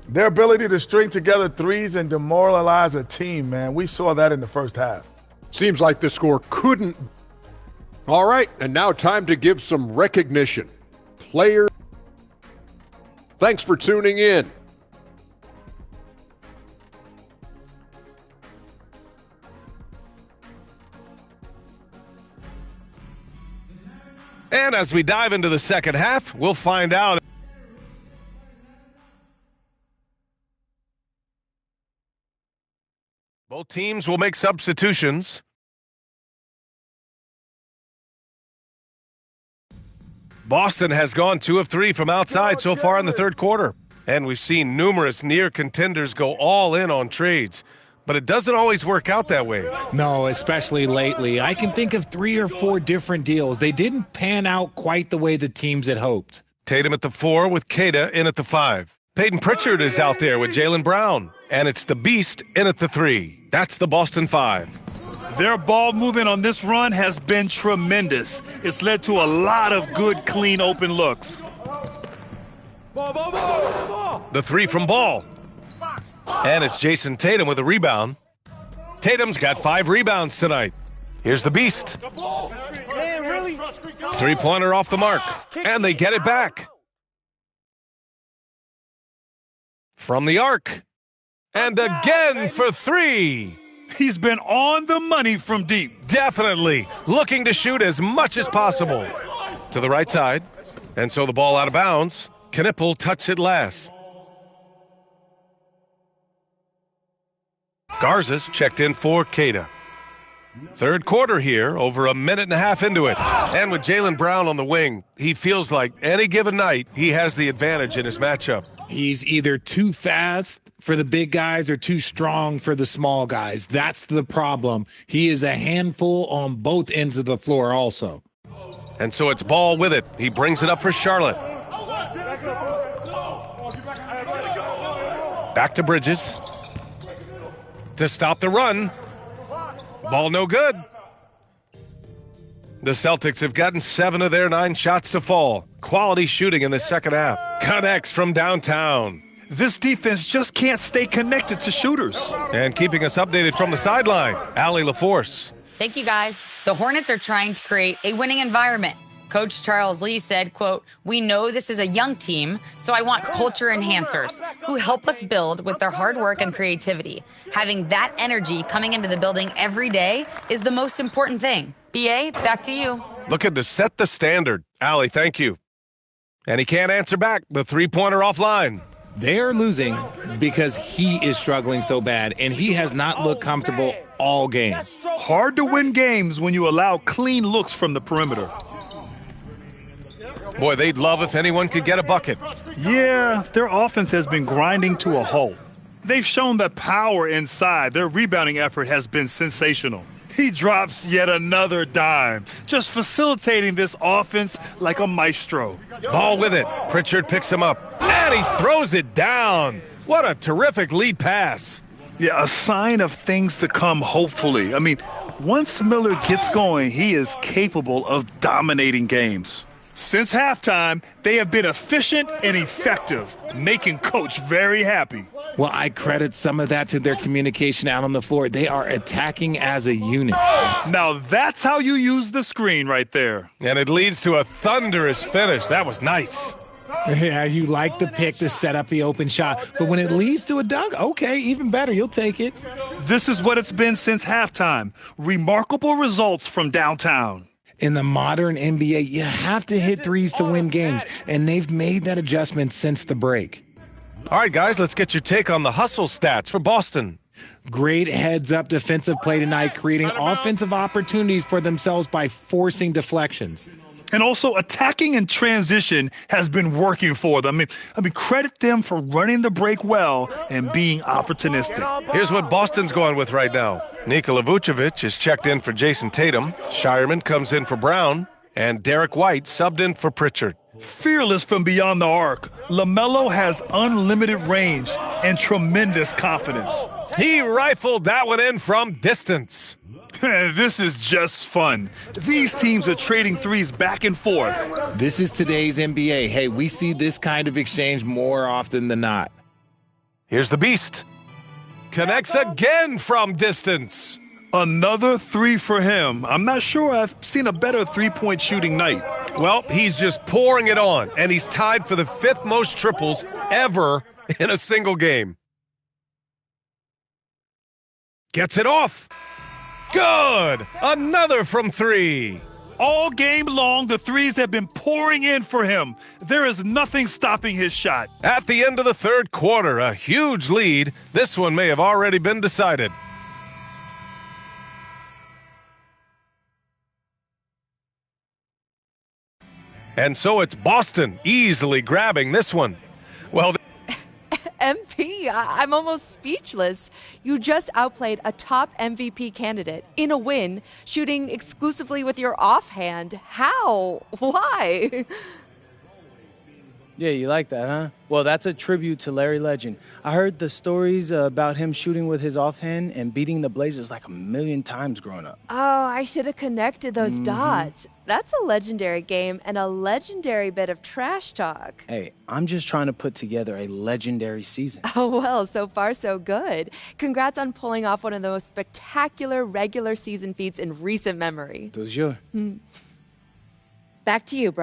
Their ability to string together threes and demoralize a team, man. We saw that in the first half. Seems like the score couldn't. All right, and now time to give some recognition. Players, thanks for tuning in. And as we dive into the second half, we'll find out. Both teams will make substitutions. Boston has gone 2 of 3 from outside so far in the third quarter. And we've seen numerous near contenders go all in on trades. But it doesn't always work out that way. No, especially lately. I can think of 3 or 4 different deals. They didn't pan out quite the way the teams had hoped. Tatum at the 4 with Queta in at the 5. Peyton Pritchard is out there with Jaylen Brown. And it's the Beast in at the 3. That's the Boston 5. Their ball movement on this run has been tremendous. It's led to a lot of good, clean, open looks. The 3 from Ball. And it's Jason Tatum with a rebound. Tatum's got 5 rebounds tonight. Here's the Beast. Three-pointer off the mark, and they get it back. From the arc, and again for 3. He's been on the money from deep. Definitely looking to shoot as much as possible. To the right side, and so the ball out of bounds. Knipple touched it last. Garza's checked in for Queta. Third quarter here, over a minute and a half into it. And with Jaylen Brown on the wing, he feels like any given night he has the advantage in his matchup. He's either too fast for the big guys or too strong for the small guys. That's the problem. He is a handful on both ends of the floor also. And so it's Ball with it. He brings it up for Charlotte. Back to Bridges. To stop the run. Ball no good. The Celtics have gotten 7 of their 9 shots to fall. Quality shooting in the second half. Connects from downtown. This defense just can't stay connected to shooters. And keeping us updated from the sideline, Allie LaForce. Thank you, guys. The Hornets are trying to create a winning environment. Coach Charles Lee said, quote, "We know this is a young team, so I want culture enhancers who help us build with their hard work and creativity. Having that energy coming into the building every day is the most important thing." BA, back to you. Looking to set the standard. Allie, thank you. And he can't answer back. The three-pointer offline. They're losing because he is struggling so bad, and he has not looked comfortable all game. Hard to win games when you allow clean looks from the perimeter. Boy, they'd love if anyone could get a bucket. Yeah, their offense has been grinding to a halt. They've shown that power inside. Their rebounding effort has been sensational. He drops yet another dime, just facilitating this offense like a maestro. Ball with it. Pritchard picks him up, and he throws it down. What a terrific lead pass. Yeah, a sign of things to come, hopefully. I mean, once Miller gets going, he is capable of dominating games. Since halftime, they have been efficient and effective, making Coach very happy. Well, I credit some of that to their communication out on the floor. They are attacking as a unit. Now that's how you use the screen right there. And it leads to a thunderous finish. That was nice. Yeah, you like the pick to set up the open shot. But when it leads to a dunk, okay, even better. You'll take it. This is what it's been since halftime. Remarkable results from downtown. In the modern NBA, you have to hit threes to win games, and they've made that adjustment since the break. All right, guys, let's get your take on the hustle stats for Boston. Great heads-up defensive play tonight, creating offensive opportunities for themselves by forcing deflections. And also attacking in transition has been working for them. I mean, credit them for running the break well and being opportunistic. Here's what Boston's going with right now. Nikola Vucevic is checked in for Jason Tatum. Shireman comes in for Brown. And Derek White subbed in for Pritchard. Fearless from beyond the arc, LaMelo has unlimited range and tremendous confidence. He rifled that one in from distance. This is just fun. These teams are trading threes back and forth. This is today's NBA. Hey, we see this kind of exchange more often than not. Here's the Beast. Connects again from distance. Another 3 for him. I'm not sure I've seen a better three-point shooting night. Well, he's just pouring it on, and he's tied for the 5th most triples ever in a single game. Gets it off. Good! Another from 3. All game long, the threes have been pouring in for him. There is nothing stopping his shot. At the end of the third quarter, a huge lead. This one may have already been decided. And so it's Boston easily grabbing this one. Well, MP, I'm almost speechless. You just outplayed a top MVP candidate in a win, shooting exclusively with your offhand. How? Why? Yeah, you like that, huh? Well, that's a tribute to Larry Legend. I heard the stories about him shooting with his offhand and beating the Blazers like 1,000,000 times growing up. Oh, I should have connected those dots. That's a legendary game and a legendary bit of trash talk. Hey, I'm just trying to put together a legendary season. Oh, well, so far so good. Congrats on pulling off one of the most spectacular regular season feats in recent memory. Does your? Back to you, Brian.